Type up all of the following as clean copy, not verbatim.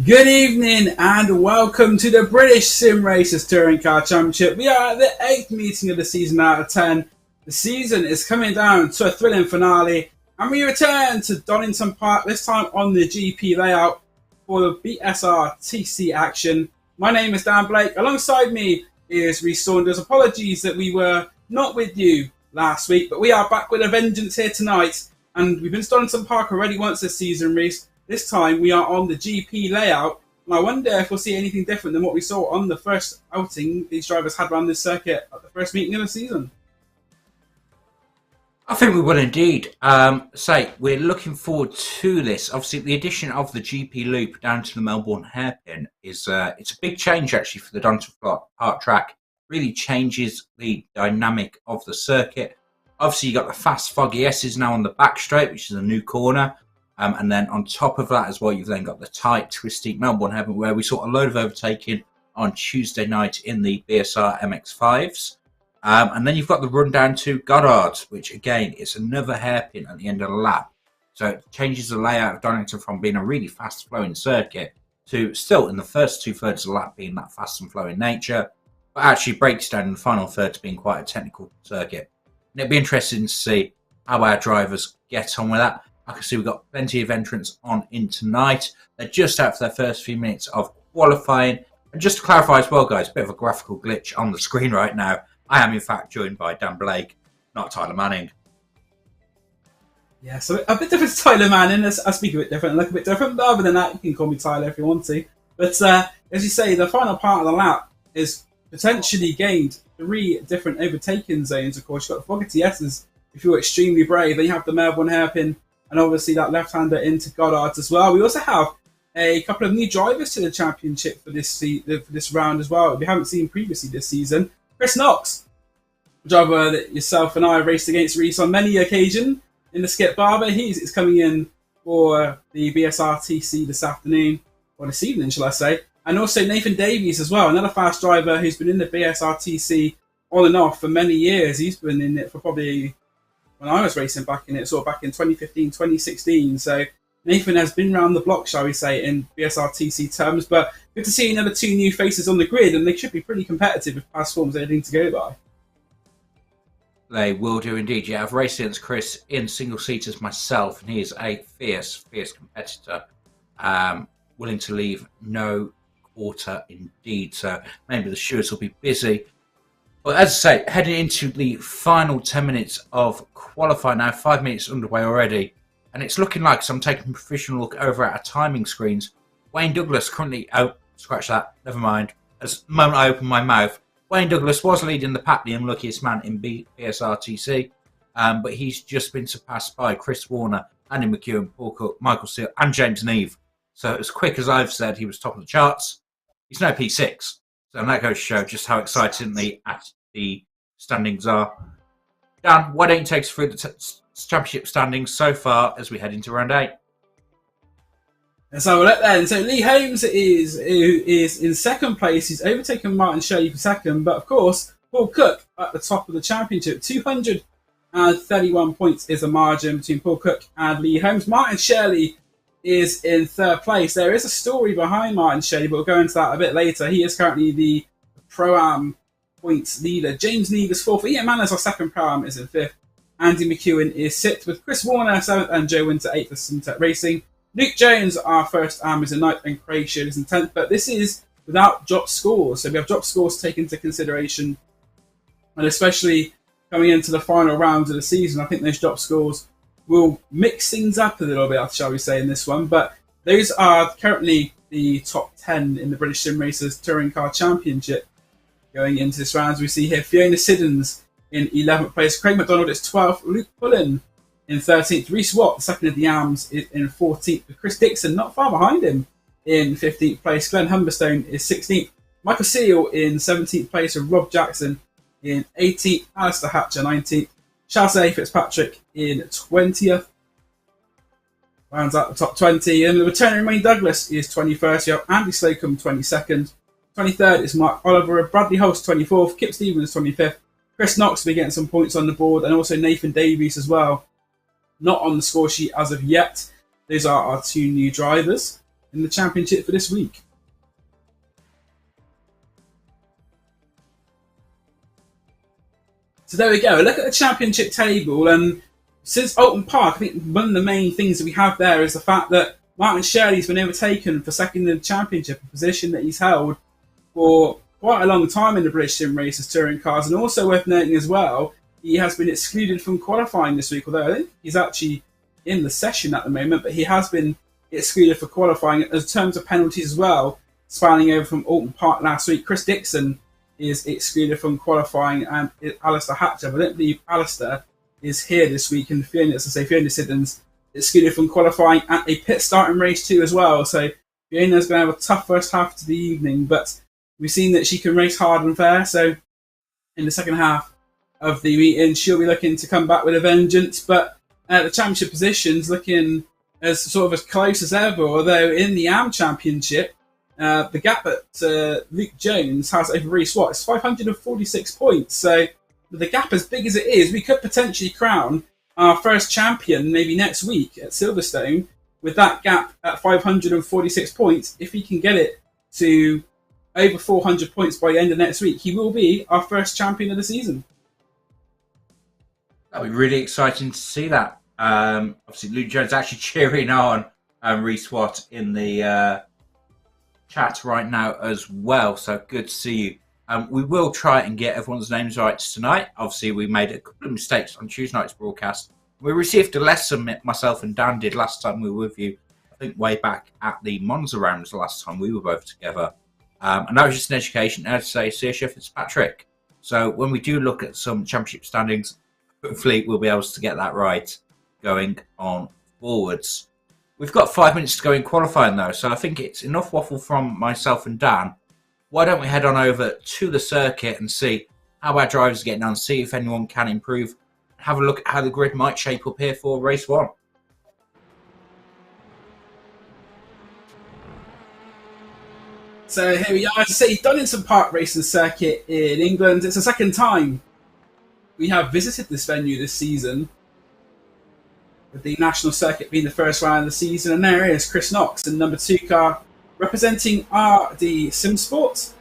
Good evening and welcome to the British Sim Racers Touring Car Championship. We are at the 8th meeting of the season out of 10. The season is coming down to a thrilling finale and we return to Donington Park, this time on the GP layout for the BSR TC action. My name is Dan Blake. Alongside me is Rhys Saunders. Apologies that we were not with you last week, but we are back with a vengeance here tonight. And we've been to Donington Park already once this season, Rhys. This time we are on the GP layout, and I wonder if we'll see anything different than what we saw on the first outing these drivers had around this circuit at the first meeting of the season. I think we will indeed. We're looking forward to this. Obviously, the addition of the GP loop down to the Melbourne hairpin is it's a big change actually for the Donington Park track. Really changes the dynamic of the circuit. Obviously, you got the fast foggy S's now on the back straight, which is a new corner. And then on top of that as well, you've then got the tight, twisty Melbourne hairpin, where we saw a load of overtaking on Tuesday night in the BSR MX-5s. And then you've got the run down to Goddard, which again is another hairpin at the end of the lap. So it changes the layout of Donington from being a really fast flowing circuit to still in the first 2/3 of the lap being that fast and flowing nature, but actually breaks down in the final third to being quite a technical circuit. And it'll be interesting to see how our drivers get on with that. I can see we've got plenty of entrants on in tonight. They're just out for their first few minutes of qualifying. And just to clarify as well, guys, a bit of a graphical glitch on the screen right now. I am, in fact, joined by Dan Blake, not Tyler Manning. Yeah, so a bit different to Tyler Manning. I speak a bit different, look a bit different. But other than that, you can call me Tyler if you want to. But as you say, the final part of the lap is potentially gained 3 different overtaking zones. Of course, you've got the Fogarty S's if you're extremely brave. Then you have the Melbourne hairpin. And obviously that left-hander into Goddard as well. We also have a couple of new drivers to the championship for this round as well. We haven't seen previously this season. Chris Knox, a driver that yourself and I have raced against Rhys on many occasions in the Skip Barber. He's coming in for the BSR TC this afternoon, or this evening, shall I say. And also Nathan Davies as well, another fast driver who's been in the BSR TC on and off for many years. He's been in it for probably... when I was racing back in it, sort of back in 2015, 2016. So Nathan has been round the block, shall we say, in BSR TC terms. But good to see another 2 new faces on the grid, and they should be pretty competitive if past form's anything to go by. They will do indeed. Yeah, I've raced against Chris in single seaters myself, and he is a fierce competitor, willing to leave no quarter indeed. So maybe the stewards will be busy. Well, as I say, heading into the final 10 minutes of qualifying now, 5 minutes underway already, and it's looking like, so I'm taking a professional look over at our timing screens. Wayne Douglas currently, scratch that, never mind. As the moment I open my mouth, Wayne Douglas was leading the pack, the unluckiest man in BSR TC, but he's just been surpassed by Chris Warner, Andy McEwen, Paul Cook, Michael Seal, and James Neve. So as quick as I've said, he was top of the charts. He's now P6. So that goes to show just how excitingly the standings are. Dan, why don't you take us through the championship standings so far as we head into round 8? So we'll let that. So Lee Holmes is in second place. He's overtaken Martin Shirley for second, but of course Paul Cook at the top of the championship. 231 points is the margin between Paul Cook and Lee Holmes. Martin Shirley is in third place. There is a story behind Martin Shirley, but we'll go into that a bit later. He is currently the Pro-Am points leader. James Neve is fourth. Ian Manners, our second Pro-Am, is in fifth. Andy McEwen is sixth, with Chris Warner seventh and Joe Winter eighth for Syntec Racing. Luke Jones, our first Am, is in ninth, and Craig Sheard is in 10th. But this is without drop scores. So we have drop scores taken into consideration, and especially coming into the final rounds of the season, I think those drop scores will mix things up a little bit, shall we say, in this one. But those are currently the top 10 in the British Sim Racers Touring Car Championship going into this round. As we see here, Fiona Siddons in 11th place, Craig McDonald is 12th, Luke Pullen in 13th, Reece Watt, the second of the AMs, is in 14th, Chris Dixon not far behind him in 15th place, Glenn Humberstone is 16th, Michael Seal in 17th place, with Rob Jackson in 18th, Alistair Hatcher 19th, Shazay Fitzpatrick in 20th, rounds out the top 20, and the returning Wayne Douglas is 21st, you have Andy Slocum 22nd, 23rd is Mark Oliver, Bradley Holst 24th, Kip Stevens 25th, Chris Knox will be getting some points on the board, and also Nathan Davies as well. Not on the score sheet as of yet. Those are our two new drivers in the championship for this week. So there we go. Look at the championship table, and since Alton Park, I think one of the main things that we have there is the fact that Martin Shirley's been overtaken for second in the championship, a position that he's held for quite a long time in the British Sim Racers Touring Cars. And also worth noting as well, he has been excluded from qualifying this week, although I think he's actually in the session at the moment, but he has been excluded for qualifying in terms of penalties as well, spanning over from Alton Park last week. Chris Dixon is excluded from qualifying, and Alistair Hatcher, but I don't believe Alistair is here this week, and Fiona, as I say, Fiona Siddons excluded from qualifying at a pit starting race too as well. So Fiona's going to have a tough first half to the evening, but we've seen that she can race hard and fair, so in the second half of the meeting, she'll be looking to come back with a vengeance. But the championship positions looking as sort of as close as ever, although in the AM Championship, the gap that Luke Jones has over Reece Watt is 546 points. So with the gap as big as it is, we could potentially crown our first champion maybe next week at Silverstone with that gap at 546 points. If he can get it to over 400 points by the end of next week, he will be our first champion of the season. That'll be really exciting to see that. Obviously, Luke Jones actually cheering on Reece Watt in the chat right now as well. So good to see you. We will try and get everyone's names right tonight. Obviously, we made a couple of mistakes on Tuesday night's broadcast. We received a lesson, myself and Dan did last time we were with you. I think way back at the Monza round was the last time we were both together. And that was just an education. As I say, Saoirse Fitzpatrick. So when we do look at some championship standings, hopefully we'll be able to get that right going on forwards. We've got 5 minutes to go in qualifying though, so I think it's enough waffle from myself and Dan. Why don't we head on over to the circuit and see how our drivers are getting on, see if anyone can improve, have a look at how the grid might shape up here for race one. So here we are. As I say, Donington Park Racing Circuit in England. It's the second time we have visited this venue this season, with the national circuit being the first round of the season. And there is Chris Knox in number 2 car, representing RD Sim Sports,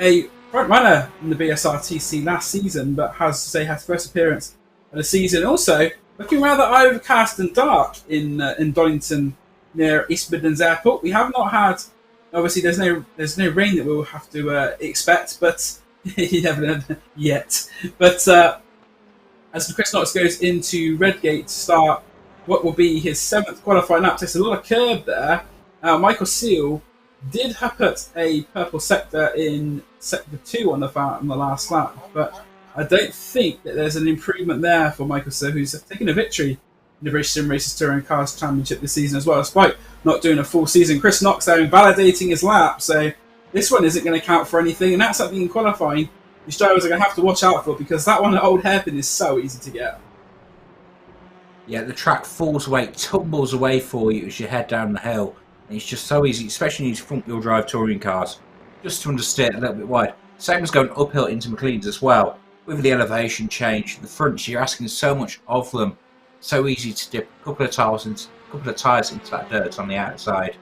a front runner in the BSR TC last season, but has to say has first appearance of the season. Also looking rather overcast and dark in Donington near East Midlands Airport. We have not had, obviously there's no rain that we'll have to expect, but you never know yet. But as Chris Knox goes into Redgate to start what will be his 7th qualifying lap, takes a lot of curb there. Michael Seal did put a purple sector in sector 2 on the last lap, but I don't think that there's an improvement there for Michael Seal, who's taken a victory in the British Sim Racers Touring Cars Championship this season as well, despite not doing a full season. Chris Knox there invalidating his lap, so this one isn't going to count for anything, and that's something in qualifying these drivers are going to have to watch out for, because that one at Old Hairpin is so easy to get. Yeah, the track falls away, tumbles away for you as you head down the hill. And it's just so easy, especially in these front-wheel drive touring cars, just to understeer a little bit wide. Same as going uphill into McLean's as well. With the elevation change, the fronts, you're asking so much of them. So easy to dip a couple of tyres into that dirt on the outside.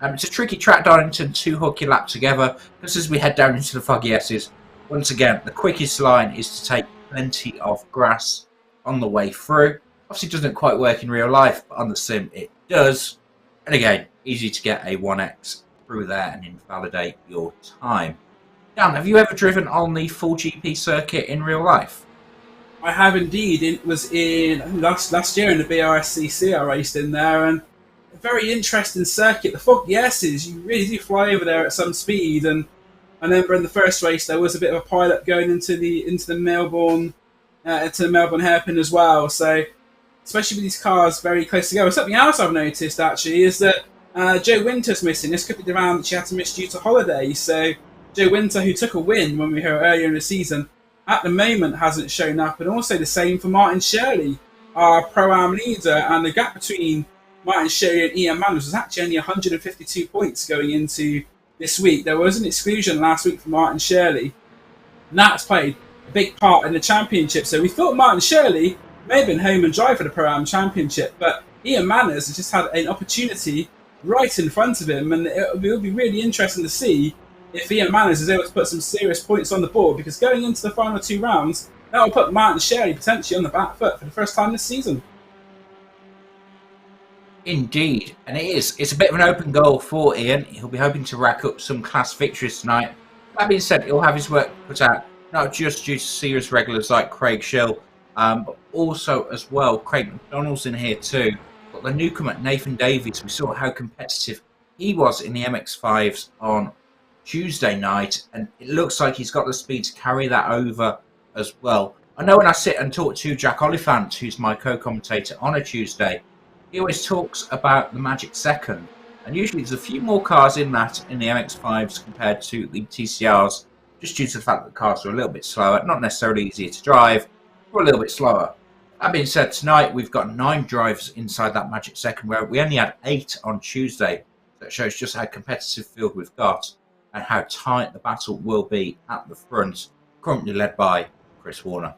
It's a tricky track, Donington, to hook your lap together. Just as we head down into the foggy S's, once again, the quickest line is to take plenty of grass on the way through. Obviously, it doesn't quite work in real life, but on the sim, it does. And again, easy to get a 1x through there and invalidate your time. Dan, have you ever driven on the full GP circuit in real life? I have indeed. It was in last year in the BRSCC. I raced in there, and a very interesting circuit. The Foggy S's, you really do fly over there at some speed. And I remember in the first race there was a bit of a pilot going into the Melbourne hairpin as well. So especially with these cars very close together. Something else I've noticed actually is that Joe Winter's missing. This could be the round that she had to miss due to holiday. So Joe Winter, who took a win when we were here earlier in the season, at the moment hasn't shown up. And also the same for Martin Shirley, our Pro-Am leader. And the gap between Martin Shirley and Ian Manners was actually only 152 points going into this week. There was an exclusion last week for Martin Shirley, and that's played a big part in the championship. So we thought Martin Shirley may have been home and dry for the Pro-Am Championship, but Ian Manners has just had an opportunity right in front of him, and it will be really interesting to see if Ian Manners is able to put some serious points on the board, because going into the final 2 rounds, that will put Martin Shirley potentially on the back foot for the first time this season. Indeed, and it's a bit of an open goal for Ian. He'll be hoping to rack up some class victories tonight. That being said, he'll have his work cut out, not just due to serious regulars like Craig Schill, but also as well, Craig McDonald's in here too. But the newcomer, Nathan Davies, we saw how competitive he was in the MX-5s on Tuesday night, and it looks like he's got the speed to carry that over as well. I know when I sit and talk to Jack Oliphant, who's my co-commentator on a Tuesday, he always talks about the magic second, and usually there's a few more cars in that in the MX-5s compared to the TCRs, just due to the fact that the cars are a little bit slower, not necessarily easier to drive, but a little bit slower. That being said, tonight we've got 9 drivers inside that magic second, where we only had 8 on Tuesday. That shows just how competitive field we've got and how tight the battle will be at the front, currently led by Chris Warner.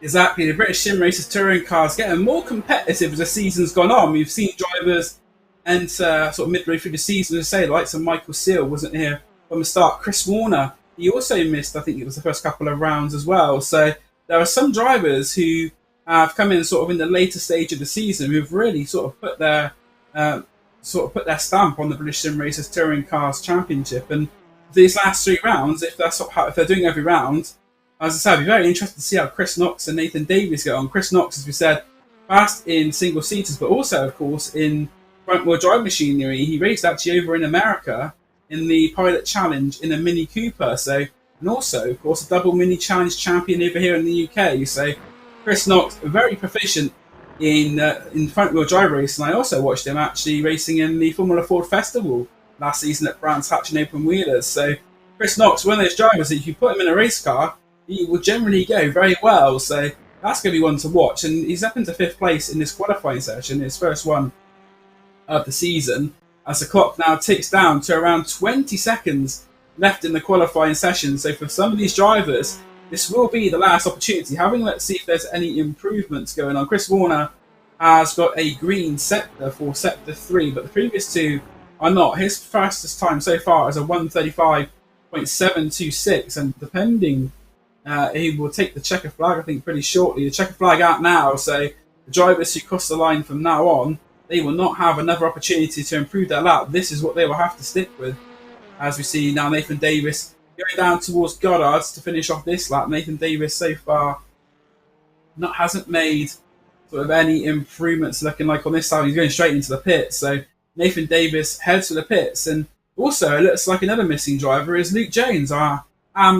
Exactly, the British Sim Racers touring cars getting more competitive as the season's gone on. We've seen drivers enter sort of midway through the season, as I say, the likes of Michael Seal wasn't here from the start. Chris Warner, he also missed, I think it was the first couple of rounds as well. So there are some drivers who have come in sort of in the later stage of the season who've really sort of put their stamp on the British Sim Racers Touring Cars Championship. And these last 3 rounds, if they're doing every round, as I said, I'd be very interested to see how Chris Knox and Nathan Davies get on. Chris Knox, as we said, fast in single seaters, but also, of course, in front wheel drive machinery. He raced actually over in America in the Pilot Challenge in a Mini Cooper. So, and also, of course, a double Mini Challenge champion over here in the UK. So Chris Knox, very proficient in front wheel drive racing. I also watched him actually racing in the Formula Ford Festival last season at Brands Hatch and Open Wheelers. So Chris Knox, one of those drivers that if you put him in a race car, he will generally go very well. So that's going to be one to watch. And he's up into 5th place in this qualifying session, his first one of the season, as the clock now ticks down to around 20 seconds left in the qualifying session. So for some of these drivers, this will be the last opportunity. Let's see if there's any improvements going on. Chris Warner has got a green sector for sector 3, but the previous 2 are not. His fastest time so far is a 1:35.726, and depending, he will take the checker flag, I think, pretty shortly. The checker flag out now, so the drivers who cross the line from now on, they will not have another opportunity to improve their lap. This is what they will have to stick with. As we see now, Nathan Davis going down towards Goddard's to finish off this lap. Nathan Davis so far hasn't made sort of any improvements, looking like on this side. He's going straight into the pits. So Nathan Davis heads for the pits. And also, it looks like another missing driver is Luke Jones, our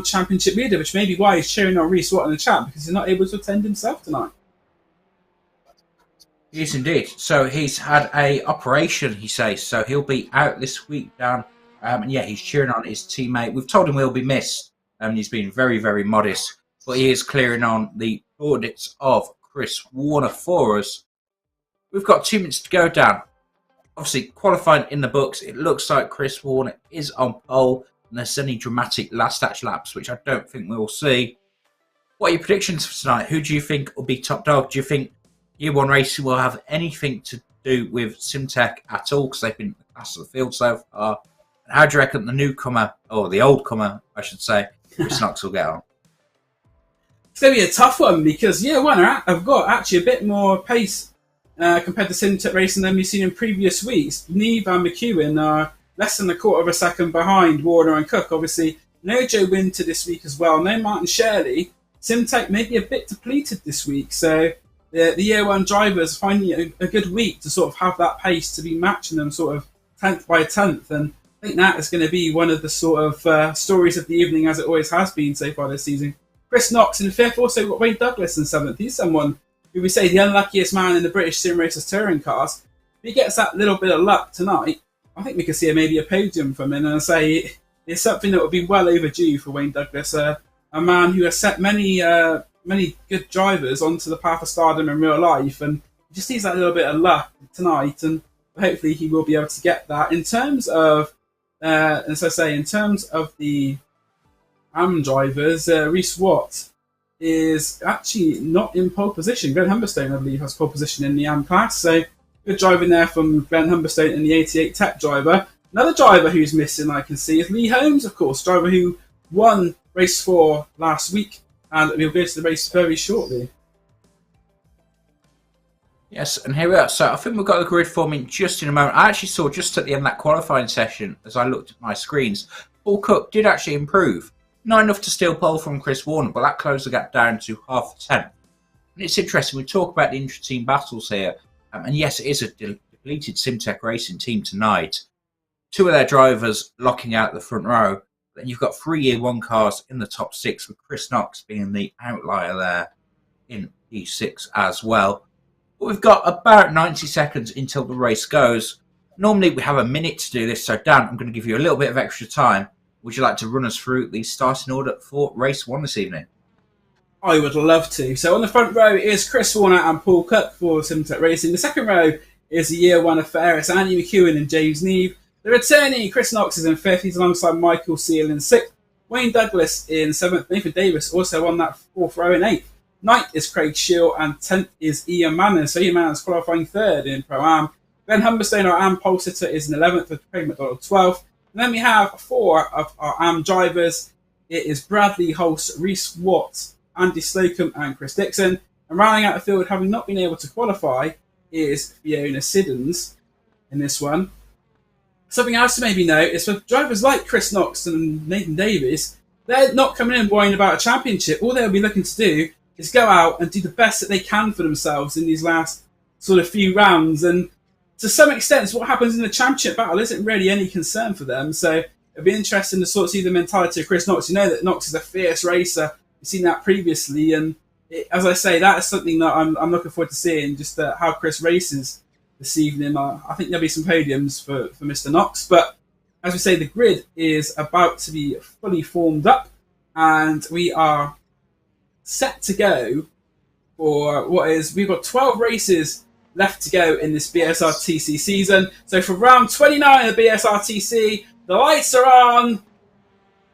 championship leader, which may be why he's cheering on Reece Watt in the chat, because he's not able to attend himself tonight. Yes, indeed. So he's had a operation, he says, so he'll be out this week down. And yeah, he's cheering on his teammate. We've told him he'll be missed, and he's been very, very modest. But he is clearing on the audits of Chris Warner for us. We've got 2 minutes to go down. Obviously, qualifying in the books, it looks like Chris Warner is on pole, unless any dramatic last touch laps, which I don't think we'll see. What are your predictions for tonight? Who do you think will be top dog? Do you think Year 1 Racing will have anything to do with Simtech at all, because they've been the class of the field so far? And how do you reckon the newcomer, or the old comer, I should say, Chris Knox will get on? It's going to be a tough one, because Year 1 have got actually a bit more pace compared to Simtech Racing than we've seen in previous weeks. Neve and McEwen are less than a quarter of a second behind Warner and Cook. Obviously, no Joe Winter this week as well, no Martin Shirley. Simtech may be a bit depleted this week, so the year one drivers finding a good week to sort of have that pace to be matching them sort of 10th by 10th, and I think that is going to be one of the sort of stories of the evening, as it always has been so far this season. Chris Knox in 5th, also got Wayne Douglas in 7th. He's someone who we say the unluckiest man in the British Sim Racers touring cars. If he gets that little bit of luck tonight, I think we could see maybe a podium from him, and I say it's something that would be well overdue for Wayne Douglas, a man who has set many good drivers onto the path of stardom in real life, and just needs that little bit of luck tonight, and hopefully he will be able to get that. In terms of, as I say, in terms of the AM drivers, Reece Watt is actually not in pole position. Glenn Humberstone, I believe, has pole position in the AM class, so good driving there from Glenn Humberstone in the 88 Tech driver. Another driver who's missing, I can see, is Lee Holmes, of course, driver who won race 4 last week, and we'll go to the race very shortly. Yes, and here we are. So I think we've got the grid forming just in a moment. I actually saw just at the end of that qualifying session, as I looked at my screens, Paul Cook did actually improve. Not enough to steal pole from Chris Warner, but that closed the gap down to half a tenth. And it's interesting, we talk about the intra-team battles here, and yes, it is a depleted Simtech Racing team tonight. 2 of their drivers locking out the front row. Then you've got 3 Year 1 cars in the top 6, with Chris Knox being the outlier there in P6 as well. But we've got about 90 seconds until the race goes. Normally we have a minute to do this, so Dan, I'm going to give you a little bit of extra time. Would you like to run us through the starting order for race 1 this evening? I would love to. So on the front row is Chris Warner and Paul Cook for Simtech Racing. The second row is the year 1 affair. It's Andy McEwen and James Neve. The returning Chris Knox is in 5th. He's alongside Michael Seal in 6th. Wayne Douglas in 7th. Nathan Davis also on that 4th row in 8th. 9th is Craig Shield, and 10th is Ian Mannon. So Ian Mannon's qualifying 3rd in Pro-Am. Ben Humberstone, our AM pole sitter, is in 11th, with Craig McDonald 12th. And then we have 4 of our AM drivers. It is Bradley Hulse, Reece Watt, Andy Slocum, and Chris Dixon. And rounding out the field, having not been able to qualify, is Fiona Siddons in this one. Something else to maybe note is for drivers like Chris Knox and Nathan Davis, they're not coming in worrying about a championship. All they'll be looking to do is go out and do the best that they can for themselves in these last sort of few rounds. And to some extent, what happens in the championship battle isn't really any concern for them. So it'll be interesting to sort of see the mentality of Chris Knox. You know that Knox is a fierce racer. You've seen that previously. And as I say, that is something that I'm looking forward to seeing, just how Chris races this evening. I think there'll be some podiums for Mr. Knox. But as we say, the grid is about to be fully formed up. And we are set to go for we've got 12 races left to go in this BSR TC season. So for round 29 of the BSR TC, the lights are on.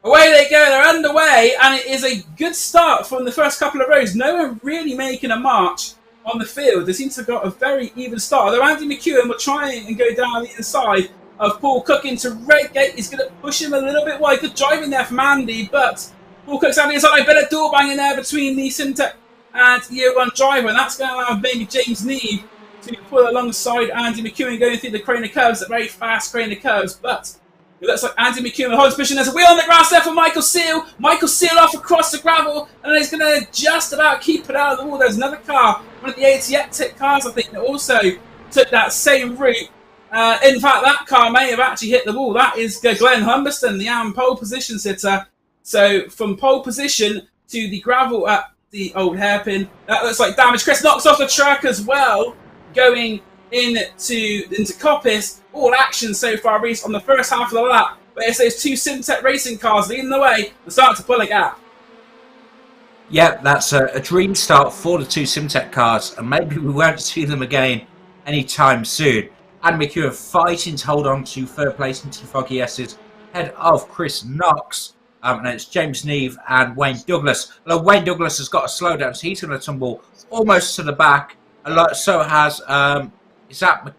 Away they go, they're underway, and it is a good start from the first couple of rows. No one really making a march on the field. They seem to have got a very even start. Although Andy McEwen will try and go down the inside of Paul Cook into red gate. He's going to push him a little bit wide. Good driving there from Andy, but Paul Cook's on the inside. A bit of door banging there between the Simtech and year 1 driver, and that's going to allow maybe James Neve to pull alongside Andy McEwen going through the crane of curves, a very fast crane of curves, but it looks like Andy McEwen holds position. There's a wheel on the grass there for Michael Seal. Michael Seal off across the gravel, and he's going to just about keep it out of the wall. There's another car, one of the 88 cars, I think, that also took that same route. In fact, that car may have actually hit the wall. That is Glenn Humberston, the AM pole position sitter. So from pole position to the gravel at the old hairpin, that looks like damage. Chris Knox off the track as well, going into Coppice. All action so far, Reece, on the first half of the lap. But it's those 2 Simtech racing cars leading the way and starting to pull a gap. Yeah, that's a dream start for the 2 Simtech cars, and maybe we won't see them again anytime soon. And McEwen fighting to hold on to 3rd place into the Foggy S's ahead of Chris Knox. And it's James Neve and Wayne Douglas. Although Wayne Douglas has got a slowdown, so he's going to tumble almost to the back. So has, is that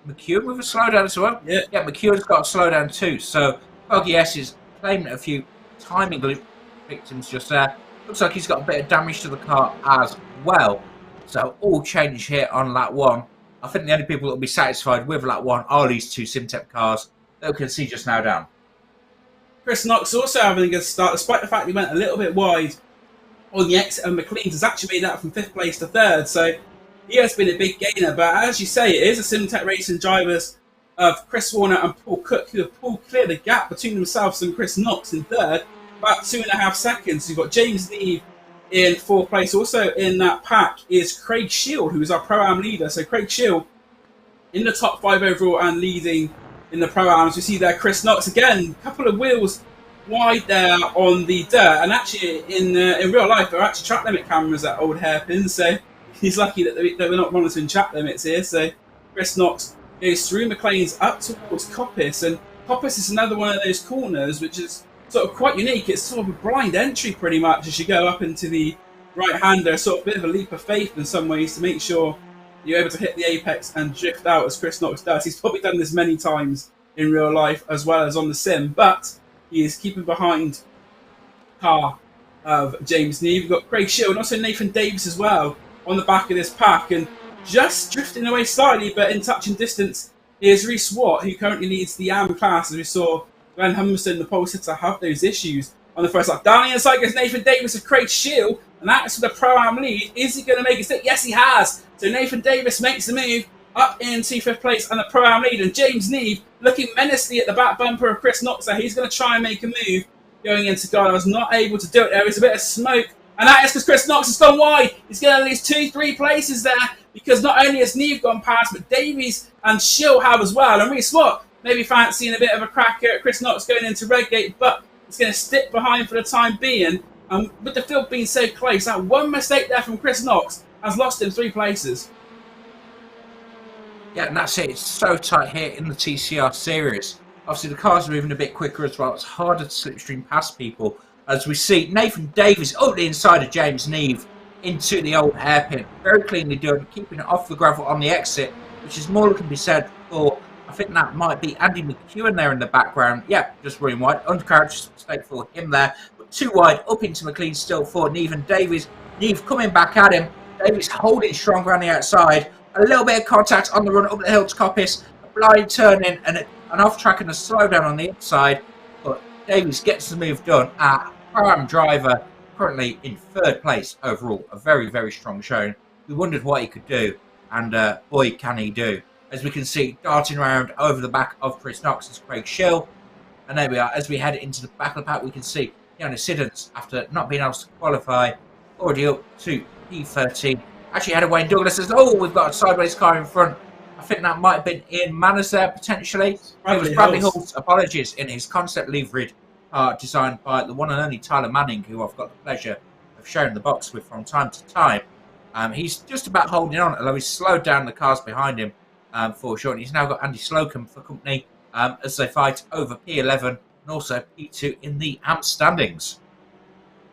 McEwen with a slowdown as well? Yeah, McEwen's got a slowdown too. So Foggy S is claiming a few timing victims just there. Looks like he's got a bit of damage to the car as well. So all change here on lap 1. I think the only people that will be satisfied with lap 1 are these 2 Simtech cars. that we can see just now down. Chris Knox also having a good start, despite the fact he went a little bit wide on the exit, and McLean's has actually made that from 5th place to 3rd. So he has been a big gainer. But as you say, it is a Simtech Racing drivers of Chris Warner and Paul Cook who have pulled clear the gap between themselves and Chris Knox in 3rd, about 2.5 seconds. You've got James Neve in 4th place. Also in that pack is Craig Shield, who is our Pro-Am leader. So Craig Shield in the top 5 overall and leading in the Pro-Ams. We see there Chris Knox again, a couple of wheels wide there on the dirt. And actually in real life, there are actually track limit cameras at Old Hairpin. So he's lucky that they were not monitoring track limits here. So Chris Knox goes through McLean's up towards Coppice. And Coppice is another one of those corners which is sort of quite unique. It's sort of a blind entry pretty much as you go up into the right-hander, sort of a bit of a leap of faith in some ways to make sure you're able to hit the apex and drift out as Chris Knox does. He's probably done this many times in real life as well as on the sim, but he is keeping behind car of James Neve. You've got Craig Shield and also Nathan Davis as well on the back of this pack, and just drifting away slightly but in touching distance is Reece Watt, who currently leads the AM class. As we saw Glenn Humberston, the pole sitter, have those issues on the first lap. Down the inside goes Nathan Davis of Craig Shield, and that's for the Pro-Am lead. Is he going to make a stick? Yes, he has. So Nathan Davis makes the move up into 5th place and the Pro-Am lead. And James Neve looking menacingly at the back bumper of Chris Knox. So he's going to try and make a move going into God. I was not able to do it. There is a bit of smoke. And that is because Chris Knox has gone wide. He's going to lose 2-3 places there because not only has Neve gone past, but Davies and Shill have as well. And Reece Watt maybe fancying a bit of a crack at Chris Knox going into Redgate, but it's going to stick behind for the time being. And with the field being so close, that one mistake there from Chris Knox has lost him 3 places. Yeah, and that's it. It's so tight here in the TCR series. Obviously, the cars are moving a bit quicker as well. It's harder to slipstream past people. As we see Nathan Davis up the inside of James Neve into the old hairpin. Very cleanly done, keeping it off the gravel on the exit, which is more than can be said for, I think that might be Andy McEwen there in the background. Yeah, just running wide. Uncharacteristic mistake for him there. But too wide up into McLean still for Neve and Davies. Neve coming back at him. Davies holding strong around the outside. A little bit of contact on the run up the hill to Coppice. A blind turn in and an off track and a slowdown on the inside. But Davies gets the move done at Pro-Am driver, currently in 3rd place overall. A very, very strong showing. We wondered what he could do, and boy, can he do. As we can see, darting around over the back of Chris Knox is Craig Shill. And there we are. As we head into the back of the pack, we can see Giannis Siddons, after not being able to qualify, already up to P13. Actually had a Wayne Douglas says, oh, we've got a sideways car in front. I think that might have been Ian Manners there, potentially. It was Bradley Hull's apologies in his concept liveried car designed by the one and only Tyler Manning, who I've got the pleasure of sharing the box with from time to time. He's just about holding on, although he's slowed down the cars behind him for sure. And he's now got Andy Slocum for company as they fight over P11 and also P2 in the AMP standings.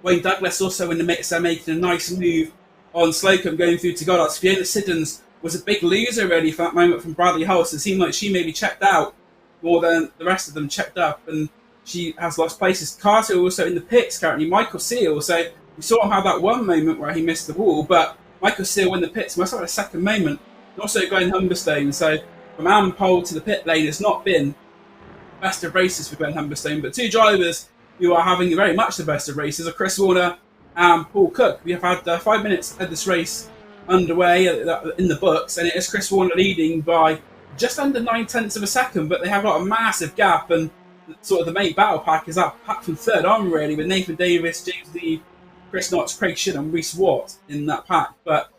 Wayne Douglas also in the mix there, making a nice move on Slocum going through to Goddard's. Fiona Siddons was a big loser really for that moment from Bradley Hull. So it seemed like she maybe checked out more than the rest of them checked up, and she has lost places. Carter also in the pits currently. Michael Seal, so we saw him have that one moment where he missed the wall, but Michael Seal in the pits must have had a second moment. And also Glenn Humberstone. So from AM pole to the pit lane, it's not been the best of races for Glenn Humberstone, but 2 drivers who are having very much the best of races are Chris Warner and Paul Cook. We have had 5 minutes of this race underway in the books, and it is Chris Warner leading by just under 9/10 of a second, but they have got a massive gap, and sort of the main battle pack is that pack from 3rd on really, with Nathan Davis, James Neve, Chris Knox, Craig Shin and Reece Watt in that pack. But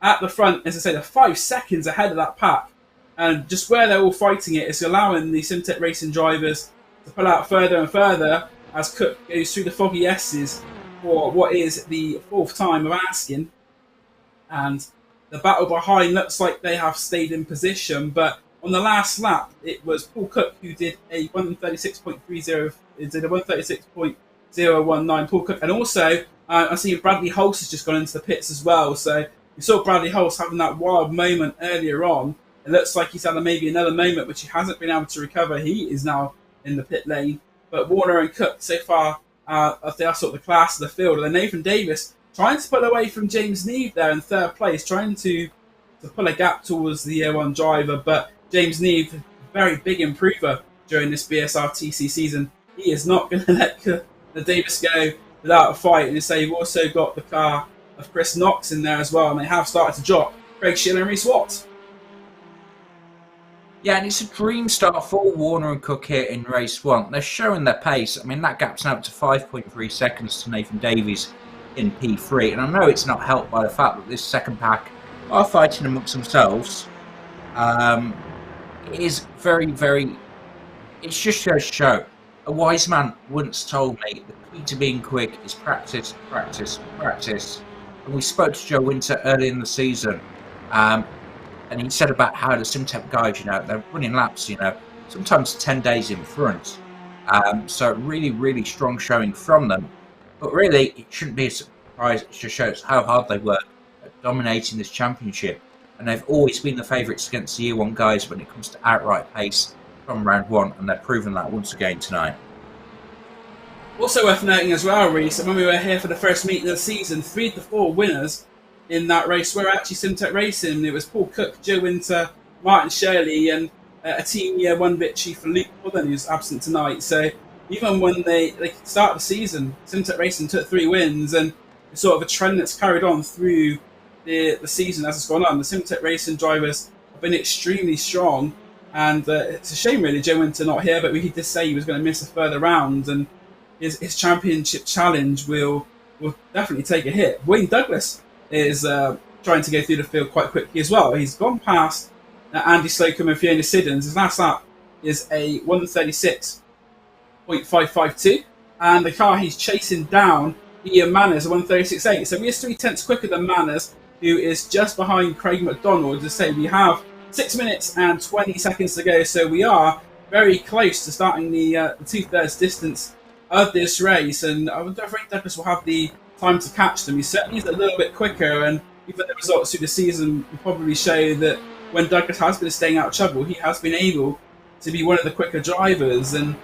at the front, as I say, they're 5 seconds ahead of that pack, and just where they're all fighting it is allowing the Simtech Racing drivers to pull out further and further as Cook goes through the foggy S's for what is the 4th time of asking. And the battle behind looks like they have stayed in position, but on the last lap, it was Paul Cook who did a 136.30. It did a 136.019. Paul Cook, and also I see Bradley Hulse has just gone into the pits as well. So we saw Bradley Hulse having that wild moment earlier on. It looks like he's had maybe another moment which he hasn't been able to recover. He is now in the pit lane. But Warner and Cook so far, they are sort of the class of the field. And then Nathan Davis trying to pull away from James Neve there in 3rd place, trying to pull a gap towards the A1 driver, but James Neve, very big improver during this BSR TC season. He is not going to let the Davis go without a fight. And you say you've also got the car of Chris Knox in there as well, and they have started to drop Craig Schiller and Reece Watt. Yeah, and it's a dream start for Warner and Cook here in race 1. They're showing their pace. I mean, that gap's now up to 5.3 seconds to Nathan Davies in P3. And I know it's not helped by the fact that this second pack are fighting amongst themselves. It is very, very... It's just a show. A wise man once told me the key to being quick is practice, practice, practice. And we spoke to Joe Winter early in the season. And he said about how the Simtech guys, they're running laps, sometimes 10 days in front. So really, really strong showing from them. But really, it shouldn't be a surprise. It just shows how hard they work at dominating this championship. And they've always been the favourites against the Year 1 guys when it comes to outright pace from round 1. And they're proving that once again tonight. Also worth noting as well, Reece, when we were here for the first meeting of the season, 3 of the 4 winners in that race were actually Simtech Racing. It was Paul Cook, Joe Winter, Martin Shirley, and a Team Year 1 victory for Luke Mullen, who's absent tonight. So even when they started the season, Simtech Racing took 3 wins, and it's sort of a trend that's carried on through the season as it's gone on. The Simtech Racing drivers have been extremely strong, and it's a shame really Joe Winter not here, but he did say he was going to miss a further round, and his championship challenge will definitely take a hit. Wayne Douglas is trying to go through the field quite quickly as well. He's gone past Andy Slocum and Fiona Siddons. His last lap is a 1:36.552, and the car he's chasing down, Ian Manners, a 1:36.8. So he is 3/10 quicker than Manners, who is just behind Craig McDonald. To say we have 6 minutes and 20 seconds to go, so we are very close to starting the 2/3 distance of this race, and I don't think Douglas will have the time to catch them. He certainly is a little bit quicker, and even the results through the season will probably show that when Douglas has been staying out of trouble, he has been able to be one of the quicker drivers, and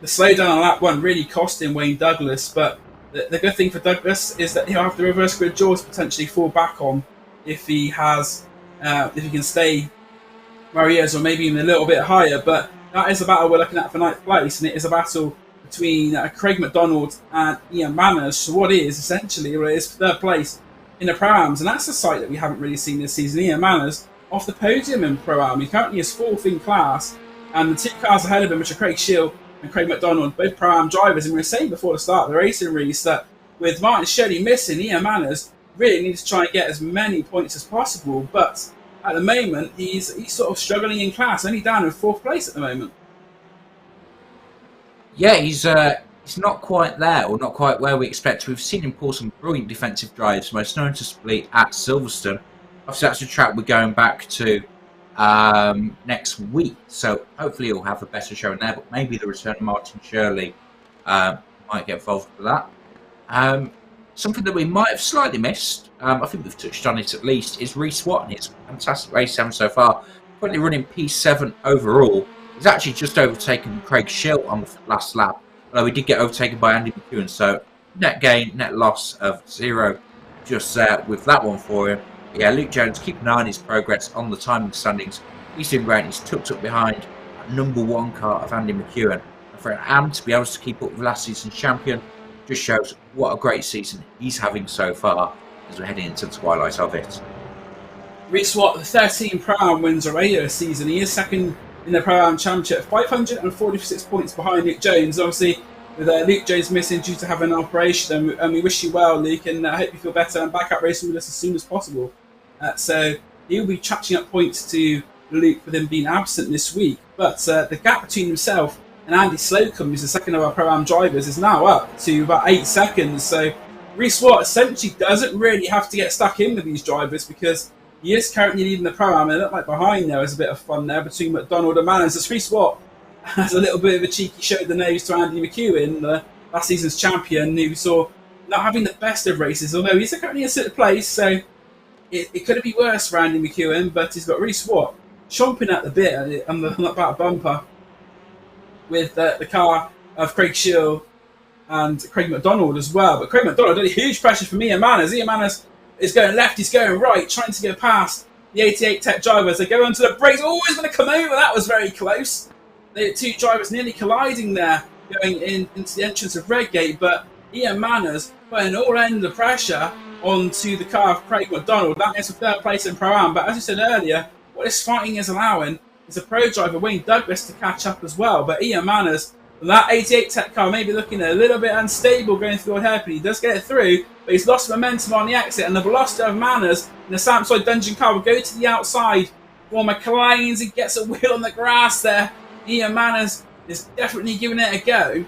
the slowdown on lap 1 really cost him Wayne Douglas. But the good thing for Douglas is that he'll have the reverse grid jaws potentially fall back on if he has if he can stay where he is, or maybe even a little bit higher. But that is a battle we're looking at for 9th place, and it is a battle between Craig McDonald and Ian Manners. So what is essentially is 3rd place in the Pro-Ams, and that's a sight that we haven't really seen this season. Ian Manners off the podium in Pro-Am. He currently is 4th in class, and the 2 cars ahead of him, which are Craig Shield and Craig McDonald, both Pro-Am drivers. And we were saying before the start of the racing race that with Martin Shelley missing, Ian Manners really needs to try and get as many points as possible. But at the moment, he's sort of struggling in class, only down in 4th place at the moment. Yeah, he's not quite there, or not quite where we expect. We've seen him pull some brilliant defensive drives, most noticeably at Silverstone. Obviously, that's a track we're going back to next week, so hopefully he'll have a better showing there, but maybe the return of Martin Shirley might get involved with that. Something that we might have slightly missed, I think we've touched on it at least, is Reece Watt and his fantastic race 7 so far. Currently running P7 overall. He's actually just overtaken Craig Schill on the last lap, although he did get overtaken by Andy McEwen, so net gain, net loss of 0 just there with that one for him. But yeah, Luke Jones, keep an eye on his progress on the timing standings. He's doing great, he's tucked up behind that #1 car of Andy McEwen. And for an AM to be able to keep up with last season's champion just shows what a great season he's having so far as we're heading into the twilight of it. Reece Watt, the 13 Pro-Am wins already this season. He is 2nd in the Pro-Am Championship, 546 points behind Luke Jones. Obviously, with Luke Jones missing due to having an operation, and we wish you well, Luke, and I hope you feel better and back out racing with us as soon as possible. So he'll be catching up points to Luke with him being absent this week. But the gap between himself and Andy Slocum, who's the 2nd of our Pro-Am drivers, is now up to about 8 seconds. So Reece Watt essentially doesn't really have to get stuck in with these drivers, because he is currently leading the Pro-Am, and it looked like behind there was a bit of fun there between McDonald and Manners. As Reece Watt has a little bit of a cheeky show of the nose to Andy McEwen, last season's champion, who we saw not having the best of races, although he's currently in 6th place, so it could be worse for Andy McEwen, but he's got Reece Watt chomping at the bit on the about bumper with the car of Craig Schill and Craig McDonald as well. But Craig McDonald had a huge pressure from Ian Manners. Ian Manners is going left, he's going right, trying to go past the 88 Tech drivers. They go onto the brakes. Oh, he's going to come over. That was very close. The two drivers nearly colliding there, going into the entrance of Redgate, but Ian Manners putting all end of pressure onto the car of Craig McDonald. That is for third place in Pro-Am. But as you said earlier, what this fighting is allowing is a pro driver, Wayne Douglas, to catch up as well. But Ian Manners, that 88 Tech car, maybe looking a little bit unstable going through the old hairpin. He does get it through, but he's lost momentum on the exit, and the velocity of Manners in the Samsung Dungeon car will go to the outside. For McLean's, he gets a wheel on the grass there. Ian Manners is definitely giving it a go.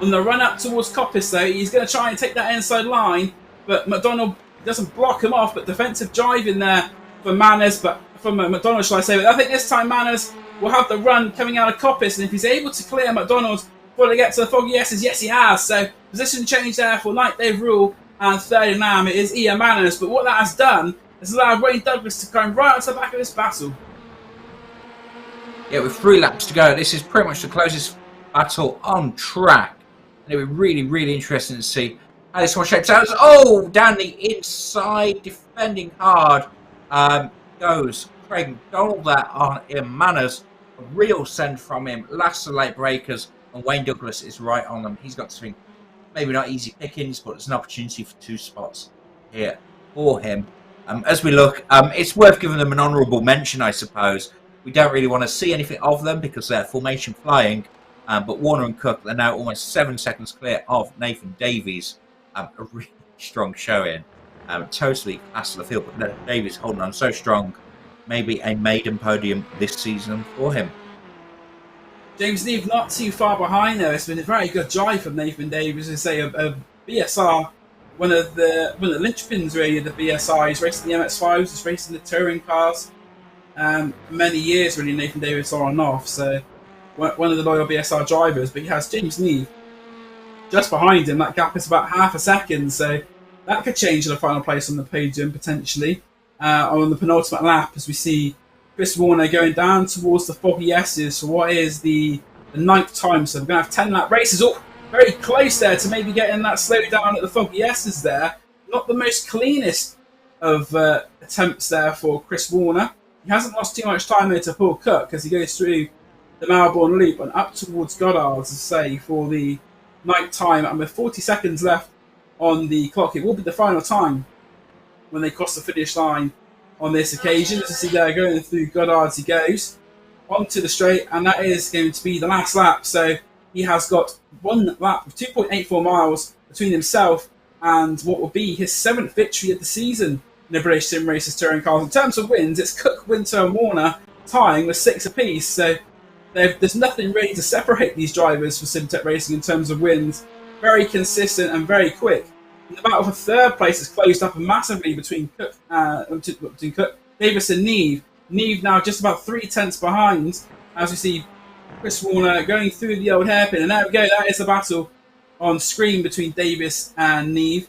On the run up towards Coppice, though, he's going to try and take that inside line, but McDonald doesn't block him off, but defensive drive in there for Manners, but from McDonald, shall I say. But I think this time Manners will have the run coming out of Coppice, and if he's able to clear McDonald before they get to the Foggy S's, yes, he has. So position change there for Night Dave Rule, and third in Am, it is Ian Manners. But what that has done is allowed Wayne Douglas to come right onto the back of this battle. Yeah, with 3 laps to go, this is pretty much the closest battle on track. And it'll be really, really interesting to see how this one shapes out. Oh, down the inside, defending hard, goes Craig McDonald there on Ian Manners. A real send from him. Last of the late breakers, and Wayne Douglas is right on them. He's got to think, maybe not easy pickings, but it's an opportunity for 2 spots here for him. As we look, it's worth giving them an honourable mention, I suppose. We don't really want to see anything of them because they're formation flying. But Warner and Cook, they're now almost 7 seconds clear of Nathan Davies. A really strong showing. Totally class of the field, but Davies holding on so strong. Maybe a maiden podium this season for him. James Neve not too far behind there. It's been a very good drive from Nathan Davies. To say a BSR, one of the linchpins really of the BSR. He's racing the MX5s, he's racing the touring cars. Many years really Nathan Davies on and off. So one of the loyal BSR drivers, but he has James Neve just behind him. That gap is about half a second, so that could change the final place on the podium potentially. On the penultimate lap, as we see Chris Warner going down towards the Foggy S's for what is the 9th time. So we're going to have 10 lap races. Oh, very close there to maybe getting that slow down at the Foggy S's there. Not the most cleanest of attempts there for Chris Warner. He hasn't lost too much time there to Paul Cook as he goes through the Melbourne Loop and up towards Goddard's, to say, for the 9th time. And with 40 seconds left on the clock, it will be the final time when they cross the finish line on this occasion. As you see there, going through Goddard's, he goes onto the straight, and that is going to be the last lap. So he has got 1 lap of 2.84 miles between himself and what will be his 7th victory of the season in the British Sim Racers Touring Cars. In terms of wins, it's Cook, Winter and Warner tying with 6 apiece. So there's nothing really to separate these drivers for SimTech Racing in terms of wins. Very consistent and very quick. And the battle for third place has closed up massively between Cook, Davis and Neve. Neve now just about 3 tenths behind, as we see Chris Warner going through the old hairpin. And there we go, that is the battle on screen between Davis and Neve.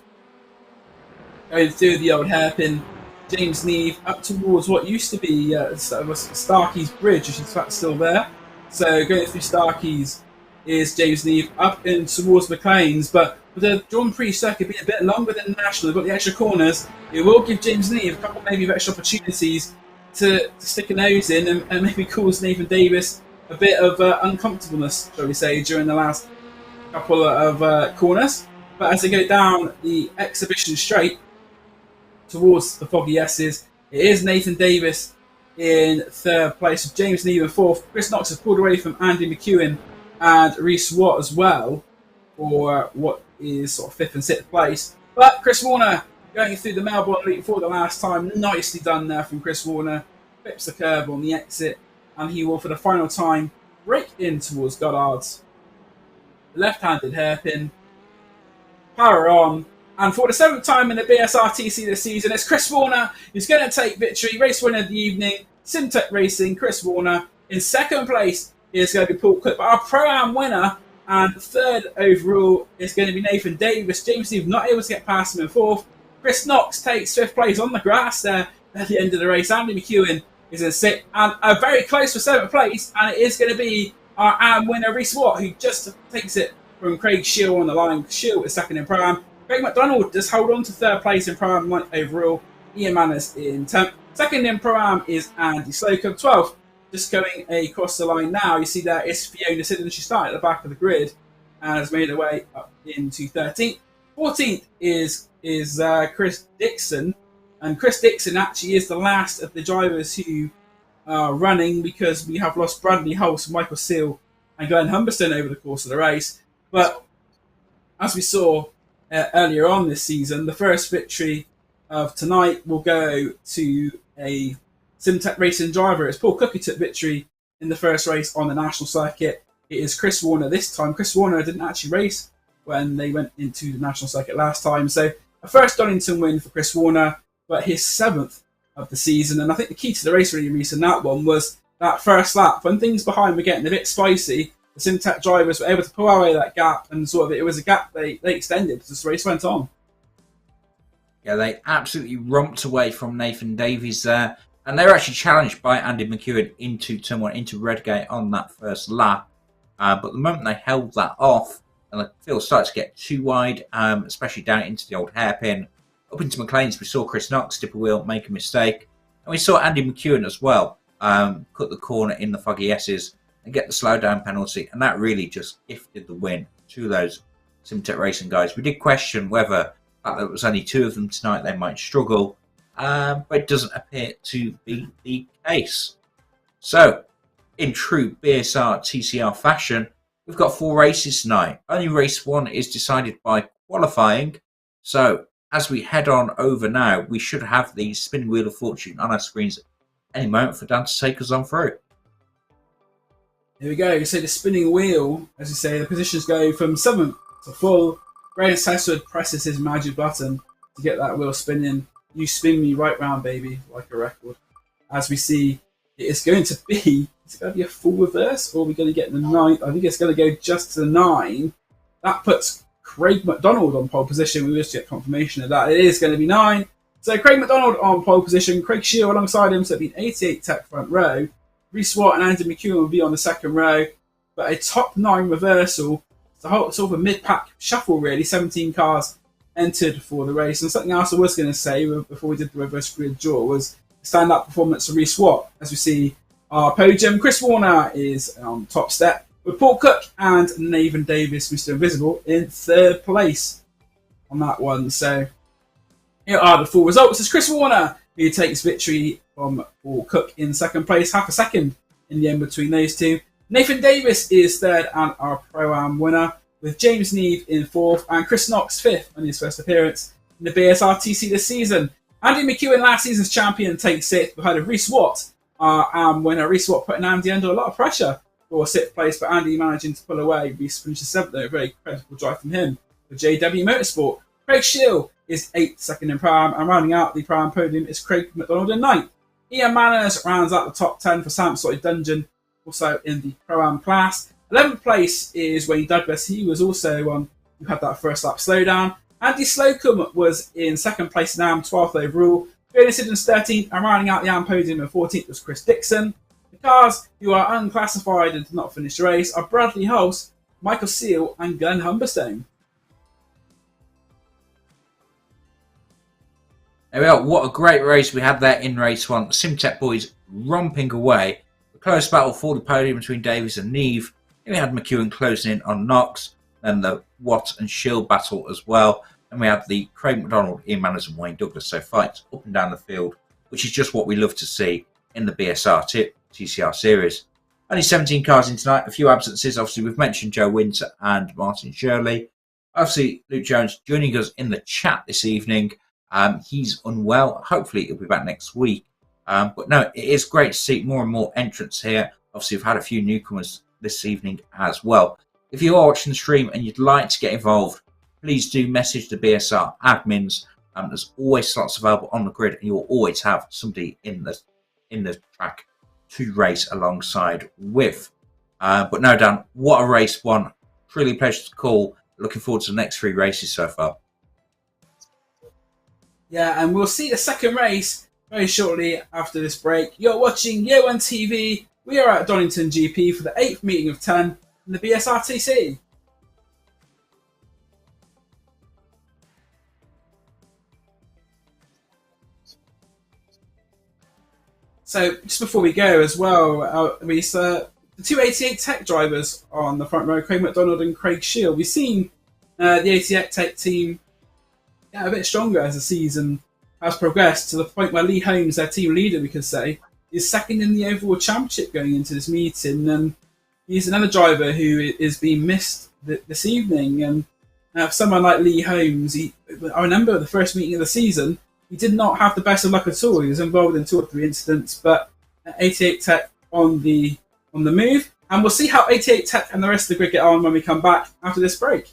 Going through the old hairpin, James Neve up towards what used to be Starkey's Bridge, which is in fact still there. So going through Starkey's is James Neve up in towards McLean's, but with the Grand Prix circuit being a bit longer than the National, they've got the extra corners. It will give James Neve a couple maybe of extra opportunities to stick a nose in and maybe cause Nathan Davis a bit of uncomfortableness, shall we say, during the last couple of corners. But as they go down the exhibition straight towards the Foggy S's, it is Nathan Davis in 3rd place, with James Neve in 4th. Chris Knox has pulled away from Andy McEwen and Reece Watt as well for what is sort of 5th and 6th place. But Chris Warner going through the Melbourne Loop for the last time. Nicely done there from Chris Warner. Flips the curb on the exit, and he will, for the final time, break in towards Goddard's. Left-handed hairpin. Power on. And for the 7th time in the BSRTC this season, it's Chris Warner who's going to take victory. Race winner of the evening, SimTech Racing, Chris Warner. In 2nd place is going to be Paul Cook. But our Pro-Am winner and 3rd overall is going to be Nathan Davis. James Neve not able to get past him in 4th. Chris Knox takes 5th place on the grass there at the end of the race. Andy McEwen is in 6th. And very close for 7th place. And it is going to be our Am winner, Reece Watt, who just takes it from Craig Shield on the line. Shield is 2nd in Pro-Am. Craig McDonald does hold on to 3rd place in Pro-Am 9th overall. Ian Manners in 10th. 2nd in Pro-Am is Andy Slocum. 12th, just going across the line now, you see that it's Fiona Siddon. She started at the back of the grid and has made her way up into 13th. 14th is Chris Dixon, and Chris Dixon actually is the last of the drivers who are running, because we have lost Bradley Hulse, Michael Seal, and Glenn Humberstone over the course of the race. But as we saw earlier on this season, the first victory of tonight will go to a Simtech racing driver. It's Paul Cook who took victory in the first race on the national circuit. It is Chris Warner this time. Chris Warner didn't actually race when they went into the national circuit last time. So a first Donington win for Chris Warner, but his 7th of the season. And I think the key to the race really, Reece, in that one was that first lap. When things behind were getting a bit spicy, the Simtech drivers were able to pull away that gap, and sort of it was a gap they extended as the race went on. Yeah, they absolutely romped away from Nathan Davies there. And they were actually challenged by Andy McEwen into turn 1, into Redgate on that first lap. But the moment they held that off, and the field started to get too wide, especially down into the old hairpin, up into McLean's, we saw Chris Knox dip a wheel, make a mistake. And we saw Andy McEwen as well cut the corner in the Foggy S's and get the slowdown penalty. And that really just gifted the win to those Simtech Racing guys. We did question whether there was only 2 of them tonight, they might struggle. But it doesn't appear to be the case. So, in true BSR TCR fashion, we've got 4 races tonight. Only race 1 is decided by qualifying. So, as we head on over now, we should have the spinning wheel of fortune on our screens any moment for Dan to take us on through. Here we go. So the spinning wheel, as you say, the positions go from 7th to full. Graham Sesswood presses his magic button to get that wheel spinning. You spin me right round, baby, like a record. As we see, it's going to be, is it going to be a full reverse, or are we going to get the 9th? I think it's going to go just to the 9. That puts Craig McDonald on pole position. We just get confirmation of that. It is going to be 9. So Craig McDonald on pole position. Craig Shield alongside him, so it'll be an 88 tech front row. Reece Watt and Andy McEwen will be on the second row. But a top 9 reversal. It's a whole sort of a mid-pack shuffle, really. 17 cars entered for the race. And something else I was going to say before we did the reverse grid draw was the stand-up performance of Reece Watt. As we see our podium, Chris Warner is on top step, with Paul Cook and Nathan Davis, Mr. Invisible, in 3rd place on that one. So here are the full results. It's Chris Warner who takes victory from Paul Cook in 2nd place, half a second in the end between those two. Nathan Davis is 3rd and our Pro-Am winner, with James Neve in 4th and Chris Knox 5th on his first appearance in the BSR TC this season. Andy McEwen, last season's champion, takes 6th behind of Reece Watt, our winner. Reece Watt putting Andy under a lot of pressure for 6th place, but Andy managing to pull away. Reece finishes 7th, though. A very credible drive from him for JW Motorsport. Craig Shield is 8th, second in Pro-Am, and rounding out the Pro-Am podium is Craig McDonald in 9th. Ian Manners rounds out the top 10 for Sam Sorted Dungeon, also in the Pro-Am class. 11th place is Wayne Douglas. He was also on who had that first lap slowdown. Andy Slocum was in 2nd place in AM, 12th overall. Fiona Siddon's 13th, and rounding out the AM podium in 14th was Chris Dixon. The cars who are unclassified and did not finish the race are Bradley Hulse, Michael Seal, and Glenn Humberstone. There we are. What a great race we had there in race 1. The Simtech boys romping away. A close battle for the podium between Davies and Neve. Then we had McEwen closing in on Knox. Then the Watt and Shield battle as well. And we had the Craig McDonald, Ian Manners and Wayne Douglas. So fights up and down the field, which is just what we love to see in the BSR TCR series. Only 17 cars in tonight. A few absences. Obviously, we've mentioned Joe Winter and Martin Shirley. Obviously, Luke Jones joining us in the chat this evening. He's unwell. Hopefully, he'll be back next week. But no, it is great to see more and more entrants here. Obviously, we've had a few newcomers this evening as well. If you are watching the stream and you'd like to get involved, please do message the BSR admins. There's always slots available on the grid, and you'll always have somebody in the track to race alongside with. But no, Dan, what a race one. Truly a pleasure to call. Looking forward to the next 3 races so far. Yeah, and we'll see the second race very shortly after this break. You're watching Yo1 TV. We are at Donington GP for the 8th meeting of 10 in the BSRTC. So just before we go as well, the two 88 Tech drivers on the front row, Craig McDonald and Craig Shield. We've seen the 88 Tech team get a bit stronger as the season has progressed to the point where Lee Holmes, their team leader, we could say, is second in the overall championship going into this meeting. And he's another driver who is being missed this evening. And for someone like Lee Holmes, I remember the first meeting of the season, he did not have the best of luck at all. He was involved in 2 or 3 incidents, but 88 Tech on the move. And we'll see how 88 Tech and the rest of the grid get on when we come back after this break.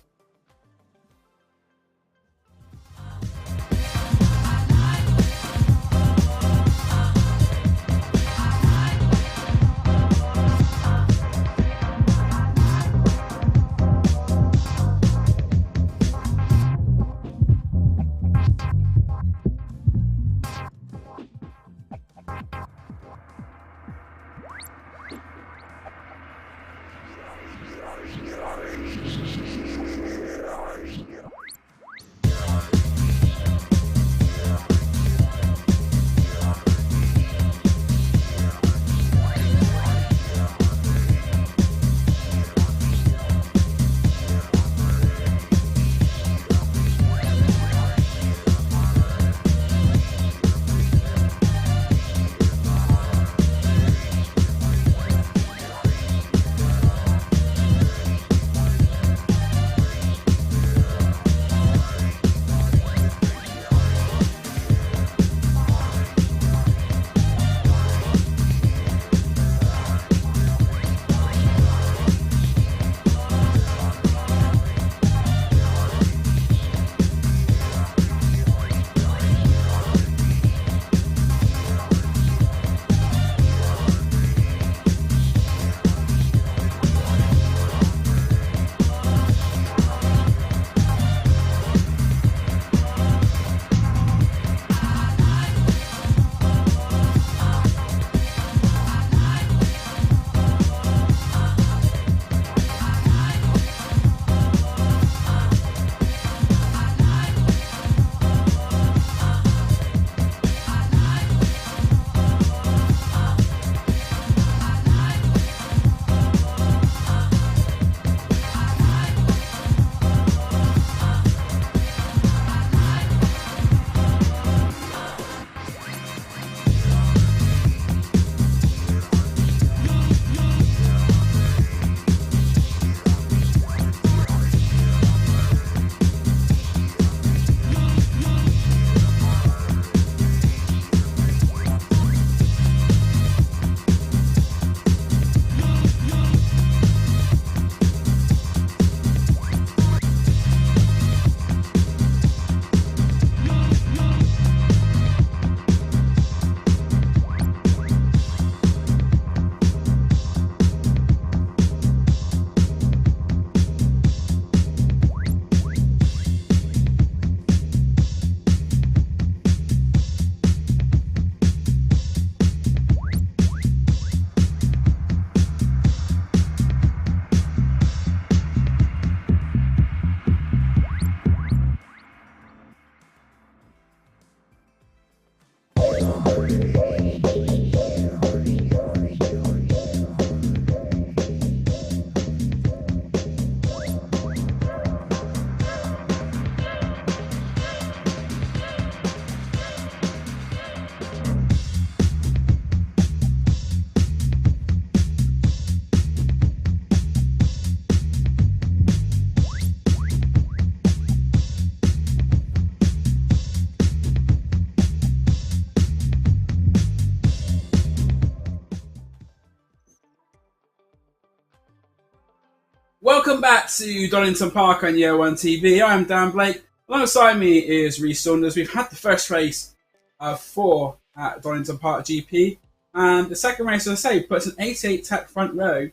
Welcome back to Donington Park on Year One TV. I'm Dan Blake. Alongside me is Rhys Saunders. We've had the first race of 4 at Donington Park GP. And the second race, as I say, puts an 88 Tech front row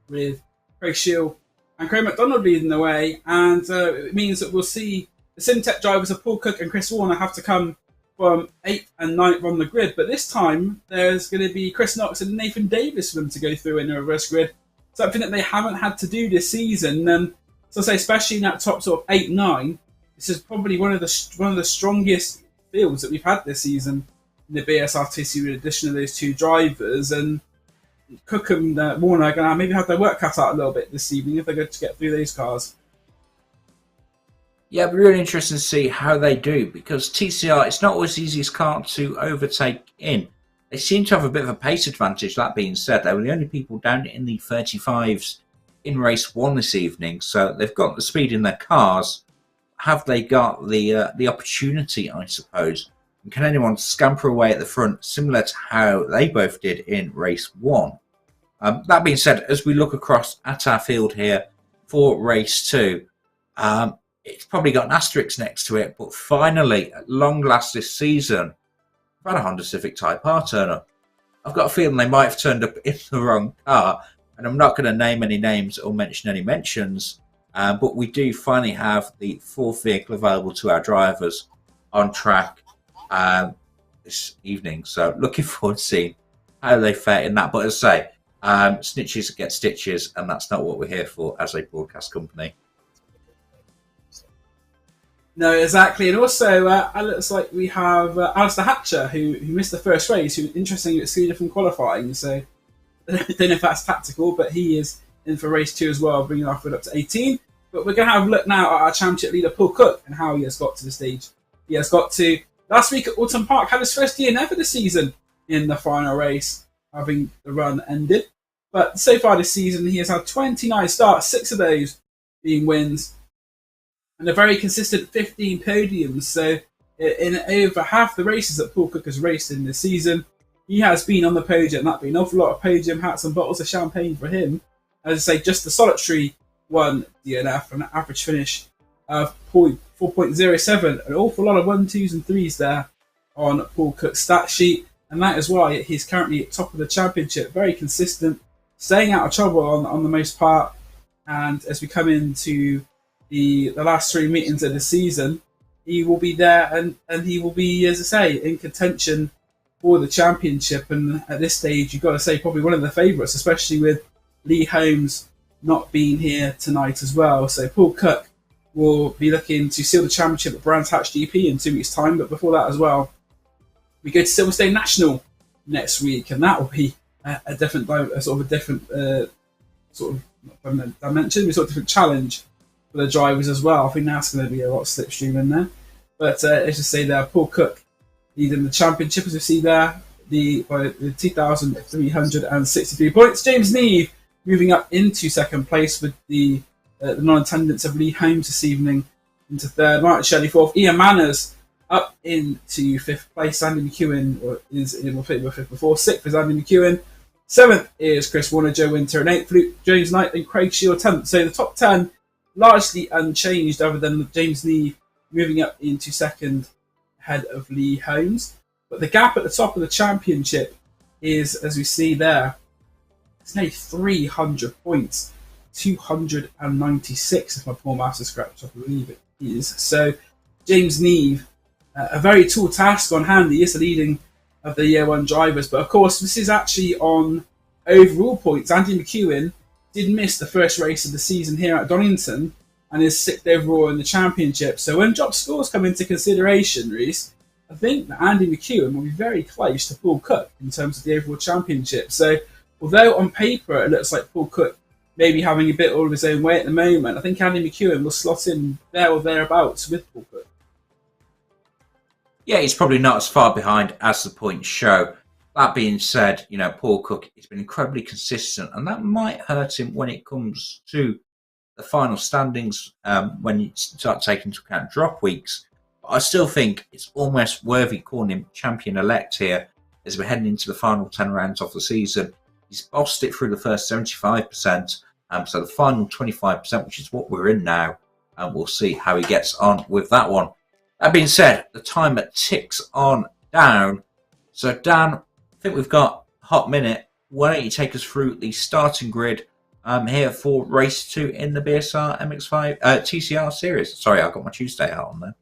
with Craig Shield and Craig McDonald leading the way. And it means that we'll see the Simtech drivers of Paul Cook and Chris Warner have to come from 8th and 9th on the grid. But this time, there's going to be Chris Knox and Nathan Davis for them to go through in the reverse grid. Something that they haven't had to do this season. And so I say, especially in that top sort of 8-9, this is probably one of the strongest fields that we've had this season. in the BSR TC with the addition of those two drivers. And Cook and Warner are going to maybe have their work cut out a little bit this evening if they're going to get through those cars. Yeah, it'll be really interesting to see how they do, because TCR, it's not always the easiest car to overtake in. They seem to have a bit of a pace advantage. That being said, they were the only people down in the 35s in race 1 this evening, so they've got the speed in their cars. Have they got the opportunity, I suppose? And can anyone scamper away at the front, similar to how they both did in race 1? That being said, as we look across at our field here for race 2, it's probably got an asterisk next to it, but finally, at long last this season, I've had a Honda Civic Type R turn up. I've got a feeling they might have turned up in the wrong car, and I'm not going to name any names or mention any mentions, but we do finally have the 4th vehicle available to our drivers on track this evening. So looking forward to seeing how they fare in that. But as I say, snitches get stitches, and that's not what we're here for as a broadcast company. No, exactly. And also, it looks like we have Alistair Hatcher, who missed the first race, who, interestingly, excluded from qualifying. So I don't know if that's tactical, but he is in for race 2 as well, bringing our foot up to 18. But we're going to have a look now at our championship leader, Paul Cook, and how he has got to the stage. He has got to, last week at Alton Park, had his first DNF of the season in the final race, having the run ended. But so far this season, he has had 29 starts, 6 of those being wins, and a very consistent 15 podiums. So in over half the races that Paul Cook has raced in this season, he has been on the podium. That'd be an awful lot of podium hats and bottles of champagne for him. As I say, just the solitary one DNF, an average finish of 4.07. An awful lot of 1s, 2s and 3s there on Paul Cook's stat sheet. And that is why he's currently at top of the championship. Very consistent, staying out of trouble on the most part. And as we come into the last 3 meetings of the season, he will be there and he will be, as I say, in contention for the championship. And at this stage, you've got to say probably one of the favourites, especially with Lee Holmes not being here tonight as well. So Paul Cook will be looking to seal the championship at Brands Hatch GP in 2 weeks' time. But before that as well, we go to Silverstone National next week, and that will be a different dimension, a different challenge for the drivers as well. I think that's going to be a lot of slipstream in there. But as you say there, Paul Cook leading the championship, as you see there, by the 2,363 points. James Neve moving up into second place with the non-attendance of Lee Holmes this evening into third. Martin Shelley fourth. Ian Manners up into fifth place. Andy McEwen is in fifth before. Sixth is Andy McEwen. Seventh is Chris Warner, Joe Winter, and eighth Luke Jones Knight and Craig Shield 10th. So the top 10 largely unchanged, other than James Neve moving up into second ahead of Lee Holmes. But the gap at the top of the championship is, as we see there, it's nearly 300 points. 296 if my poor master scratch, I believe it is. So James Neve, a very tall task on hand. He is the leading of the year one drivers, but of course this is actually on overall points. Andy McEwen did miss the first race of the season here at Donington and is sixth overall in the championship. So when drop scores come into consideration, Reese, I think that Andy McEwen will be very close to Paul Cook in terms of the overall championship. So although on paper it looks like Paul Cook maybe having a bit all of his own way at the moment, I think Andy McEwen will slot in there or thereabouts with Paul Cook. Yeah, he's probably not as far behind as the points show. That being said, Paul Cook has been incredibly consistent, and that might hurt him when it comes to the final standings, when you start taking into account drop weeks. But I still think it's almost worthy calling him champion-elect here as we're heading into the final 10 rounds of the season. He's bossed it through the first 75%, so the final 25%, which is what we're in now, and we'll see how he gets on with that one. That being said, the timer ticks on down. So Dan, I think we've got a hot minute. Why don't you take us through the starting grid here for race 2 in the BSR MX5 TCR series? Sorry, I got my Tuesday out on there.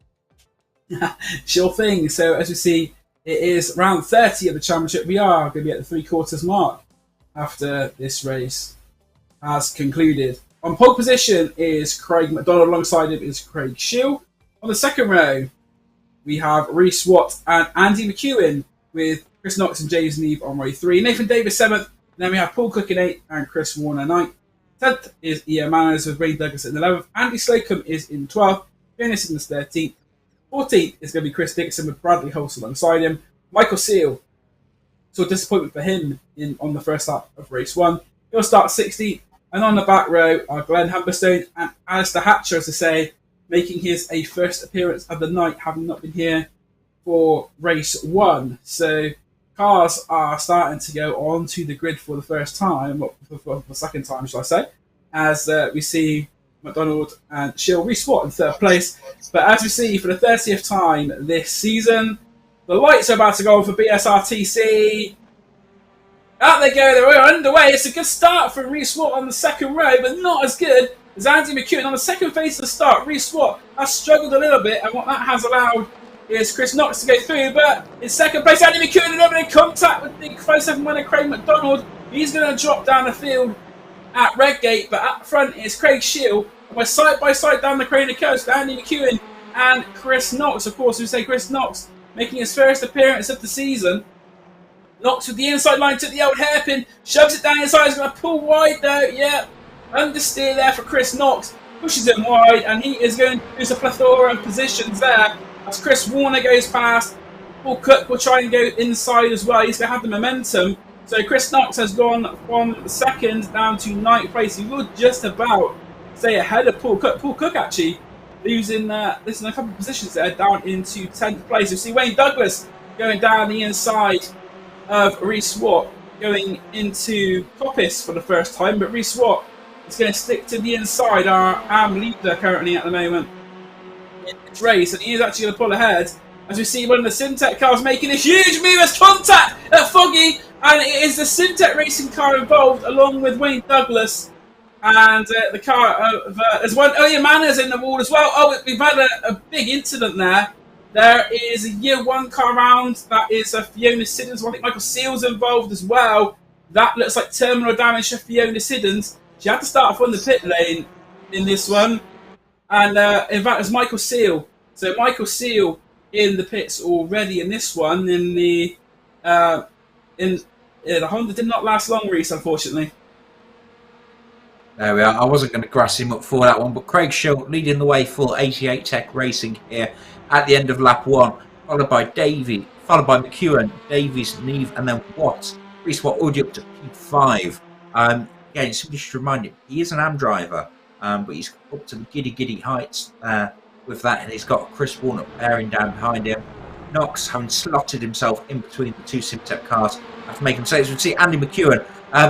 Sure thing. So as we see, it is round 30 of the championship. We are going to be at the 3/4 mark after this race has concluded. On pole position is Craig McDonald. Alongside him is Craig Shield. On the second row, we have Reece Watt and Andy McEwen with Chris Knox and James Neve on row 3. Nathan Davis 7th. And then we have Paul Cook in 8th and Chris Warner 9th. 10th is Ian Manners with Wayne Douglas in 11th. Andy Slocum is in 12th. Fiona Simmons 13th. 14th is going to be Chris Dixon with Bradley Hulse alongside him. Michael Seal. So disappointment for him on the first lap of race 1. He'll start 60th. And on the back row are Glenn Humberstone and Alistair Hatcher, as I say, making his first appearance of the night, having not been here for race 1. So cars are starting to go onto the grid for the first time, for the second time, shall I say, as we see McDonald and Schill re-swat in 3rd place. But as we see for the 30th time this season, the lights are about to go on for BSRTC. Out they go, they're underway. It's a good start for Rees-Watt on the second row, but not as good as Andy McEwen on the second phase of the start. Rees-Watt has struggled a little bit, and what that has allowed is Chris Knox to go through, but in second place, Andy McEwen a little bit in contact with the 5-7 winner Craig McDonald. He's going to drop down the field at Redgate, but up front is Craig Shield. And we're side by side down the Craner Coast, Andy McEwen and Chris Knox. Of course, we say Chris Knox making his first appearance of the season. Knox with the inside line, took the old hairpin, shoves it down inside, he's going to pull wide though, yeah. Understeer there for Chris Knox, pushes him wide, and he is going to use a plethora of positions there. As Chris Warner goes past, Paul Cook will try and go inside as well, he's going to have the momentum. So Chris Knox has gone from second down to 9th place. He will just about stay ahead of Paul Cook. Paul Cook actually losing a couple of positions there, down into 10th place. You see Wayne Douglas going down the inside of Rees-Watt, going into Coppice for the first time, but Rees-Watt is going to stick to the inside, our AM leader currently at the moment in this race, and he is actually going to pull ahead as we see one of the Simtek cars making a huge move as contact at Foggy, and it is the Simtek racing car involved along with Wayne Douglas, and the car there's one Ian Manners in the wall as well. Oh, we've had a big incident there. There is a year 1 car round. That is Fiona Siddons. I think Michael Seal's involved as well. That looks like terminal damage for Fiona Siddons. She had to start off on the pit lane in this one. And in fact, it's Michael Seal. So Michael Seal in the pits already in this one. The Honda did not last long, Reese, unfortunately. There we are. I wasn't going to grass him up for that one, but Craig Schill leading the way for 88 Tech Racing here at the end of lap 1, followed by Davey, followed by McEwen, Davies, Neve, and then Watt. Rees-Watt already up to P5. Again, simply just to remind him, he is an AM driver, but he's up to the giddy heights with that, and he's got Chris Warner bearing down behind him. Knox, having slotted himself in between the two Simtek cars after making mistakes. We see Andy McEwen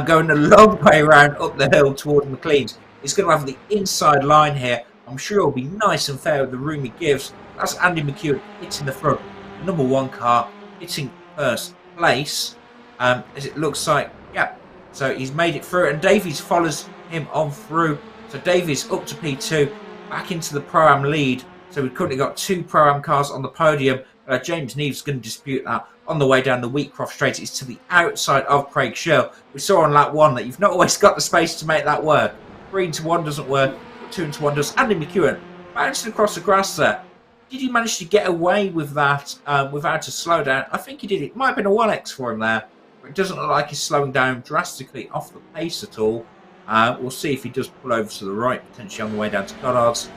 going a long way around up the hill toward McLean's. He's going to have the inside line here. I'm sure it'll be nice and fair with the room he gives. That's Andy McEwen hitting the front. Number 1 car hitting first place. As it looks like, yeah. So he's made it through, and Davies follows him on through. So Davies up to P2, back into the Pro-Am lead. So we've currently got 2 Pro-Am cars on the podium. James Neve's going to dispute that on the way down the Wheatcroft Straight. It's to the outside of Craig Schill. We saw on lap 1 that you've not always got the space to make that work. 3 into 1 doesn't work, 2 into 1 does. Andy McEwen bouncing across the grass there. Did he manage to get away with that without a slowdown? I think he did. It might have been a 1x for him there. But it doesn't look like he's slowing down drastically off the pace at all. We'll see if he does pull over to the right, potentially on the way down to Goddard's.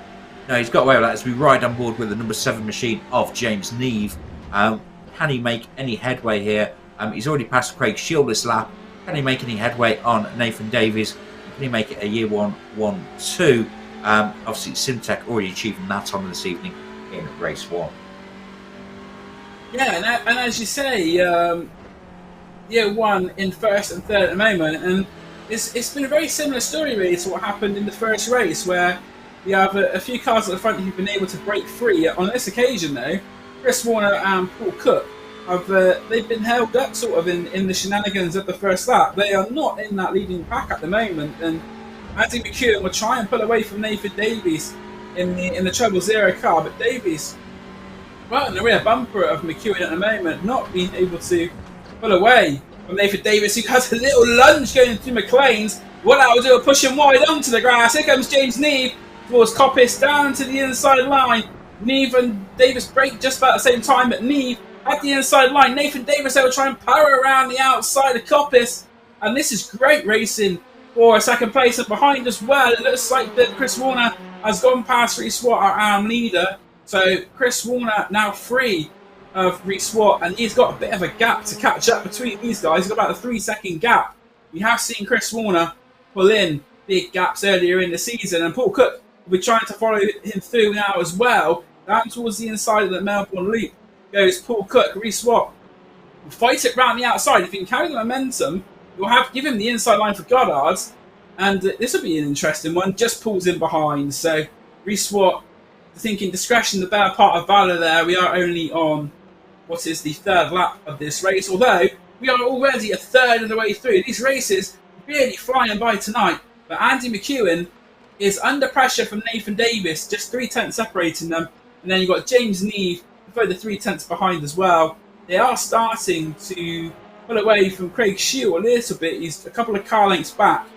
No, he's got away with that as we ride on board with the number 7 machine of James Neve. Can he make any headway here? He's already passed Craig Schill this lap. Can he make any headway on Nathan Davies? Can he make it a year 1-1-2? Obviously, Simtek already achieving that on this evening in race 1. Yeah, and as you say, year 1 in first and third at the moment, and it's been a very similar story really to what happened in the first race, where you have a few cars at the front who've been able to break free. On this occasion, though, Chris Warner and Paul Cook they've been held up sort of in the shenanigans of the first lap. They are not in that leading pack at the moment, and Andy McEwen will try and pull away from Nathan Davies in the Trouble Zero car, but Davies right in the rear bumper of McEwen at the moment, not being able to pull away from Nathan Davies, who has a little lunge going through McLean's. What that will do will push him wide onto the grass. Here comes James Neve towards Coppice, down to the inside line. Neve and Davis break just about the same time, but Neve at the inside line. Nathan Davis, they will try and power around the outside of Coppice. And this is great racing for second place. And behind as well, it looks like that Chris Warner has gone past Reece Watt, our arm leader. So Chris Warner now free of Reece Watt, and he's got a bit of a gap to catch up between these guys. He's got about a 3-second gap. We have seen Chris Warner pull in big gaps earlier in the season, and Paul Cook will be trying to follow him through now as well. Down towards the inside of the Melbourne Loop goes Paul Cook. Reece Watt will fight it round the outside. If he can carry the momentum, you'll give him the inside line for Goddard, and this will be an interesting one. Just pulls in behind, so Reece Watt thinking discretion the better part of valour there. We are only on what is the third lap of this race, although we are already a third of the way through. These races really flying by tonight, but Andy McEwen is under pressure from Nathan Davis, just 3/10 separating them, and then you've got James Neve further 3/10 behind as well. They are starting to pull away from Craig Shield a little bit. He's a couple of car lengths back,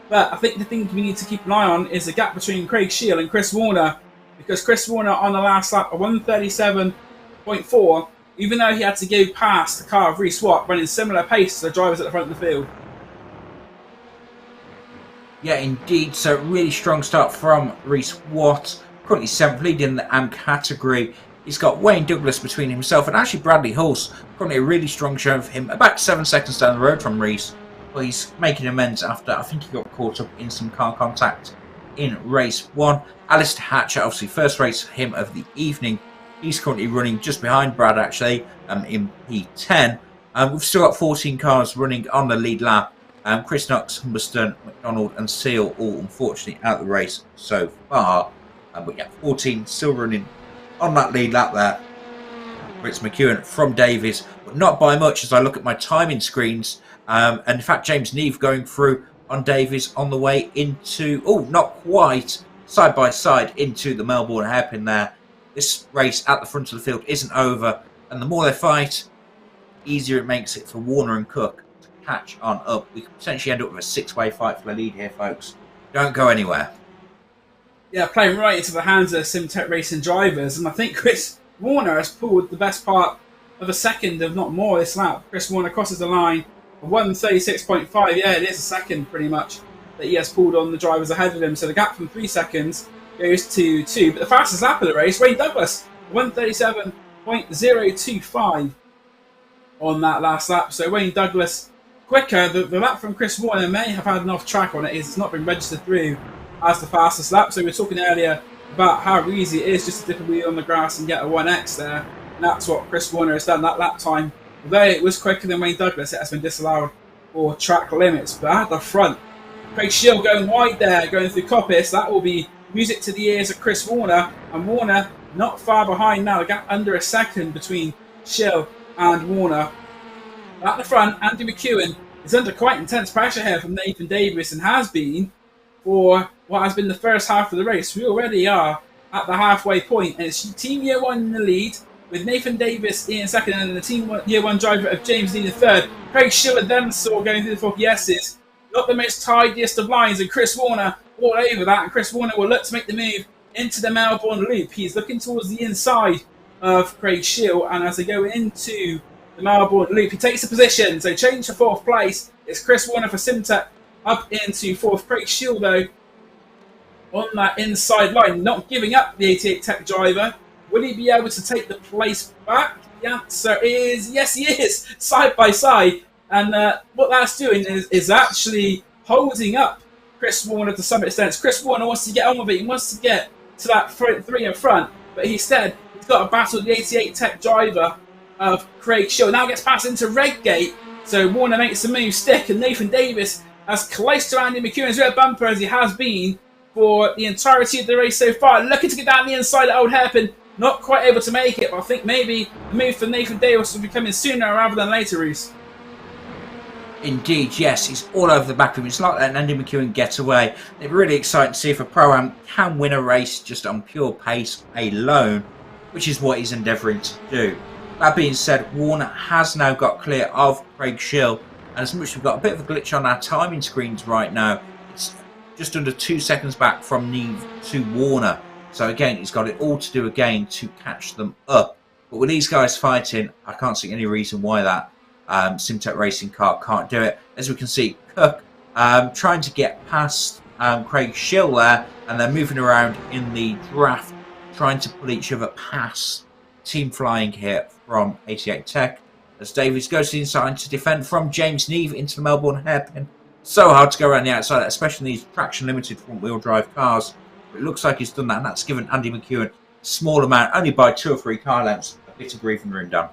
but I think the thing we need to keep an eye on is the gap between Craig Shield and Chris Warner, because Chris Warner on the last lap, a 1:37.4, even though he had to go past the car of Reece Watt, running similar pace to the drivers at the front of the field. Yeah, indeed. So really strong start from Reece Watt. Currently 7th, leading the AM category. He's got Wayne Douglas between himself and actually Bradley Hulse. Currently a really strong show for him. About 7 seconds down the road from Reece. But he's making amends after, I think he got caught up in some car contact in race 1. Alistair Hatcher, obviously first race for him of the evening. He's currently running just behind Brad, actually, in P10. We've still got 14 cars running on the lead lap. Chris Knox, Humberston, McDonald and Seal all unfortunately out of the race so far. But yeah, 14 still running on that lead lap there. It's McEwen from Davies, but not by much as I look at my timing screens. And in fact, James Neve going through on Davies on the way into, not quite, side by side into the Melbourne hairpin there. This race at the front of the field isn't over, and the more they fight, easier it makes it for Warner and Cook to catch on up. We could potentially end up with a 6-way fight for the lead here, folks. Don't go anywhere. Yeah, playing right into the hands of Simtech Racing drivers, and I think Chris Warner has pulled the best part of a second, if not more, this lap. Chris Warner crosses the line, a 1:36.5. Yeah, it is a second pretty much that he has pulled on the drivers ahead of him. So the gap from 3 seconds goes to 2. But the fastest lap of the race, Wayne Douglas, 1:37.025 on that last lap. So Wayne Douglas quicker. The lap from Chris Warner may have had an off track on it. It's not been registered through as the fastest lap. So we were talking earlier about how easy it is just to dip a wheel on the grass and get a 1x there. And that's what Chris Warner has done. That lap time, although it was quicker than Wayne Douglas, it has been disallowed for track limits. But at the front, Craig Shield going wide there, going through Coppice. That will be music to the ears of Chris Warner. And Warner not far behind now. The gap under a second between Shield and Warner. At the front, Andy McEwen is under quite intense pressure here from Nathan Davis, and has been for what has been the first half of the race. We already are at the halfway point, and it's Team Year 1 in the lead, with Nathan Davis in second, and the Team Year 1 driver of James Dean in third. Craig Schiller then saw going through the 4 PSs. Not the most tidiest of lines, and Chris Warner all over that, and Chris Warner will look to make the move into the Melbourne Loop. He's looking towards the inside of Craig Shield, and as they go into the Melbourne Loop, he takes a position. So change to 4th place. It's Chris Warner for Simtech up into 4th. Craig Shield, though, on that inside line, not giving up the 88 Tech driver. Will he be able to take the place back? The answer is yes, he is, side by side. And what that's doing is actually holding up Chris Warner to some extent. Chris Warner wants to get on with it. He wants to get to that 3 in front, but instead he's got to battle the 88 Tech driver of Craig Shield. Now gets passed into Redgate, so Warner makes the move stick, and Nathan Davis as close to Andy McEwen's rear bumper as he has been for the entirety of the race so far. Looking to get down the inside at Old Hairpin, not quite able to make it, but I think maybe the move for Nathan Davis will be coming sooner rather than later, Reese. Indeed, yes, he's all over the back of him. It's like letting Andy McEwen get away. They're really excited to see if a Pro-Am can win a race just on pure pace alone, which is what he's endeavouring to do. That being said, Warner has now got clear of Craig Shield, and as much as we've got a bit of a glitch on our timing screens right now, it's just under 2 seconds back from Neve to Warner. So again, he's got it all to do again to catch them up. But with these guys fighting, I can't see any reason why that Simtek racing car can't do it. As we can see, Cook trying to get past Craig Schill there, and they're moving around in the draft, trying to pull each other past. Team flying here from 88 Tech. As Davies goes to the inside to defend from James Neve into the Melbourne hairpin. So hard to go around the outside, especially in these traction limited front wheel drive cars. But it looks like he's done that, and that's given Andy McEwen a small amount, only by 2 or 3 car lengths, a bit of breathing room down.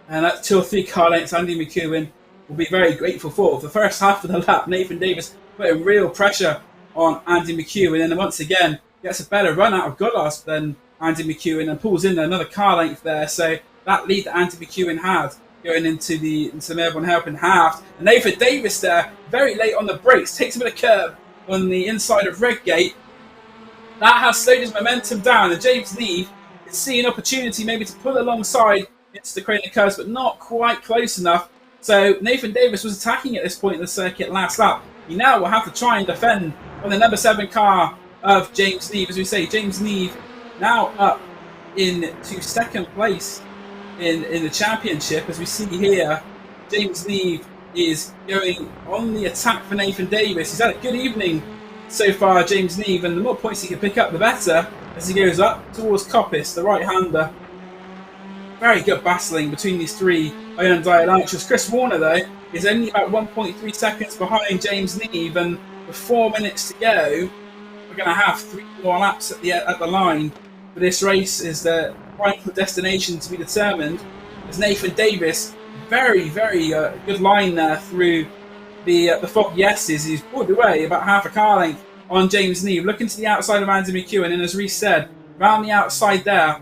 And that's 2 or 3 car lengths Andy McEwen will be very grateful for. The first half of the lap, Nathan Davis putting real pressure on Andy McEwen, and then once again gets a better run out of Goddard than Andy McEwen and pulls in another car length there. So that lead that Andy McEwen had going into the Melbourne hairpin half. And Nathan Davis there, very late on the brakes, takes a bit of curb on the inside of Redgate. That has slowed his momentum down, and James Neve is seeing opportunity maybe to pull alongside into the crane of curves, but not quite close enough. So Nathan Davis was attacking at this point in the circuit last lap. He now will have to try and defend on the number 7 car of James Neve. As we say, James Neve now up into 2nd place in the championship. As we see here, James Neve is going on the attack for Nathan Davis. He's had a good evening so far, James Neve, and the more points he can pick up, the better, as he goes up towards Coppis, the right-hander. Very good battling between these 3 Hyundai Elantra's. Chris Warner, though, is only about 1.3 seconds behind James Neve, and with 4 minutes to go, we're going to have 3 more laps at the line. For this race is the final destination to be determined. As Nathan Davis, very, very good line there through the fog yeses. He's pulled away about half a car length on James Neve, looking to the outside of Andy McEwen, and as Reece said, round the outside there,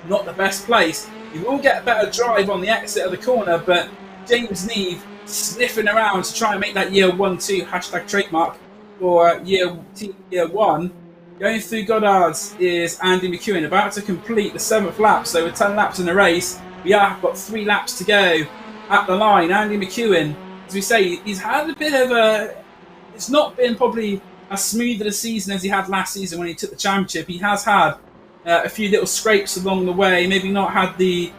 not the best place. He will get a better drive on the exit of the corner, but James Neve sniffing around to try and make that year 1-2 hashtag trademark for year 1. Going through Goddard's is Andy McEwen, about to complete the 7th lap. So with 10 laps in the race, we have got 3 laps to go at the line. Andy McEwen, as we say, he's had a bit of a... It's not been probably as smooth a season as he had last season when he took the championship. He has had a few little scrapes along the way, maybe not had been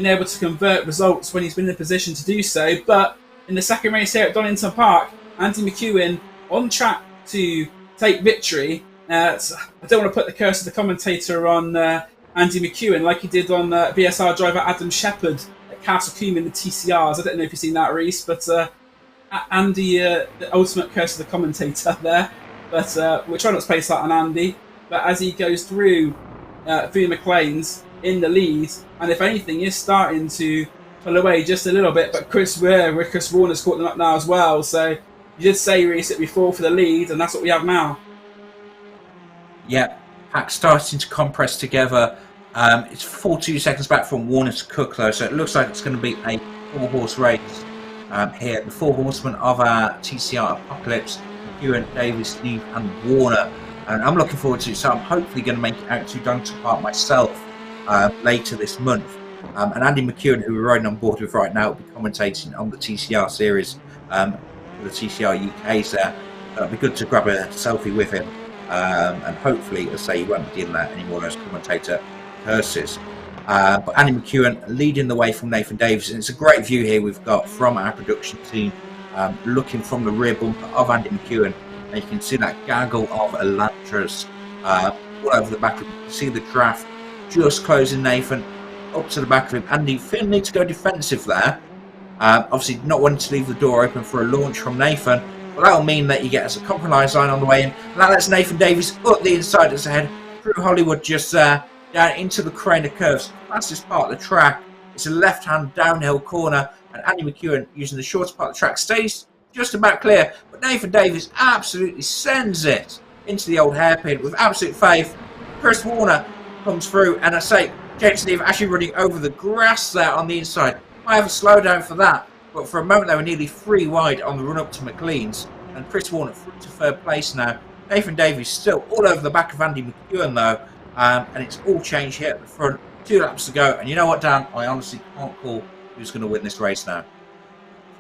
able to convert results when he's been in a position to do so. But in the second race here at Donington Park, Andy McEwen on track to take victory. I don't want to put the curse of the commentator on Andy McEwen like he did on BSR driver Adam Shepherd at Castle Combe in the TCRs. I don't know if you've seen that, Reece, but Andy, the ultimate curse of the commentator there. But we're trying not to place that on Andy. But as he goes through the McLeans in the lead, and if anything, is starting to pull away just a little bit. But Chris Warner's caught them up now as well. So you did say, Reece, that we fall for the lead, and that's what we have now. Yeah, pack starting to compress together. It's 42 seconds back from Warner to Cook, though, so it looks like it's going to be a 4-horse race here. The 4 horsemen of our TCR Apocalypse, Ewan, Davis, Neve, and Warner. And I'm looking forward to it, so I'm hopefully going to make it out to Donington Park myself later this month. And Andy McEwen, who we're riding on board with right now, will be commentating on the TCR series for the TCR UKs there. It'll be good to grab a selfie with him. And hopefully, as I say, he won't be doing that anymore as commentator curses. But Andy McEwen leading the way from Nathan Davis, and it's a great view here we've got from our production team, looking from the rear bumper of Andy McEwen, and you can see that gaggle of Elantras all over the back of him. You can see the draft just closing Nathan up to the back of him. Andy feeling need to go defensive there, obviously not wanting to leave the door open for a launch from Nathan. Well, that'll mean that you get us a compromise line on the way in. And that lets Nathan Davis up the inside as ahead through Hollywood, just down into the crane of curves. Fastest part of the track. It's a left-hand downhill corner, and Andy McEwen, using the shortest part of the track, stays just about clear. But Nathan Davis absolutely sends it into the old hairpin with absolute faith. Chris Warner comes through, and I say James Neve actually running over the grass there on the inside. I have a slowdown for that. But for a moment, they were nearly 3 wide on the run-up to McLean's. And Chris Warner through to 3rd place now. Nathan Davies still all over the back of Andy McEwen, though. And it's all changed here at the front. 2 laps to go. And you know what, Dan? I honestly can't call who's going to win this race now.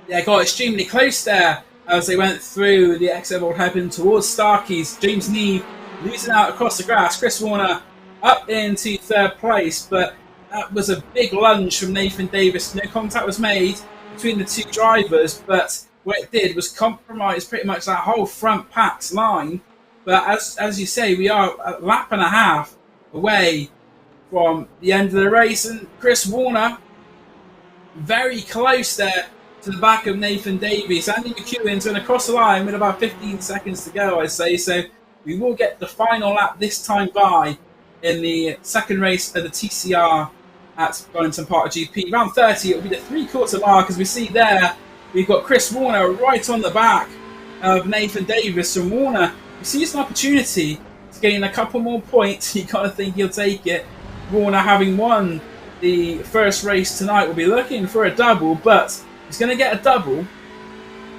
Yeah, got extremely close there as they went through the exit of hairpin towards Starkey's. James Neve losing out across the grass. Chris Warner up into 3rd place. But that was a big lunge from Nathan Davis. No contact was made between the two drivers, but what it did was compromise pretty much that whole front pack's line. But as you say, we are a lap and a half away from the end of the race, and Chris Warner very close there to the back of Nathan Davies. Andy McEwen's going to cross the line with about 15 seconds to go, I'd say. So we will get the final lap this time by in the second race of the TCR at Donington Park GP. Round 30, it'll be the three-quarter mark. As we see there, we've got Chris Warner right on the back of Nathan Davis. And Warner, you see it's an opportunity to gain a couple more points. You got to think he'll take it. Warner, having won the first race tonight, will be looking for a double, but he's going to get a double.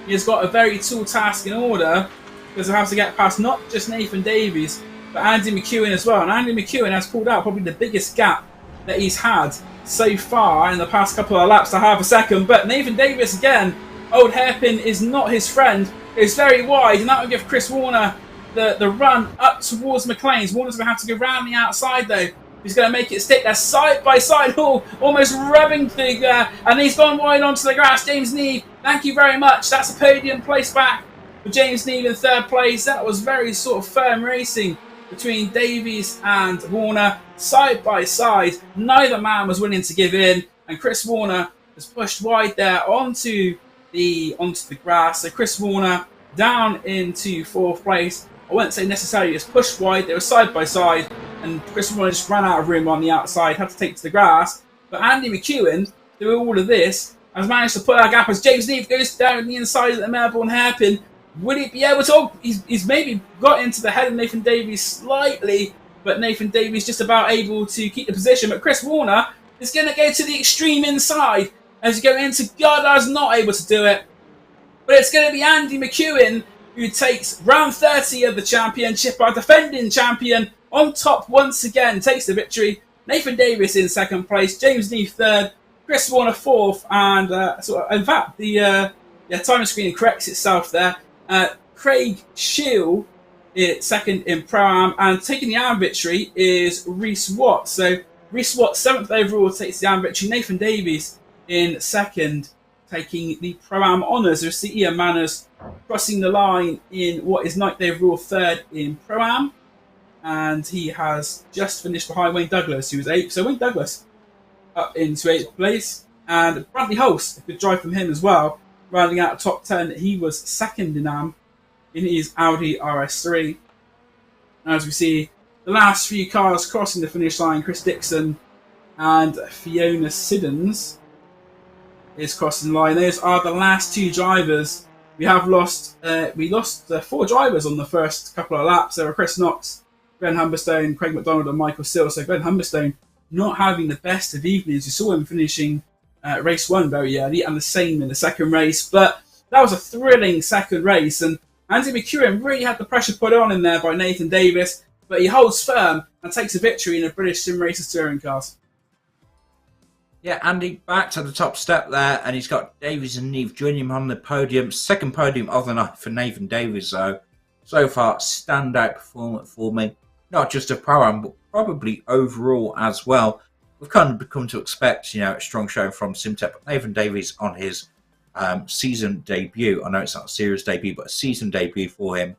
He's got a very tall task in order, because he'll have to get past not just Nathan Davies, but Andy McEwen as well. And Andy McEwen has pulled out probably the biggest gap that he's had so far in the past couple of laps to half a second. But Nathan Davis, again, old hairpin is not his friend. It's very wide, and that will give Chris Warner the run up towards McLean's. Warner's going to have to go round the outside, though. He's going to make it stick there side by side, almost rubbing through there. And he's gone wide onto the grass. James Neve, thank you very much. That's a podium place back for James Neve in third place. That was very sort of firm racing between Davies and Warner, side by side. Neither man was willing to give in, and Chris Warner was pushed wide there onto the grass. So Chris Warner down into fourth place. I wouldn't say necessarily just pushed wide. They were side by side, and Chris Warner just ran out of room on the outside, had to take to the grass. But Andy McEwen, through all of this, has managed to put our gap as James Neve goes down the inside of the Melbourne hairpin. Will he be able to? He's maybe got into the head of Nathan Davies slightly, but Nathan Davies just about able to keep the position. But Chris Warner is going to go to the extreme inside as you go into Goddard's not able to do it. But it's going to be Andy McEwen who takes round 30 of the championship, our defending champion, on top once again, takes the victory. Nathan Davis in second place, James Neve third, Chris Warner fourth, and in fact, the time screen corrects itself there. Craig Shield second in Pro-Am, and taking the Am victory is Reese Watt. So Reese Watt, 7th overall, takes the Am victory. Nathan Davies in second, taking the Pro-Am honours. We see Ian Manners crossing the line in what is 9th overall, third in Pro-Am. And he has just finished behind Wayne Douglas, who was 8th. So Wayne Douglas up into 8th place. And Bradley Hulse, a good drive from him as well, rounding out top 10. He was second in Am in his Audi RS3. As we see the last few cars crossing the finish line, Chris Dixon and Fiona Siddons is crossing the line. Those are the last two drivers. We lost 4 drivers on the first couple of laps. There were Chris Knox, Ben Humberstone, Craig McDonald and Michael Sill. So Ben Humberstone not having the best of evenings. You saw him finishing race 1 very early, and the same in the second race. But that was a thrilling second race, and Andy McEwen really had the pressure put on him there by Nathan Davis, but he holds firm and takes a victory in a British Sim Racers touring cars. Yeah, Andy back to the top step there, and he's got Davies and Neve joining him on the podium. Second podium of the night for Nathan Davies, though. So far, standout performance for me. Not just a Pro-Am, but probably overall as well. We've kind of come to expect, a strong showing from Simtech. But Nathan Davies on his season debut. I know it's not a series debut, but a season debut for him.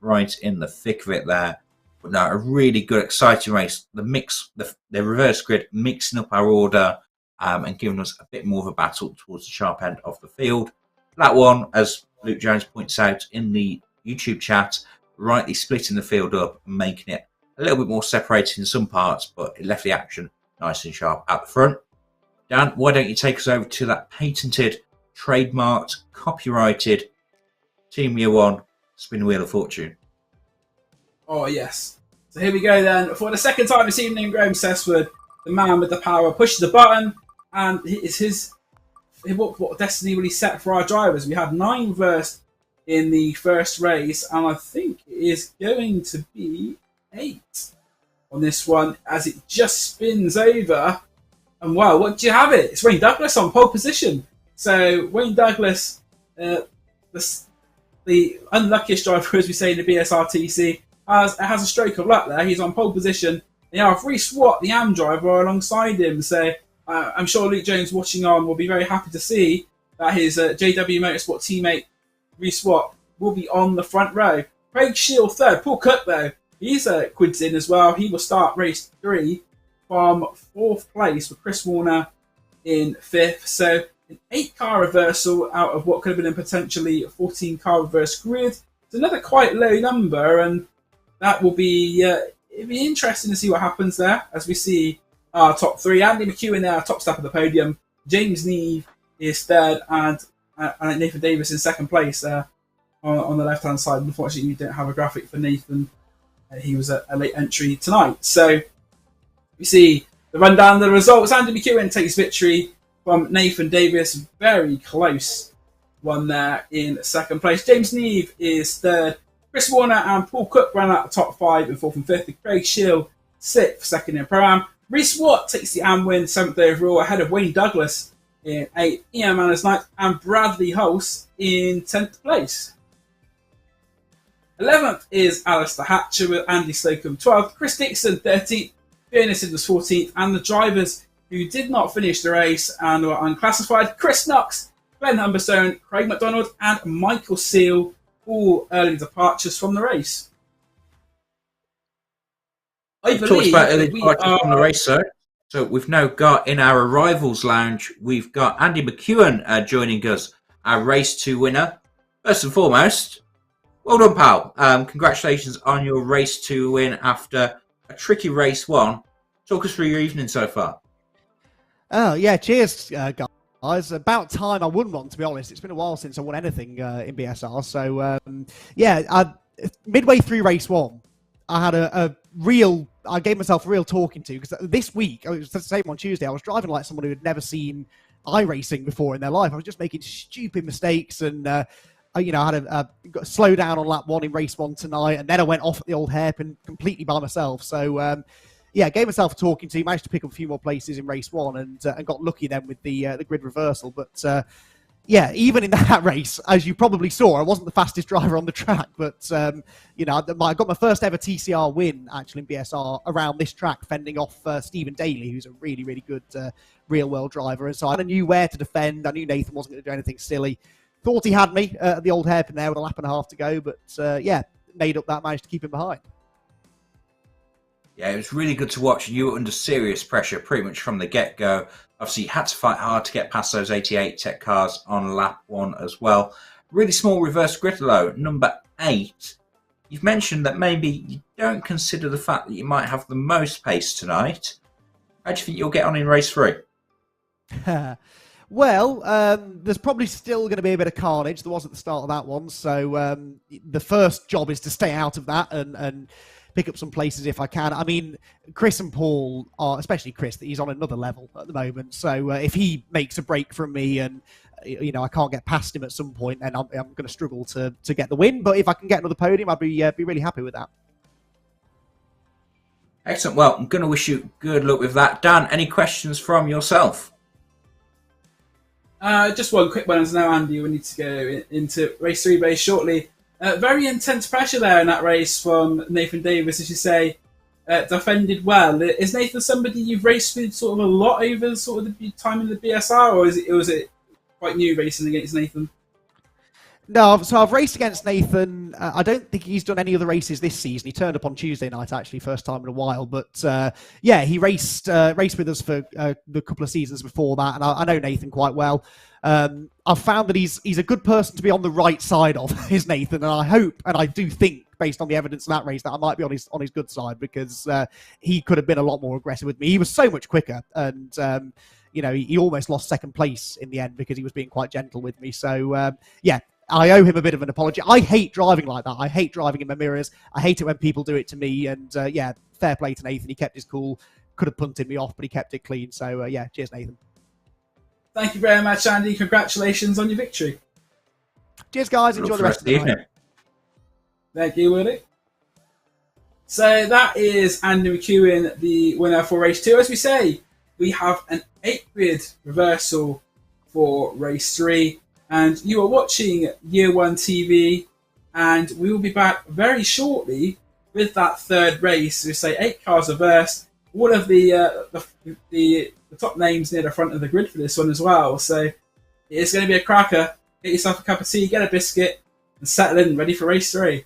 Right in the thick of it there. But no, a really good, exciting race. The mix, the reverse grid, mixing up our order and giving us a bit more of a battle towards the sharp end of the field. That one, as Luke Jones points out in the YouTube chat, rightly splitting the field up and making it a little bit more separated in some parts, but it left the action nice and sharp at the front. Dan, why don't you take us over to that patented, trademarked, copyrighted Team Year 1 Spin Wheel of Fortune? Oh, yes. So here we go then. For the second time this evening, Graham Sesswood, the man with the power, pushes the button, and it's what destiny will he set for our drivers. We had 9 reversed in the first race, and I think it is going to be 8 on this one as it just spins over. And wow, what do you have it? It's Wayne Douglas on pole position. So Wayne Douglas, the unluckiest driver, as we say in the BSR TC, has a stroke of luck there. He's on pole position you have Reece Watt, the AM driver, alongside him. So I'm sure Luke Jones watching on will be very happy to see that his JW Motorsport teammate Reece Watt will be on the front row. Craig Shield third. Paul Cook, though, he's quids in as well. He will start race 3 from 4th place with Chris Warner in 5th. So an 8-car reversal out of what could have been a potentially 14-car reverse grid. It's another quite low number, and that will be it'll be interesting to see what happens there as we see our top 3. Andy McEwen there, top step of the podium. James Neve is 3rd, and Nathan Davis in 2nd place on the left-hand side. Unfortunately, we don't have a graphic for Nathan. He was a late entry tonight. So we see the rundown of the results. Andy McEwen takes victory from Nathan Davis. Very close one there in 2nd place. James Neve is 3rd. Chris Warner and Paul Cook ran out the top 5 in 4th and 5th. Craig Shield 6th, 2nd in Pro-Am. Reece Watt takes the AM win, 7th overall, ahead of Wayne Douglas in 8th, Ian Manners 9th, and Bradley Hulse in 10th place. 11th is Alistair Hatcher with Andy Slocum 12th, Chris Dixon 13th, Fiona Siddons 14th, and the drivers who did not finish the race and were unclassified: Chris Knox, Glenn Humberstone, Craig McDonald, and Michael Seal, all early departures from the race. I believe talked about early departures from the race, sir. So we've now got in our arrivals lounge, we've got Andy McEwen joining us, our race 2 winner. First and foremost, well done, pal. Congratulations on your race 2 win after a tricky race 1. Talk us through your evening so far. Oh, yeah, cheers, guys. About time I won one, to be honest. It's been a while since I won anything in BSR. So, midway through race 1, I had I gave myself a real talking to, because this week, it was the same on Tuesday, I was driving like someone who had never seen iRacing before in their life. I was just making stupid mistakes, and I had got slow down on lap 1 in race 1 tonight, and then I went off at the old hairpin completely by myself. So, gave myself a talking to, managed to pick up a few more places in race 1, and got lucky then with the grid reversal. But even in that race, as you probably saw, I wasn't the fastest driver on the track, but I got my first ever TCR win actually in BSR around this track, fending off Stephen Daly, who's a really, really good real world driver. And so I knew where to defend. I knew Nathan wasn't going to do anything silly. Thought he had me at the old hairpin there with a lap and a half to go, but made up that, managed to keep him behind. Yeah, it was really good to watch. You were under serious pressure pretty much from the get-go. Obviously, you had to fight hard to get past those 88 tech cars on lap 1 as well. Really small reverse grid low, number 8. You've mentioned that maybe you don't consider the fact that you might have the most pace tonight. How do you think you'll get on in race 3? Well, there's probably still going to be a bit of carnage. There was at the start of that one. So the first job is to stay out of that and pick up some places if I can. I mean, Chris and Paul are, especially Chris, he's on another level at the moment. So if he makes a break from me and I can't get past him at some point, then I'm going to struggle to get the win. But if I can get another podium, I'd be really happy with that. Excellent. Well, I'm going to wish you good luck with that. Dan, any questions from yourself? Just one quick one, as now, Andy, we need to go into race 3 very shortly. Very intense pressure there in that race from Nathan Davis, as you say, defended well. Is Nathan somebody you've raced with sort of a lot over sort of the time in the BSR, or was it quite new racing against Nathan? No, so I've raced against Nathan. I don't think he's done any other races this season. He turned up on Tuesday night, actually, first time in a while. But he raced with us for the couple of seasons before that, and I know Nathan quite well. I've found that he's a good person to be on the right side of, is Nathan, and I hope, and I do think, based on the evidence in that race, that I might be on his good side, because he could have been a lot more aggressive with me. He was so much quicker, and he almost lost second place in the end because he was being quite gentle with me. So I owe him a bit of an apology. I hate driving like that. I hate driving in my mirrors. I hate it when people do it to me. And fair play to Nathan. He kept his cool. Could have punted me off, but he kept it clean. So cheers, Nathan. Thank you very much, Andy. Congratulations on your victory. Cheers, guys. Enjoy the rest of the evening. Thank you, Willie. So that is Andy McEwen, the winner for race 2. As we say, we have an 8-grid reversal for race 3. And you are watching Year 1 TV, and we will be back very shortly with that third race. We say 8 cars reversed, all of the top names near the front of the grid for this one as well. So it's going to be a cracker. Get yourself a cup of tea, get a biscuit, and settle in, ready for race 3.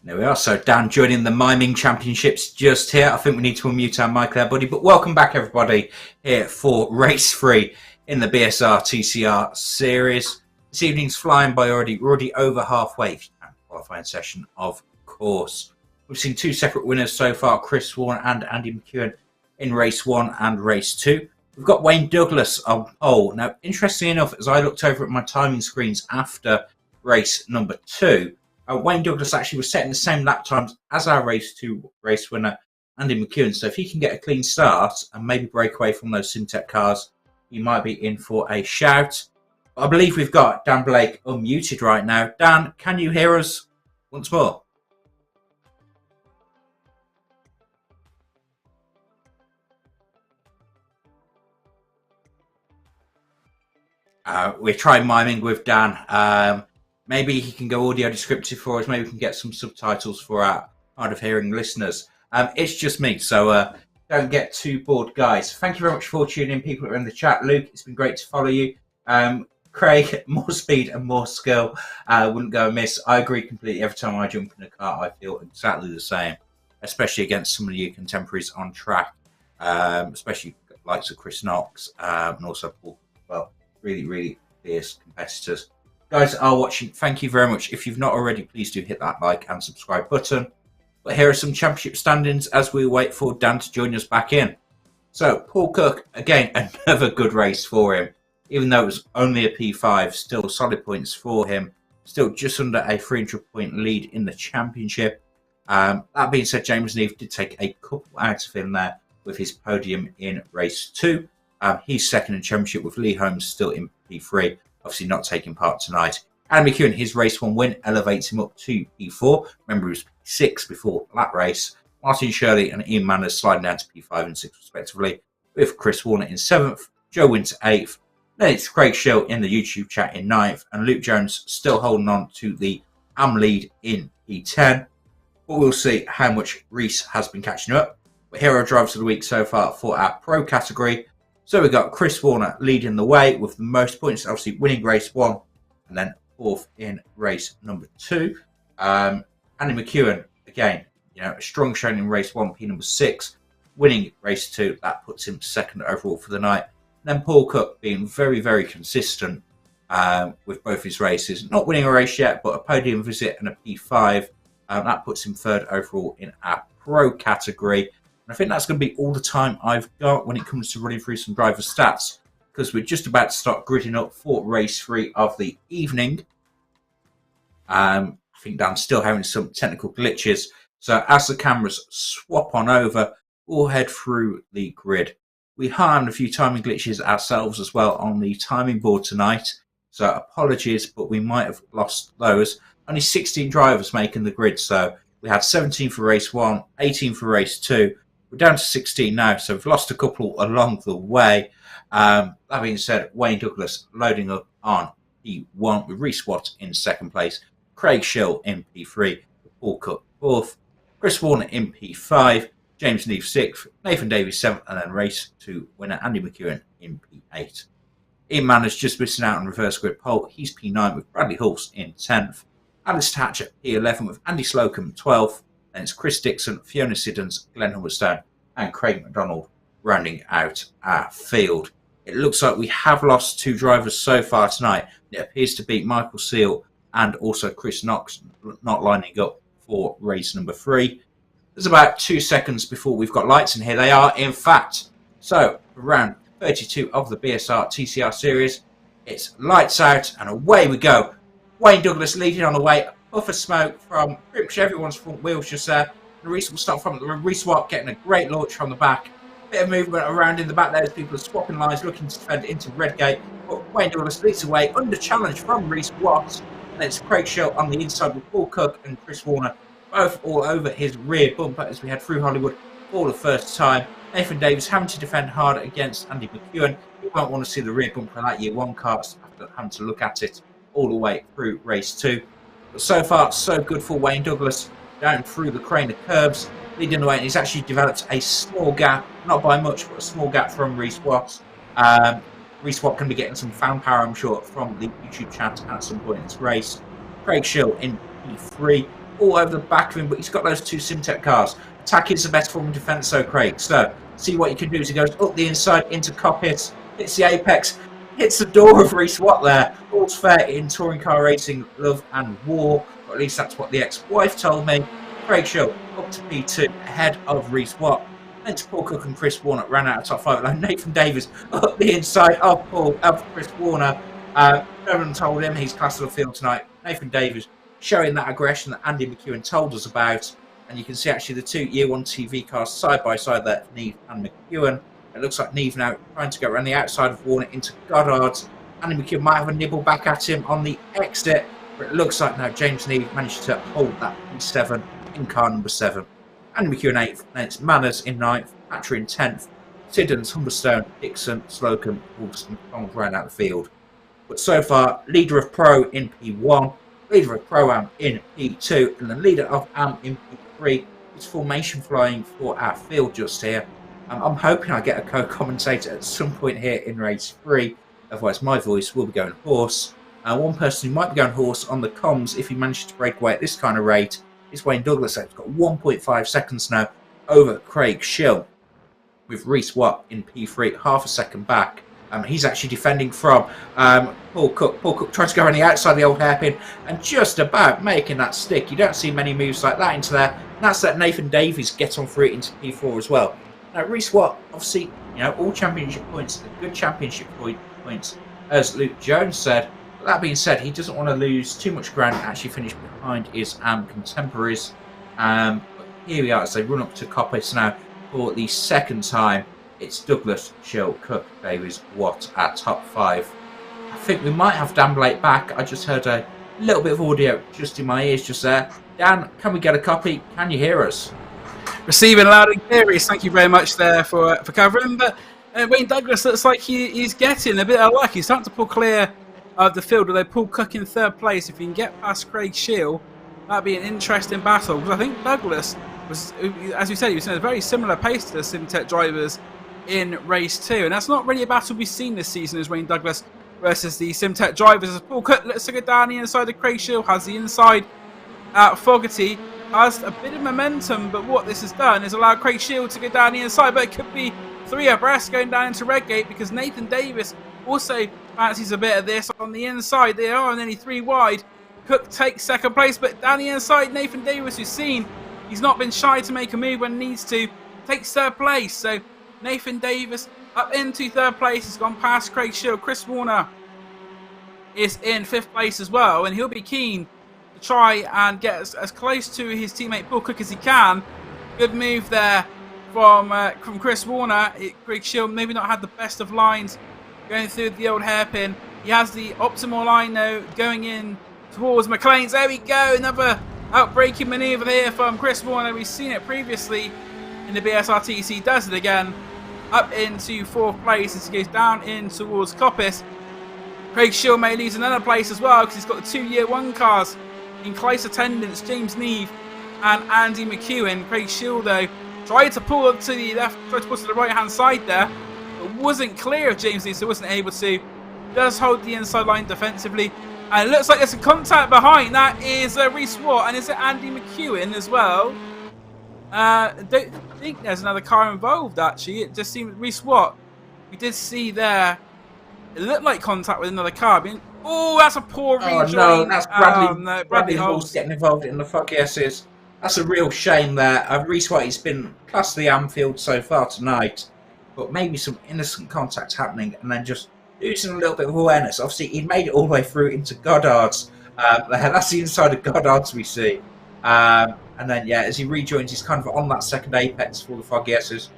There we are. So Dan joining the Miming Championships just here. I think we need to unmute our mic there, buddy. But welcome back, everybody, here for race 3 in the BSR TCR series. This evening's flying by already. We're already over halfway through the qualifying session, of course. We've seen 2 separate winners so far, Chris Warren and Andy McEwen in race 1 and race 2. We've got Wayne Douglas on pole. Now, interestingly enough, as I looked over at my timing screens after race number 2, Wayne Douglas actually was setting the same lap times as our race 2 race winner, Andy McEwen. So if he can get a clean start and maybe break away from those Simtech cars, he might be in for a shout. I believe we've got Dan Blake unmuted right now. Dan, can you hear us once more? We're trying miming with Dan. Maybe he can go audio descriptive for us. Maybe we can get some subtitles for our hard of hearing listeners. It's just me, so don't get too bored, guys. Thank you very much for tuning in, people that are in the chat. Luke, it's been great to follow you. Craig, more speed and more skill wouldn't go amiss. I agree completely. Every time I jump in a car, I feel exactly the same, especially against some of your contemporaries on track, especially likes of Chris Knox and also Paul. Well, really, really fierce competitors. Guys that are watching, thank you very much. If you've not already, please do hit that like and subscribe button. But here are some championship standings as we wait for Dan to join us back in. So Paul Cook, again, another good race for him. Even though it was only a P5, still solid points for him. Still just under a 300-point lead in the championship. That being said, James Neave did take a couple out of him there with his podium in race 2. He's second in championship with Lee Holmes still in P3, obviously not taking part tonight. Adam McEwen, his race 1 win elevates him up to P4. Remember, he was P6 before that race. Martin Shirley and Ian Manners sliding down to P5 and 6 respectively, with Chris Warner in 7th, Joe Winter 8th. Then it's Craig Schill in the YouTube chat in 9th, and Luke Jones still holding on to the AM lead in P10. But we'll see how much Reese has been catching up. But hero drivers of the week so far for our pro category. So we've got Chris Warner leading the way with the most points, obviously winning race 1 and then 4th in race number 2. Andy McEwen, again, a strong showing in race 1, P number 6, winning race 2. That puts him 2nd overall for the night. And then Paul Cook being very, very consistent with both his races. Not winning a race yet, but a podium visit and a P5. That puts him 3rd overall in our pro category. And I think that's going to be all the time I've got when it comes to running through some driver stats, because we're just about to start gridding up for race 3 of the evening. I think Dan's still having some technical glitches. So as the cameras swap on over, we'll head through the grid. We harmed a few timing glitches ourselves as well on the timing board tonight. So apologies, but we might have lost those. Only 16 drivers making the grid. So we had 17 for race 1, 18 for race 2. We're down to 16 now, so we've lost a couple along the way. That being said, Wayne Douglas loading up on P1 with Reese Watt in 2nd place, Craig Schill in P3, Paul Cook 4th, Chris Warner in P5, James Neave 6th, Nathan Davies 7th, and then race 2 winner Andy McEwen in P8. Ian Manners just missing out on reverse grid pole. He's P9 with Bradley Hulse in 10th. Alice Thatcher P11 with Andy Slocum 12th. Then it's Chris Dixon, Fiona Siddons, Glenn Humberstone, and Craig McDonald rounding out our field. It looks like we have lost 2 drivers so far tonight. It appears to be Michael Seal and also Chris Knox not lining up for race number 3. There's about 2 seconds before we've got lights, and here they are, in fact. So, round 32 of the BSR TCR series, it's lights out, and away we go. Wayne Douglas leading on the way, a puff of smoke from pretty much everyone's front wheels just there. The Reese will start from the Reese Watt getting a great launch from the back. Bit of movement around in the back there as people are swapping lines, looking to defend into Redgate. But Wayne Douglas leads away under challenge from Reese Watt. And it's Craig Schill on the inside with Paul Cook and Chris Warner, both all over his rear bumper as we head through Hollywood for the first time. Nathan Davies having to defend hard against Andy McEwen. You won't want to see the rear bumper of that year 1 car after having to look at it all the way through race 2. But so far, so good for Wayne Douglas. Down through the crane of curbs, leading the way, and he's actually developed a small gap, not by much, but a small gap from Reese Watt. Reese Watt can be getting some fan power, I'm sure, from the YouTube chat at some point in this race. Craig Schill in P3, all over the back of him, but he's got those 2 Simtek cars. Attack is the best form of defence, though, Craig. So, see what you can do as he goes up the inside into Coppit, hits the apex, hits the door of Reese Watt there. All's fair in touring car racing, love and war. Or at least that's what the ex-wife told me. Craig Schill up to P2 ahead of Reese Watt. Then to Paul Cook and Chris Warner ran out of top 5. Like Nathan Davies up the inside of Chris Warner. No one told him he's class of the field tonight. Nathan Davies showing that aggression that Andy McEwen told us about. And you can see actually the 2 year 1 TV cars side by side there, Neave and McEwen. It looks like Neave now trying to go around the outside of Warner into Goddard's. Andy McEwen might have a nibble back at him on the exit. But it looks like now James Neave managed to hold that P7 in car number 7. Andy McEwen 8th, then it's Manners in 9th, Thatcher in 10th, Siddons, Humberstone, Dixon, Slocum, Wolfson, McDonald round out the field. But so far, leader of Pro in P1, leader of Pro-Am in P2, and the leader of Am in P3. It's formation flying for our field just here. I'm hoping I get a co-commentator at some point here in race 3, otherwise my voice will be going hoarse. One person who might be going horse on the comms if he manages to break away at this kind of rate is Wayne Douglas. He's got 1.5 seconds now over Craig Schill, with Reese Watt in P3, half a second back. He's actually defending from Paul Cook. Paul Cook trying to go around the outside of the old hairpin and just about making that stick. You don't see many moves like that into there. And that's let Nathan Davies get on through it into P4 as well. Now, Reese Watt, obviously, all championship points are good championship points, as Luke Jones said. But that being said, he doesn't want to lose too much ground and actually finish behind his contemporaries. But here we are as they run up to Coppice now for the second time. It's Douglas, Shill, Cook, Davies, Watt at top 5. I think we might have Dan Blake back. I just heard a little bit of audio just in my ears just there. Dan, can we get a copy? Can you hear us? Receiving loud and clear. Thank you very much there for covering. But Wayne Douglas looks like he's getting a bit of luck. He's starting to pull clear of the field. They pull Cook in 3rd place. If he can get past Craig Shill, that'd be an interesting battle. Because I think Douglas was, as we said, he was in a very similar pace to the Simtech drivers in race 2. And that's not really a battle we've seen this season, as Wayne Douglas versus the Simtech drivers. As Paul Cook lets go down the inside of Craig Shill, has the inside Fogarty, has a bit of momentum, but what this has done is allowed Craig Shield to go down the inside, but it could be 3 abreast going down into Redgate because Nathan Davis also fancies a bit of this on the inside. They are nearly 3 wide. Cook takes 2nd place, but down the inside, Nathan Davis, who's seen he's not been shy to make a move when needs to, takes 3rd place. So Nathan Davis up into 3rd place, has gone past Craig Shield. Chris Warner is in 5th place as well, and he'll be keen to try and get as close to his teammate Paul Cook as he can. Good move there from Chris Warner. Craig Shield maybe not had the best of lines going through the old hairpin. He has the optimal line though going in towards McLean's. There we go, another outbreaking manoeuvre here from Chris Warner. We've seen it previously in the BSRTC. He does it again. Up into 4th place as he goes down in towards Coppice. Craig Shield may lose another place as well because he's got the 2-year 1 cars in close attendance. James Neve and Andy McEwen. Craig Shield though tried to pull to the left, tried to pull to the right hand side there, but wasn't clear of James Neve, so wasn't able to. Does hold the inside line defensively, and it looks like there's a contact behind. That is Reece Watt, and is it Andy McEwen as well? I don't think there's another car involved actually. It just seemed Reece Watt. We did see there. It looked like contact with another car. Oh, that's a poor rejoin. Oh no, that's Bradley. No, Bradley Hall's getting involved in the fuck yeses. That's a real shame there. Reece Watt, he's been class of the Anfield so far tonight, but maybe some innocent contact happening, and then just losing a little bit of awareness. Obviously, he made it all the way through into Goddard's. That's the inside of Goddard's we see. And then, yeah, as he rejoins, he's kind of on that second apex for the Fog Yeses.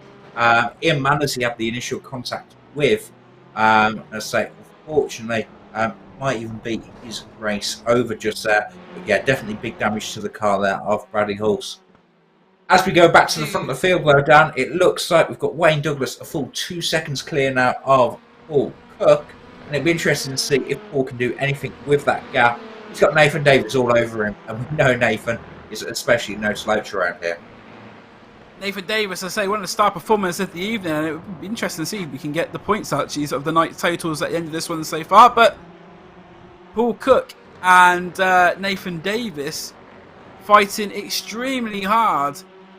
Ian Manners, he had the initial contact with. As I say, unfortunately, might even be his race over just there. But yeah, definitely big damage to the car there of Bradley Hulse. As we go back to the front of the field, though, Dan, it looks like we've got Wayne Douglas a full 2 seconds clear now of Paul Cook. And it'll be interesting to see if Paul can do anything with that gap. He's got Nathan Davis all over him, and we know Nathan is especially no slouch around here. Nathan Davis, I say, one of the star performers of the evening, and it would be interesting to see if we can get the points actually of the night totals at the end of this one so far. But Paul Cook and Nathan Davis fighting extremely hard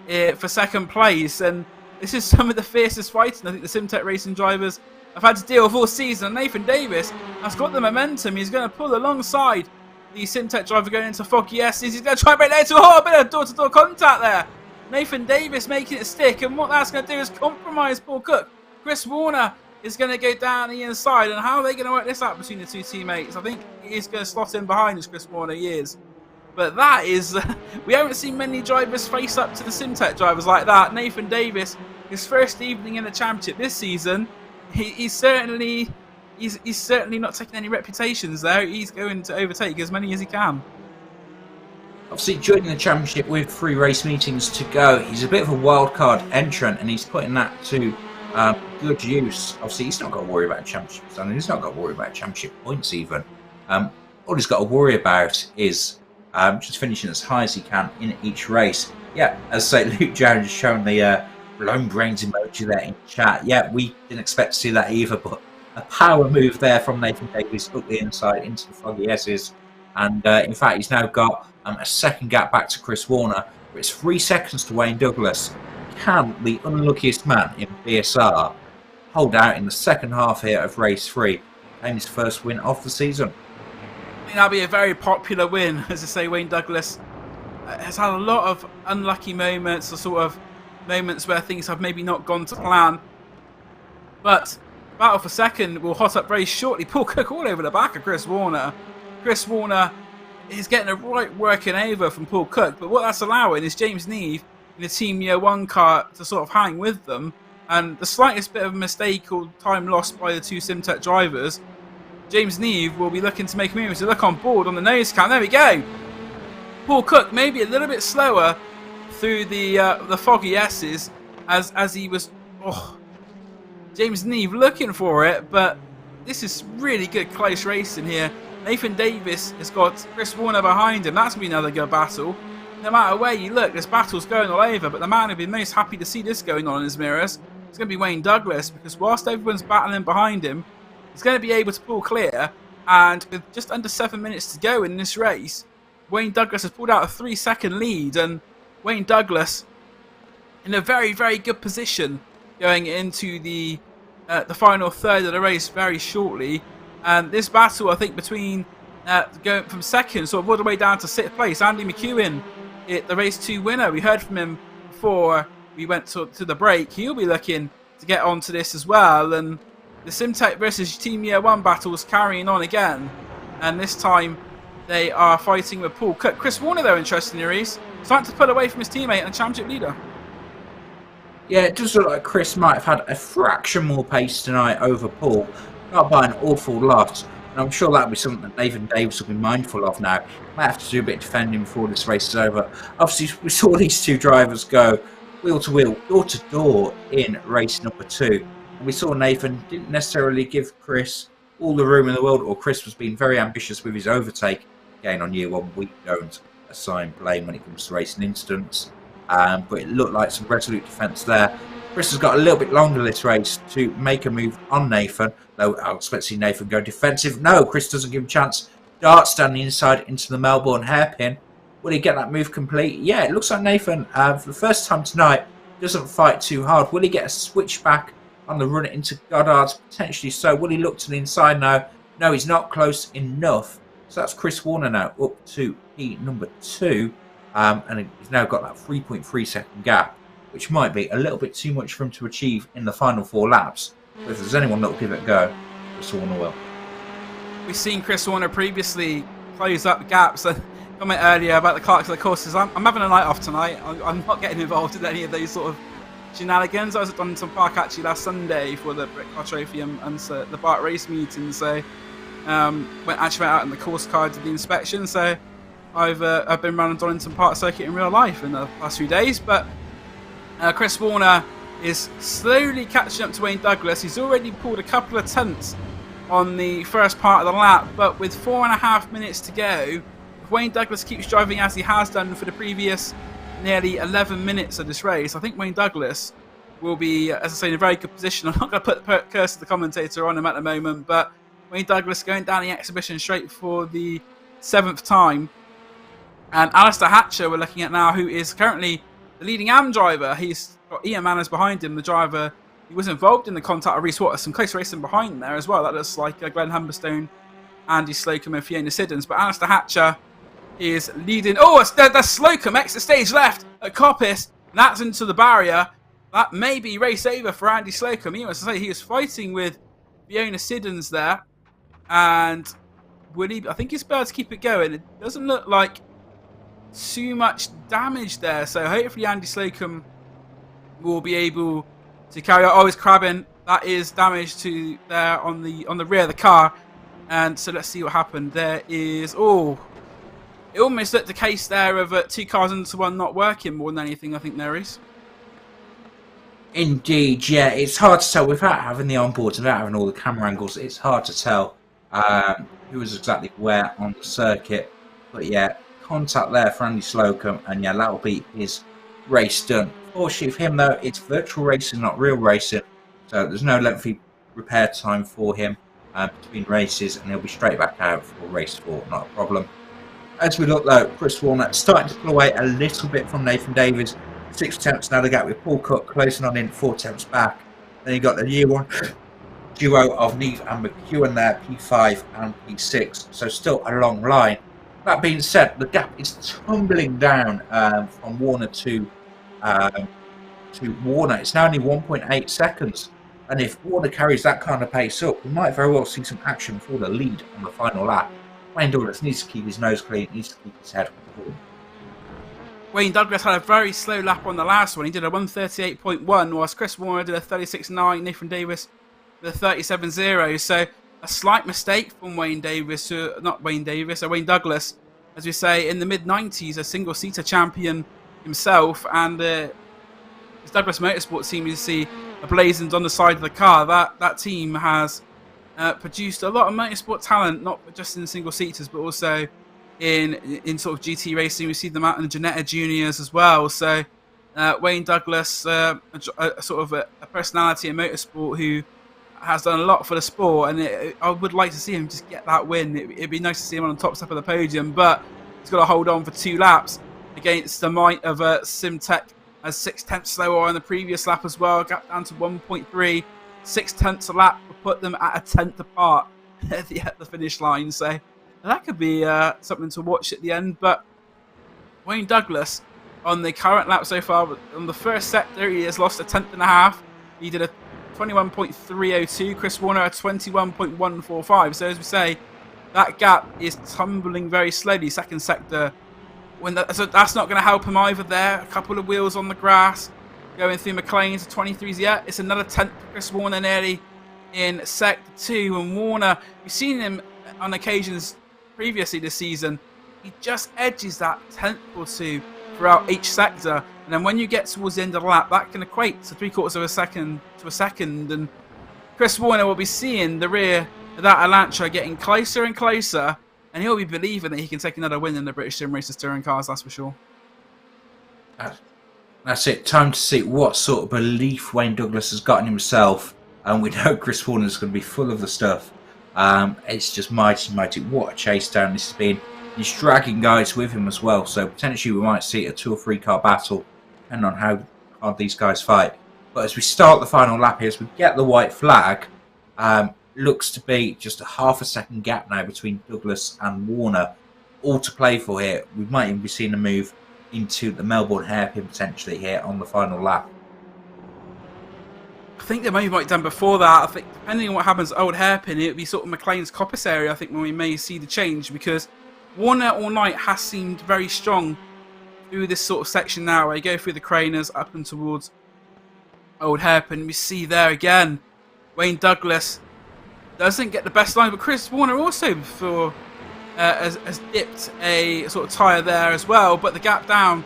for 2nd place, and this is some of the fiercest fighting I think the Simtech racing drivers have had to deal with all season. Nathan Davis has got the momentum. He's going to pull alongside the Simtech driver going into Foggy S. He's going to try and break there to a bit of door-to-door contact there. Nathan Davis making it stick, and what that's going to do is compromise Paul Cook. Chris Warner is going to go down the inside, and how are they going to work this out between the 2 teammates? I think he's going to slot in behind as Chris Warner is. But that is, we haven't seen many drivers face up to the Simtech drivers like that. Nathan Davis, his first evening in the championship this season, he's certainly not taking any reputations there. He's going to overtake as many as he can. Obviously, joining the championship with 3 race meetings to go, he's a bit of a wildcard entrant, and he's putting that to good use. Obviously, he's not got to worry about championships, and he's not got to worry about championship points even. All he's got to worry about is just finishing as high as he can in each race. Yeah, as I say, Luke Jones has shown the blown brains emoji there in chat. Yeah, we didn't expect to see that either, but a power move there from Nathan Davis up the inside into the Foggy S's. And in fact, he's now got a second gap back to Chris Warner. But it's 3 seconds to Wayne Douglas. Can the unluckiest man in BSR hold out in the second half here of race 3, claim his first win of the season? I think that'll be a very popular win. As I say, Wayne Douglas has had a lot of unlucky moments, or sort of moments where things have maybe not gone to plan. But battle for second will hot up very shortly. Paul Cook all over the back of Chris Warner. Chris Warner is getting a right working over from Paul Cook, but what that's allowing is James Neve in the Team Year 1 car to sort of hang with them. And the slightest bit of a mistake or time lost by the two SimTech drivers, James Neve will be looking to make a move to look on board on the nose cam. There we go. Paul Cook maybe a little bit slower through the foggy S's as he was. Oh, James Neve looking for it, but this is really good close racing here. Nathan Davis has got Chris Warner behind him. That's going to be another good battle. No matter where you look, this battle's going all over, but the man who'd be most happy to see this going on in his mirrors is going to be Wayne Douglas, because whilst everyone's battling behind him, he's going to be able to pull clear, and with just under 7 minutes to go in this race, Wayne Douglas has pulled out a 3-second lead, and Wayne Douglas in a very, very good position going into the final third of the race very shortly. And this battle, I think, between going from second sort of all the way down to 6th place, Andy McEwen, the race 2 winner. We heard from him before we went to the break. He'll be looking to get onto this as well. And the SimTech versus Team Year 1 battle is carrying on again. And this time they are fighting with Paul Cook. Chris Warner, though, interestingly, Reese, starting to pull away from his teammate and championship leader. Yeah, it does look like Chris might have had a fraction more pace tonight over Paul, not by an awful lot. And I'm sure that'll be something that Nathan Davis will be mindful of now. Might have to do a bit of defending before this race is over. Obviously, we saw these two drivers go wheel to wheel, door to door in race number 2. And we saw Nathan didn't necessarily give Chris all the room in the world, or Chris was being very ambitious with his overtake. Again, on year 1, we don't assign blame when it comes to racing incidents. But it looked like some resolute defence there. Chris has got a little bit longer this race to make a move on Nathan, though I expect to see Nathan go defensive. No, Chris doesn't give him a chance. Dart standing inside into the Melbourne hairpin. Will he get that move complete? Yeah, it looks like Nathan, for the first time tonight, doesn't fight too hard. Will he get a switchback on the run into Goddard's? Potentially so. Will he look to the inside now? No, he's not close enough. So that's Chris Warner now up to P number 2. And he's now got that 3.3 second gap, which might be a little bit too much for him to achieve in the final 4 laps. But if there's anyone that will give it a go, Chris Warner will. We've seen Chris Warner previously close up gaps. And comment earlier about the Clarks of the courses. I'm having a night off tonight. I'm not getting involved in any of those sort of shenanigans. I was at Donington Park actually last Sunday for the Brick Car Trophy and the Bart race meeting. So went out in the course car, did the inspection. So I've been running Donington Park circuit in real life in the past few days, but Chris Warner is slowly catching up to Wayne Douglas. He's already pulled a couple of tenths on the first part of the lap, but with 4.5 minutes to go, if Wayne Douglas keeps driving as he has done for the previous nearly 11 minutes of this race, I think Wayne Douglas will be, as I say, in a very good position. I'm not going to put the curse of the commentator on him at the moment, but Wayne Douglas going down the exhibition straight for the 7th time. And Alistair Hatcher we're looking at now, who is currently the leading AM driver. He's got Ian Manners behind him, the driver. He was involved in the contact of Reece Waters, some close racing behind there as well. That looks like Glenn Humberstone, Andy Slocum and Fiona Siddons. But Alistair Hatcher is leading. Oh, that's Slocum, exit stage left at Coppice. And that's into the barrier. That may be race over for Andy Slocum. He was fighting with Fiona Siddons there. And I think he's able to keep it going. It doesn't look like too much damage there, so hopefully Andy Slocum will be able to carry out. Oh, he's crabbing. That is damage to there on the rear of the car, and so let's see what happened. There is it almost looked the case there of 2 cars into one not working more than anything. I think there is. Indeed, yeah, it's hard to tell without having the onboards, without having all the camera angles. It's hard to tell who was exactly where on the circuit, but yeah. Contact there for Andy Slocum, and yeah, that'll be his race done. Fortunately for him, though, it's virtual racing, not real racing, so there's no lengthy repair time for him between races, and he'll be straight back out for race 4, not a problem. As we look, though, Chris Warner starting to pull away a little bit from Nathan Davis. 6 attempts now to gap with Paul Cook closing on in 4 attempts back. Then you got the year 1 duo of Neve and McEwen there, P5 and P6, so still a long line. That being said, the gap is tumbling down from Warner to Warner. It's now only 1.8 seconds. And if Warner carries that kind of pace up, we might very well see some action for the lead on the final lap. Wayne Douglas needs to keep his nose clean, needs to keep his head cool. Wayne Douglas had a very slow lap on the last one. He did a 138.1, whilst Chris Warner did a 36.9, Nathan Davis with a 37.0. So a slight mistake from Wayne Douglas. As we say, in the mid-90s, a single-seater champion himself, and his Douglas Motorsport team, you see emblazoned on the side of the car. That team has produced a lot of motorsport talent, not just in single-seaters, but also in sort of GT racing. We see them out in the Ginetta Juniors as well. So Wayne Douglas, sort of a personality in motorsport who has done a lot for the sport, and I would like to see him just get that win. It'd be nice to see him on the top step of the podium, but he's got to hold on for 2 laps against the might of Simtech, as 6/10 slower on the previous lap as well. Gap down to 1.3, 6/10 a lap will put them at a 10th apart at the finish line. So that could be something to watch at the end. But Wayne Douglas, on the current lap so far, on the first sector, he has lost a 10th and a half. He did a 21.302. Chris Warner a 21.145. So as we say, that gap is tumbling very slowly. Second sector, so that's not going to help him either. There, a couple of wheels on the grass, going through McLean's 23s. Yeah, it's another 10th for Chris Warner nearly in sector 2. And Warner, we've seen him on occasions previously this season. He just edges that 10th or 2 throughout each sector, and then when you get towards the end of the lap, that can equate to 3/4 of a second to a second, and Chris Warner will be seeing the rear of that Elantra getting closer and closer, and he'll be believing that he can take another win in the British Sim Racers touring cars, that's for sure. That's it. Time to see what sort of belief Wayne Douglas has got in himself, and we know Chris Warner's going to be full of the stuff. It's just mighty. What a chase down this has been. He's dragging guys with him as well, so potentially we might see a 2 or 3 car battle, depending on how hard these guys fight. But as we start the final lap here, as we get the white flag, looks to be just a half a second gap now between Douglas and Warner, all to play for here. We might even be seeing a move into the Melbourne hairpin potentially here on the final lap. I think they might have done before that. I think depending on what happens at Old Hairpin, it would be sort of McLean's Coppice area, I think, when we may see the change, because Warner all night has seemed very strong through this sort of section now, where you go through the Craners up and towards Old Hairpin. We see there again, Wayne Douglas doesn't get the best line, but Chris Warner also has dipped a sort of tyre there as well, but the gap down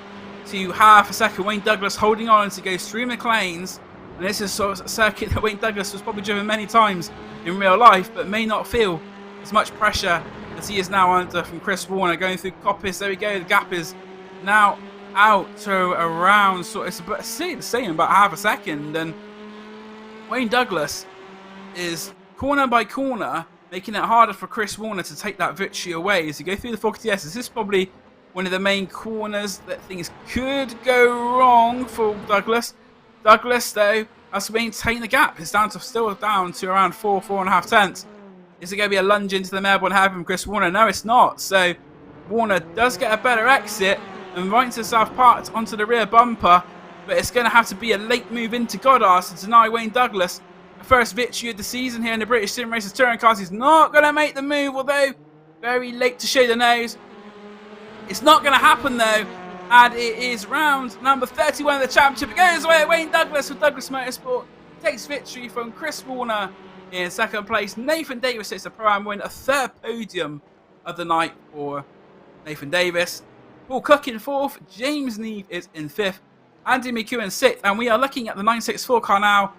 to half a second. Wayne Douglas holding on as he goes through McLean's, and this is sort of a circuit that Wayne Douglas was probably driven many times in real life, but may not feel as much pressure as he is now under from Chris Warner going through Coppice. There we go. The gap is now out to around, so it's the same, about half a second. And Wayne Douglas is corner by corner making it harder for Chris Warner to take that victory away as you go through the Focus TS. This is probably one of the main corners that things could go wrong for Douglas. Douglas, though, has to maintain the gap. It's still down to around 4.5 tenths. Is it going to be a lunge into the Melbourne hairpin from Chris Warner? No, it's not. So Warner does get a better exit and right into South Park onto the rear bumper, but it's going to have to be a late move into Goddard to deny Wayne Douglas the first victory of the season here in the British Sim Racers touring cars. He's not going to make the move, although very late to show the nose. It's not going to happen though, and it is round number 31 of the championship. It goes away. Wayne Douglas with Douglas Motorsport takes victory from Chris Warner in second place. Nathan Davis takes a Pro-Am win, a third podium of the night for Nathan Davis. Paul Cook in fourth, James Neve is in fifth, Andy McEwen sixth, and we are looking at the 964 car now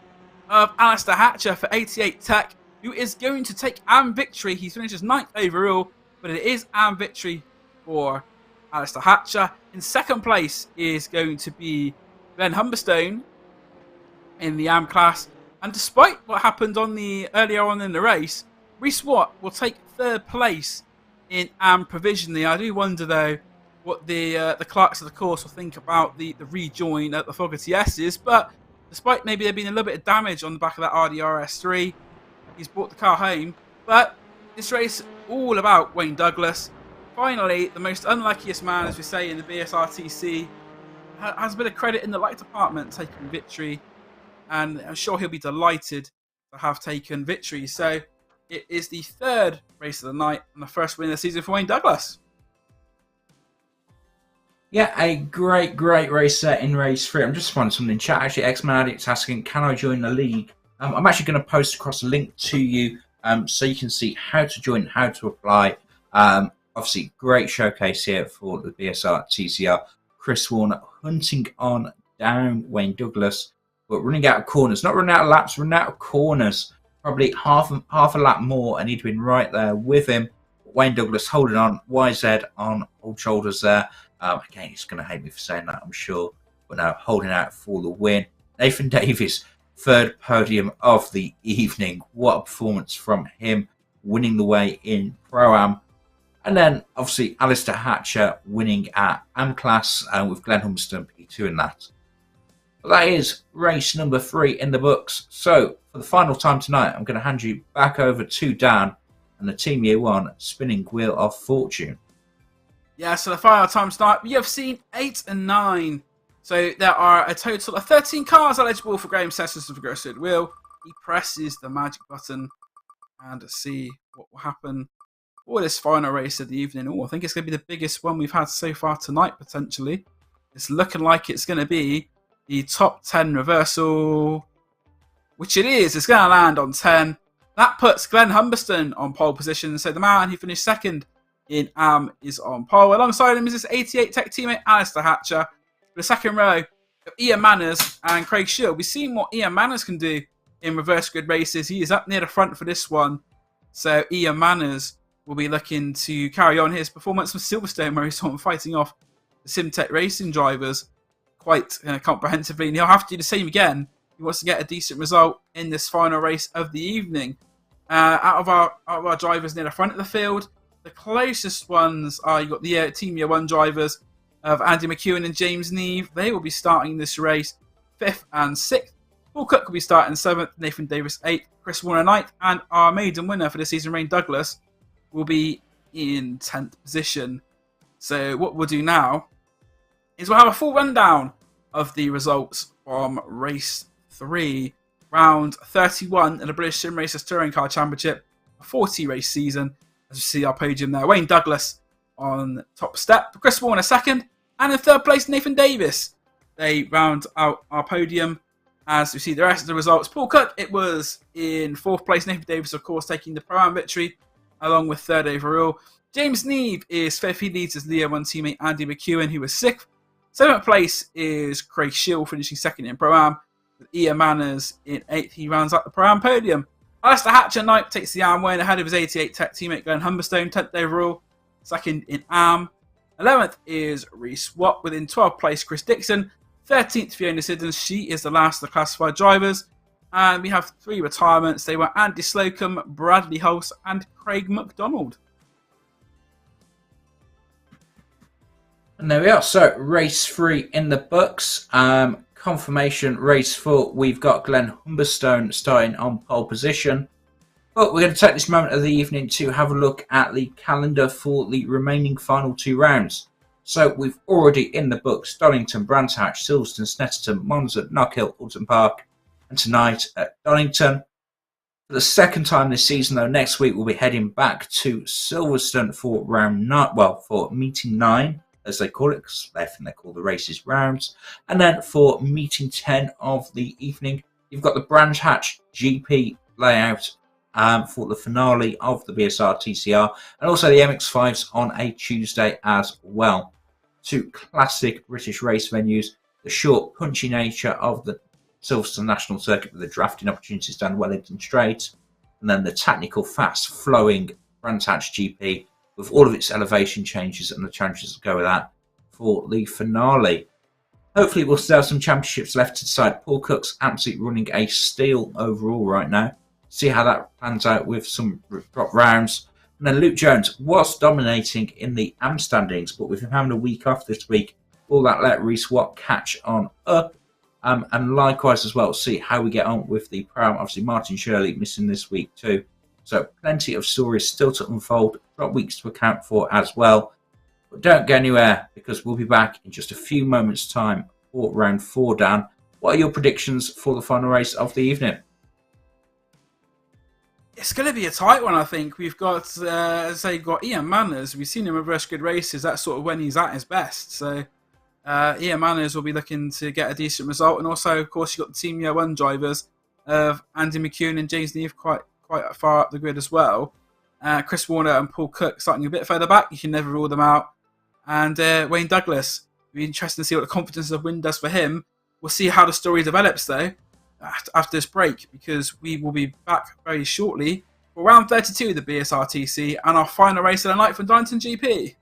of Alistair Hatcher for 88 Tech, who is going to take AM victory. He finishes 9th overall, but it is AM victory for Alistair Hatcher. In second place is going to be Ben Humberstone in the AM class. And despite what happened earlier on in the race, Reece Watt will take third place in AM provisionally. I do wonder though what the clerks of the course will think about the rejoin at the Fogger TS's. But despite maybe there being a little bit of damage on the back of that RDRS3, he's brought the car home. But this race all about Wayne Douglas. Finally, the most unluckiest man, as we say, in the BSR TC, has a bit of credit in the light department taking victory. and I'm sure he'll be delighted to have taken victory. So it is the third race of the night and the first win of the season for Wayne Douglas. Yeah, a great race in race 3. I'm just finding something in chat. Actually, X-Man Addict's asking, can I join the league? I'm actually going to post across a link to you so you can see how to join, how to apply. Obviously, great showcase here for the BSR TCR. Chris Warner hunting on down Wayne Douglas, but running out of corners. Not running out of laps, running out of corners. Probably half a lap more, and he'd been right there with him. Wayne Douglas holding on, YZ on old shoulders there. Again, he's going to hate me for saying that, I'm sure. But now holding out for the win. Nathan Davis, third podium of the evening. What a performance from him, winning the way in Pro-Am. And then, obviously, Alistair Hatcher winning at AM Class with Glenn Humberston P2 in that. But that is race number 3 in the books. So, for the final time tonight, I'm going to hand you back over to Dan and the Team Year 1 spinning wheel of fortune. Yeah, so the final time tonight, we have seen 8 and 9. So there are a total of 13 cars eligible for Graham Sessions to progress to the wheel. He presses the magic button and see what will happen for this final race of the evening. Oh, I think it's going to be the biggest one we've had so far tonight, potentially. It's looking like it's going to be the top 10 reversal, which it is. It's going to land on 10. That puts Glenn Humberston on pole position. So the man who finished second in AM is on pole. Alongside him is his 88 Tech teammate, Alistair Hatcher. For the second row of Ian Manners and Craig Shield. We've seen what Ian Manners can do in reverse grid races. He is up near the front for this one. So Ian Manners will be looking to carry on his performance from Silverstone, where he's fighting off the SimTech racing drivers quite comprehensively. And he'll have to do the same again. He wants to get a decent result in this final race of the evening. Out of our drivers near the front of the field, the closest ones are, you've got the Team Year 1 drivers of Andy McEwen and James Neve. They will be starting this race 5th and 6th. Paul Cook will be starting 7th, Nathan Davis 8th, Chris Warner 9th, and our maiden winner for the season, Wayne Douglas, will be in 10th position. So what we'll do now is we'll have a full rundown of the results from race 3, round 31 in the British Sim Racers Touring Car Championship, a 40-race season. As you see our podium there, Wayne Douglas on top step, Chris Warner second, and in third place Nathan Davis. They round out our podium. As we see the rest of the results, Paul Cook, it was in 4th place. Nathan Davis, of course, taking the Pro-Am victory along with 3rd overall. James Neve is 5th. He leads his Leo 1 teammate Andy McEwen, who was 6th. 7th place is Craig Shield, finishing 2nd in Pro-Am. With Ian Manners in 8th, he rounds up the Pro-Am podium. Alistair Hatcher 9th, takes the AM win ahead of his 88 Tech teammate Glenn Humberstone, 10th overall. 2nd in AM. 11th is Reece Watt, within 12th place Chris Dixon. 13th Fiona Siddons, she is the last of the classified drivers. And we have 3 retirements. They were Andy Slocum, Bradley Hulse, and Craig McDonald. And there we are. So race 3 in the books. Confirmation race 4. We've got Glenn Humberstone starting on pole position. But we're going to take this moment of the evening to have a look at the calendar for the remaining final 2 rounds. So we've already in the books Donington, Brands Hatch, Silverstone, Snetterton, Monza, Knockhill, Alton Park, and tonight at Donington. For the second time this season, though, next week we'll be heading back to Silverstone for round 9, well, for meeting 9, as they call it, because I think they call the races rounds. And then for meeting 10 of the evening, you've got the Brands Hatch GP layout for the finale of the BSR TCR, and also the MX5s on a Tuesday as well. 2 classic British race venues, the short, punchy nature of the Silverstone National Circuit with the drafting opportunities down Wellington Straight, and then the technical, fast-flowing Brands Hatch GP with all of its elevation changes and the challenges that go with that for the finale. Hopefully we'll still have some championships left to decide. Paul Cook's absolutely running a steal overall right now. See how that pans out with some drop rounds. And then Luke Jones was dominating in the AM standings, but with him having a week off this week, will that let Reece Watt catch on up? And likewise as well, see how we get on with the Pro-Am. Obviously, Martin Shirley missing this week too. So plenty of stories still to unfold, drop weeks to account for as well. But don't go anywhere, because we'll be back in just a few moments' time for round 4, Dan. What are your predictions for the final race of the evening? It's going to be a tight one, I think. We've got, as I say, got Ian Manners. We've seen him reverse good races. That's sort of when he's at his best. So Ian Manners will be looking to get a decent result. And also, of course, you've got the Team Year 1 drivers of Andy McEwen and James Neave quite far up the grid as well. Chris Warner and Paul Cook starting a bit further back. You can never rule them out. And Wayne Douglas. It'll be interesting to see what the confidence of Wynn does for him. We'll see how the story develops, though, after this break, because we will be back very shortly for round 32 of the BSR TC and our final race of the night for Donington GP.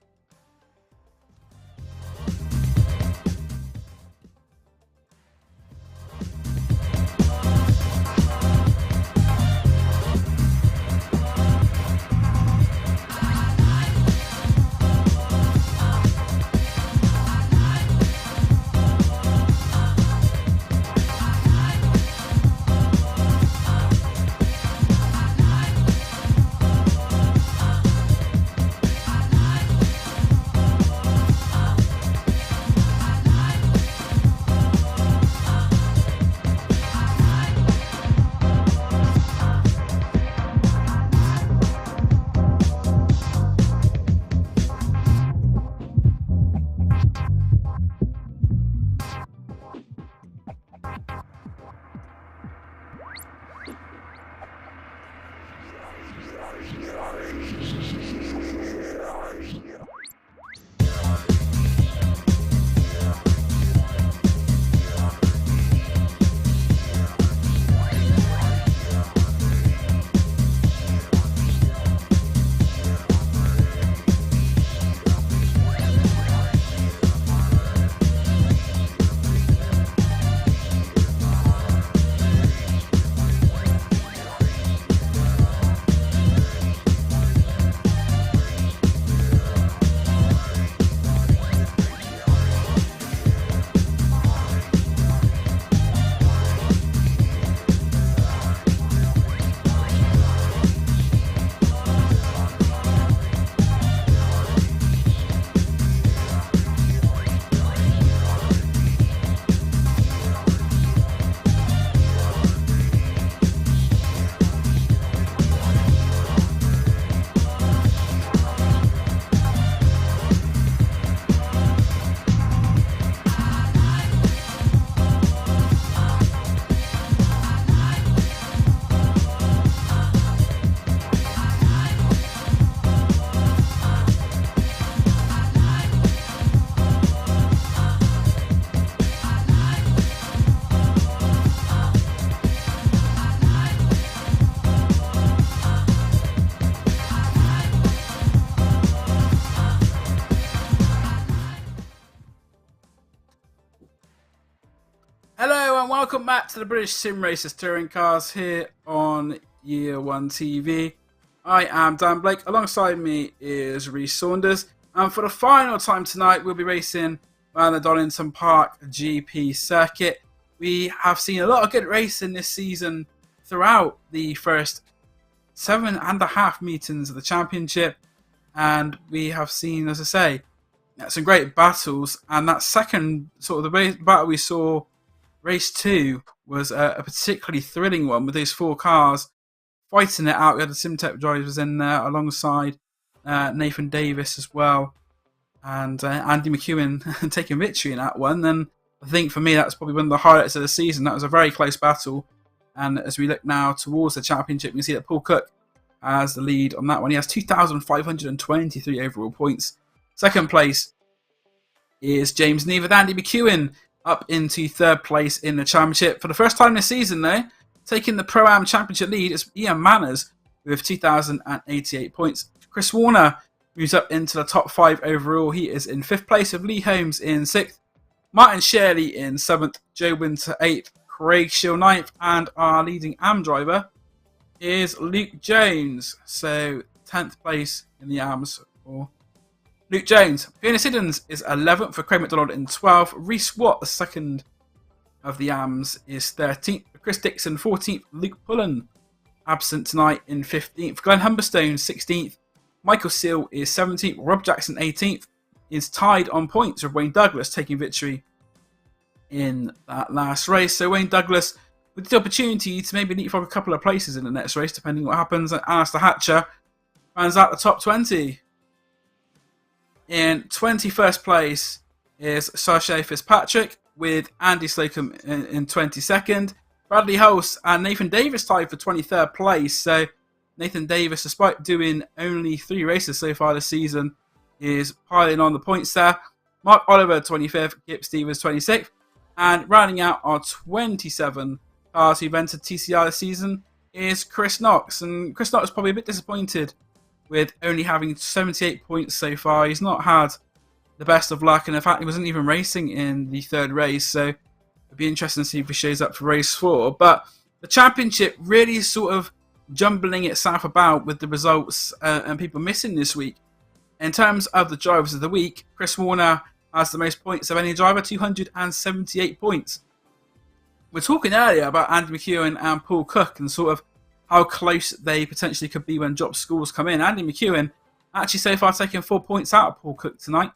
Hello and welcome back to the British Sim Racers Touring Cars here on Year 1 TV. I am Dan Blake, alongside me is Rhys Saunders, and for the final time tonight we'll be racing around the Donington Park GP circuit. We have seen a lot of good racing this season throughout the first 7.5 meetings of the championship, and we have seen, as I say, some great battles, and that second sort of the battle we saw, Race 2, was a particularly thrilling one with these 4 cars fighting it out. We had the SimTech drivers in there alongside Nathan Davis as well, and Andy McEwen taking victory in that one. And I think for me that's probably one of the highlights of the season. That was a very close battle, and as we look now towards the championship, you can see that Paul Cook has the lead on that one. He has 2,523 overall points. Second place is James Neave with Andy McEwen up into third place in the championship. For the first time this season, though, taking the Pro-Am Championship lead is Ian Manners with 2,088 points. Chris Warner moves up into the top 5 overall. He is in 5th place, with Lee Holmes in 6th, Martin Shirley in 7th, Joe Winter 8th, Craig Shill 9th, and our leading AM driver is Luke Jones. So 10th place in the AMs for Luke Jones. Fiona Siddons is 11th, for Craig McDonald in 12th. Reese Watt, the second of the AMs, is 13th. Chris Dixon 14th. Luke Pullen, absent tonight, in 15th. Glenn Humberstone 16th. Michael Seal is 17th. Rob Jackson 18th. Is tied on points with Wayne Douglas taking victory in that last race. So Wayne Douglas with the opportunity to maybe leapfrog a couple of places in the next race, depending on what happens. And Alistair Hatcher rounds out the top 20. In 21st place is Sasha Fitzpatrick with Andy Slocum in 22nd. Bradley Hulse and Nathan Davis tied for 23rd place. So Nathan Davis, despite doing only 3 races so far this season, is piling on the points there. Mark Oliver 25th, Kip Stevens 26th. And rounding out our 27 cars who've entered TCR this season is Chris Knox. And Chris Knox is probably a bit disappointed with only having 78 points so far. He's not had the best of luck, and in fact he wasn't even racing in the 3rd race, so it'd be interesting to see if he shows up for race 4. But the championship really is sort of jumbling itself about with the results and people missing this week. In terms of the drivers of the week, Chris Warner has the most points of any driver, 278 points. We're talking earlier about Andy McEwen and Paul Cook and sort of how close they potentially could be when drop scores come in. Andy McEwen actually so far taking 4 points out of Paul Cook tonight.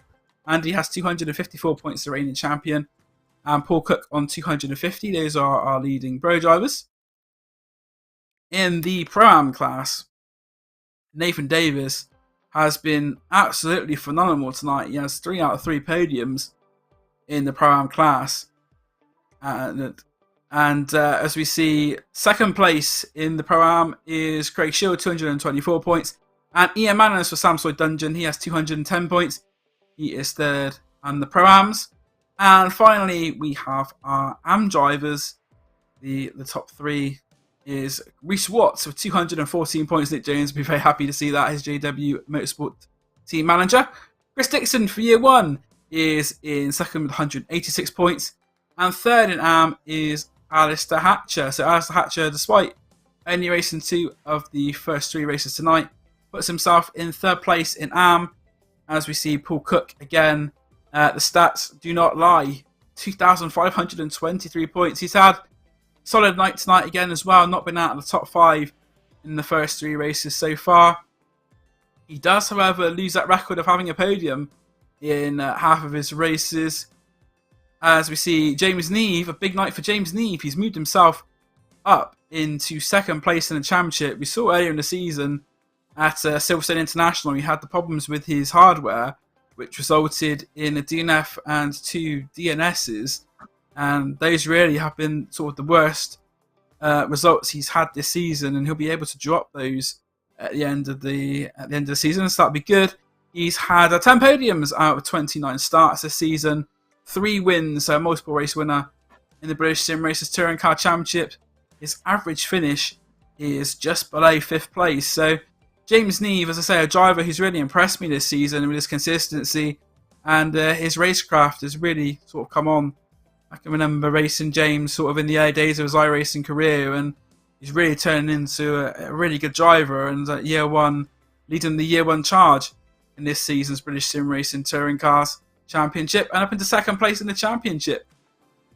Andy has 254 points, the reigning champion, and Paul Cook on 250. Those are our leading Pro drivers. In the Pro-Am class, Nathan Davis has been absolutely phenomenal tonight. He has 3 out of 3 podiums in the Pro-Am class. And as we see, 2nd place in the Pro-Am is Craig Shield, 224 points. And Ian Manners for Samsoy Dungeon, he has 210 points. He is 3rd on the Pro-Ams. And finally, we have our Am drivers. The top 3 is Reece Watts with 214 points. Nick Jones will be very happy to see that, his JW Motorsport team manager. Chris Dixon for year 1 is in 2nd with 186 points. And 3rd in Am is Alistair Hatcher. So Alistair Hatcher, despite only racing 2 of the first 3 races tonight, puts himself in 3rd place in Am. As we see Paul Cook again, the stats do not lie. 2,523 points. He's had a solid night tonight again as well. Not been out of the top 5 in the first 3 races so far. He does, however, lose that record of having a podium in half of his races. As we see James Neve, a big night for James Neve. He's moved himself up into 2nd place in the championship. We saw earlier in the season at Silverstone International, he had the problems with his hardware, which resulted in a DNF and 2 DNSs. And those really have been sort of the worst results he's had this season, and he'll be able to drop those at the end of the season, so that'll be good. He's had 10 podiums out of 29 starts this season, 3 wins, a multiple race winner in the British Sim Racers Touring Car Championship. His average finish is just below 5th place. So James Neve, as I say, a driver who's really impressed me this season with his consistency, and his racecraft has really sort of come on. I can remember racing James sort of in the early days of his iRacing career, and he's really turning into a really good driver, and year 1, leading the year 1 charge in this season's British Sim Racing Touring Cars Championship, and up into 2nd place in the championship.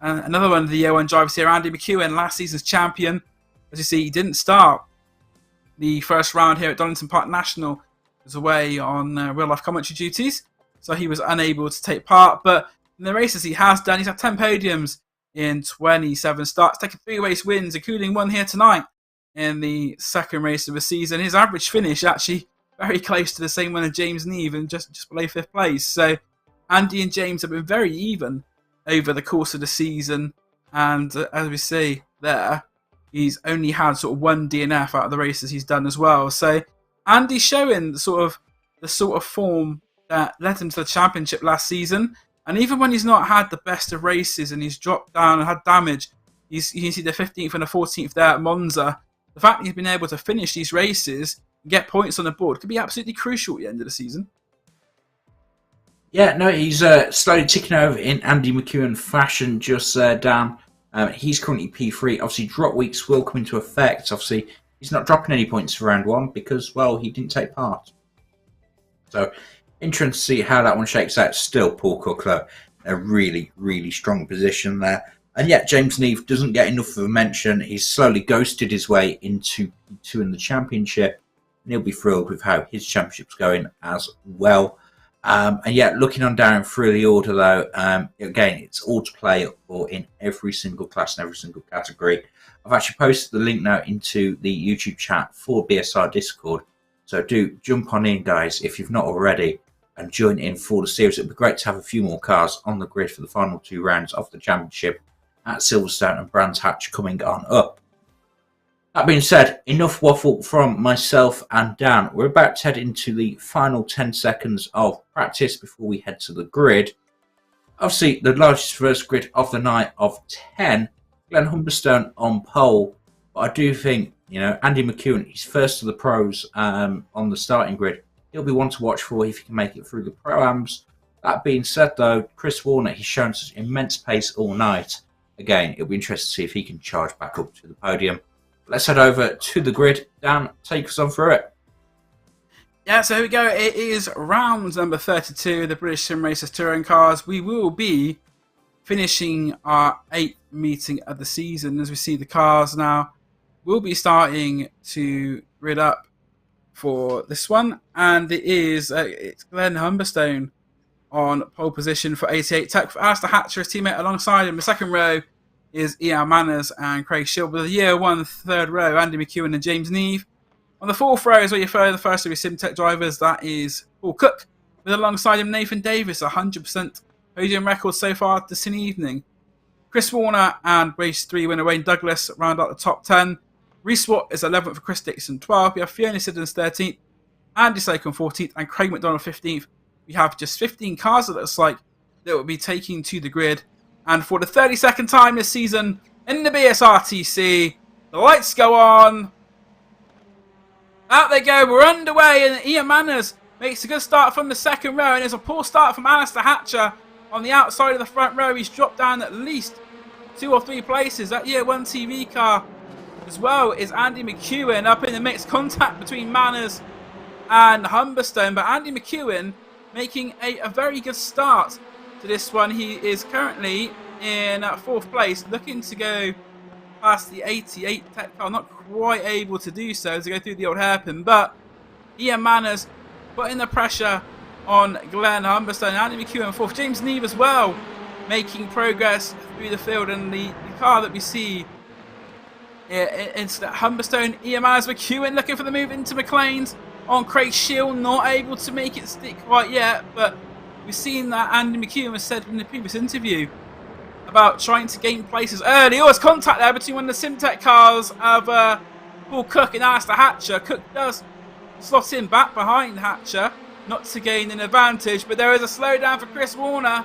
And another one of the year 1 drivers here, Andy McEwen, last season's champion. As you see, he didn't start the first round here at Donington Park National. He was away on real-life commentary duties, so he was unable to take part. But in the races he has done, he's had 10 podiums in 27 starts, taking 3 race wins, including one here tonight in the 2nd race of the season. His average finish actually very close to the same one as James Neve, and just below 5th place. So Andy and James have been very even over the course of the season, and as we see there, he's only had sort of 1 DNF out of the races he's done as well. So Andy's showing the sort of form that led him to the championship last season. And even when he's not had the best of races and he's dropped down and had damage, you can see the 15th and the 14th there at Monza. The fact that he's been able to finish these races and get points on the board could be absolutely crucial at the end of the season. Yeah, no, he's slowly ticking over in Andy McEwen fashion, just down. He's currently P3. Obviously, drop weeks will come into effect. Obviously, he's not dropping any points for round 1 because, well, he didn't take part. So, interesting to see how that one shakes out. Still, Paul Cook, though, a really, really strong position there. And yet, James Neve doesn't get enough of a mention. He's slowly ghosted his way into P2 in the championship, and he'll be thrilled with how his championship's going as well. And yeah, looking on down through the order though, again, it's all to play for in every single class and every single category. I've actually posted the link now into the YouTube chat for BSR Discord. So do jump on in, guys, if you've not already, and join in for the series. It'd be great to have a few more cars on the grid for the final 2 rounds of the championship at Silverstone and Brands Hatch coming on up. That being said, enough waffle from myself and Dan. We're about to head into the final 10 seconds of practice before we head to the grid. Obviously, the largest first grid of the night of 10, Glenn Humberstone on pole. But I do think, Andy McEwen, he's first of the pros on the starting grid. He'll be one to watch for if he can make it through the Pro-Ams. That being said, though, Chris Warner, he's shown such immense pace all night. Again, it'll be interesting to see if he can charge back up to the podium. Let's head over to the grid. Dan, take us on through it. Yeah, so here we go. It is round number 32, the British Sim Racers Touring Cars. We will be finishing our 8th meeting of the season. As we see the cars now, we'll be starting to grid up for this one. And it's Glenn Humberstone on pole position for 88 Tech. For Alistair Hatcher, his teammate alongside him. The second row is Ian Manners and Craig Shield. With the year 1 third row, Andy McEwen and James Neve. On the 4th row is where you find the first of your SimTech drivers. That is Paul Cook. With alongside him, Nathan Davis, 100% podium record so far this evening. Chris Warner and race 3 winner Wayne Douglas round out the top 10. Reece Watt is 11th for Chris Dixon, 12th. We have Fiona Siddons 13th, Andy Slocum 14th, and Craig McDonald 15th. We have just 15 cars, it looks like, that will be taking to the grid. And for the 32nd time this season in the BSRTC, the lights go on. Out they go, we're underway, and Ian Manners makes a good start from the second row, and there's a poor start from Alistair Hatcher on the outside of the front row. He's dropped down at least 2 or 3 places. That year 1 TV car as well is Andy McEwen up in the mix. Contact between Manners and Humberstone, but Andy McEwen making a very good start to this one. He is currently in 4th place, looking to go past the 88 Tech car. Not quite able to do so to go through the old hairpin, but Ian Manners putting the pressure on Glenn Humberstone. Andy McEwen 4th. James Neve as well making progress through the field, and the car that we see it's Humberstone, Ian Manners, McEwen looking for the move into McLean's on Craig Shield, not able to make it stick quite yet, but we've seen that Andy McEwen has said in the previous interview about trying to gain places early. Oh, it's contact there between one of the SimTech cars of Paul Cook and Alistair Hatcher. Cook does slot in back behind Hatcher, not to gain an advantage, but there is a slowdown for Chris Warner.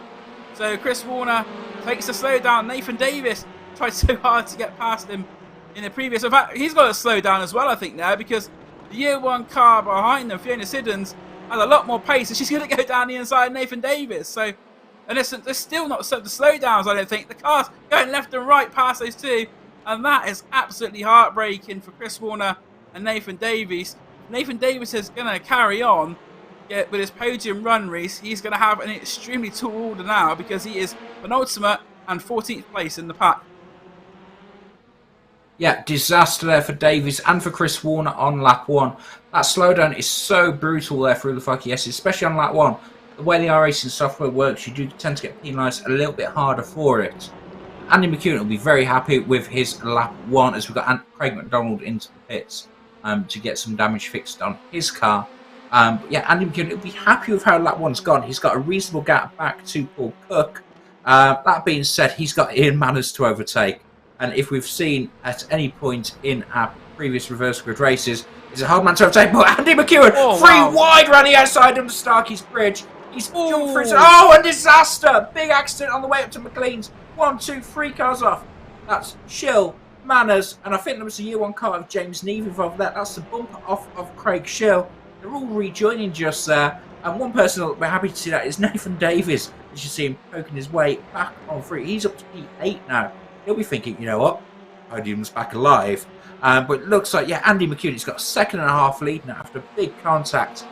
So Chris Warner takes a slowdown. Nathan Davis tried so hard to get past him in the previous. In fact, he's got to slow down as well, I think, now, because the year 1 car behind them, Fiona Siddons, has a lot more pace, and she's going to go down the inside of Nathan Davis. So, and there's still not the slowdowns, I don't think. The car's going left and right past those two, and that is absolutely heartbreaking for Chris Warner and Nathan Davis. Nathan Davis is going to carry on with his podium run race. He's going to have an extremely tall order now, because he is penultimate and 14th place in the pack. Yeah, disaster there for Davies and for Chris Warner on lap 1. That slowdown is so brutal there through the fucky S's, especially on lap 1. The way the iRacing software works, you do tend to get penalised a little bit harder for it. Andy McEwen will be very happy with his lap 1, as we've got Craig McDonald into the pits to get some damage fixed on his car. Yeah, Andy McEwen will be happy with how lap 1's gone. He's got a reasonable gap back to Paul Cook. That being said, he's got Ian Manners to overtake. And if we've seen at any point in our previous reverse grid races, it's a hard man to overtake. But Andy McEwen, wide round the outside of the Starkey's Bridge. He's jumped through. Oh, a disaster! Big accident on the way up to McLean's. 1, 2, 3 cars off. That's Schill, Manners, and I think there was a year 1 car of James Neve involved there. That's the bumper off of Craig Schill. They're all rejoining just there. And one person that we're happy to see that is Nathan Davis. You should see him poking his way back on through. He's up to P8 now. He'll be thinking, you know what, podium's back alive. But it looks like, yeah, Andy McEwen's got a 2.5 lead now after a big contact.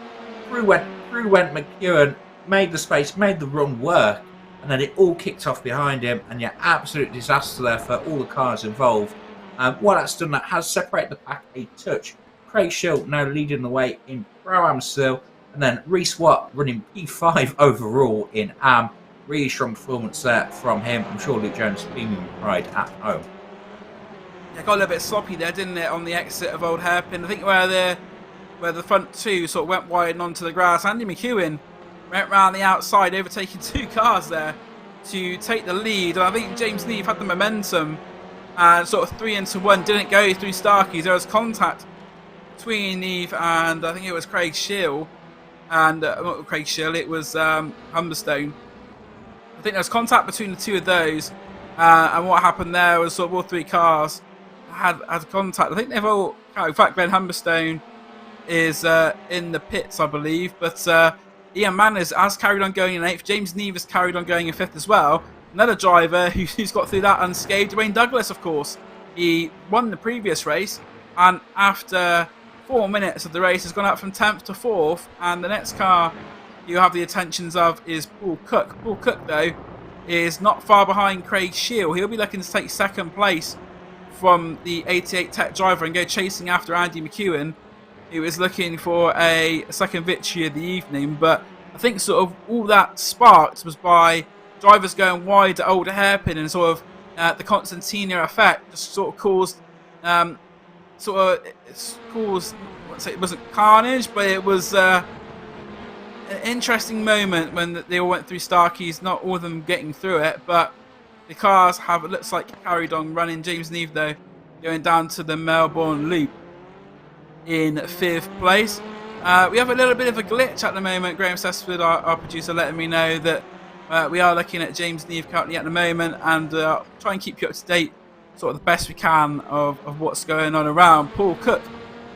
Through went McEwen, made the space, made the run work, and then it all kicked off behind him. And yeah, absolute disaster there for all the cars involved. What that's done, that has separated the pack a touch. Craig Schill now leading the way in Pro-Am still. And then Reece Watt running P5 overall in AM. Really strong performance there from him. I'm sure Luke Jones beaming pride at home. Yeah, got a little bit sloppy there, didn't it, on the exit of Old Hairpin. I think where the front two sort of went wide and onto the grass. Andy McEwen went round the outside, overtaking 2 cars there to take the lead. And I think James Neve had the momentum and sort of 3 into 1 didn't go through Starkeys. There was contact between Neve and I think it was Craig Shield. And not Craig Shield, it was Humberstone. I think there was contact between the 2 of those. And what happened there was sort of all 3 cars had contact. I think they've all. In fact, Ben Humberstone is in the pits, I believe. But Ian Manners has carried on going in 8th. James Neve has carried on going in 5th as well. Another driver who's got through that unscathed, Wayne Douglas, of course. He won the previous race, and after 4 minutes of the race has gone up from 10th to 4th. And the next car you have the attentions of is Paul Cook. Paul Cook, though, is not far behind Craig Shield. He'll be looking to take 2nd place from the 88 Tech driver and go chasing after Andy McEwen, who is looking for a 2nd victory of the evening. But I think sort of all that sparked was by drivers going wide at Old Hairpin, and sort of the Constantina effect just sort of caused it wasn't carnage, but it was an interesting moment when they all went through Starkeys, not all of them getting through it, but the cars have, it looks like, carried on running. James Neve, though, going down to the Melbourne Loop in 5th place. We have a little bit of a glitch at the moment. Graham Sessford, our producer, letting me know that we are looking at James Neve currently at the moment, and try and keep you up to date sort of the best we can of what's going on around. Paul Cook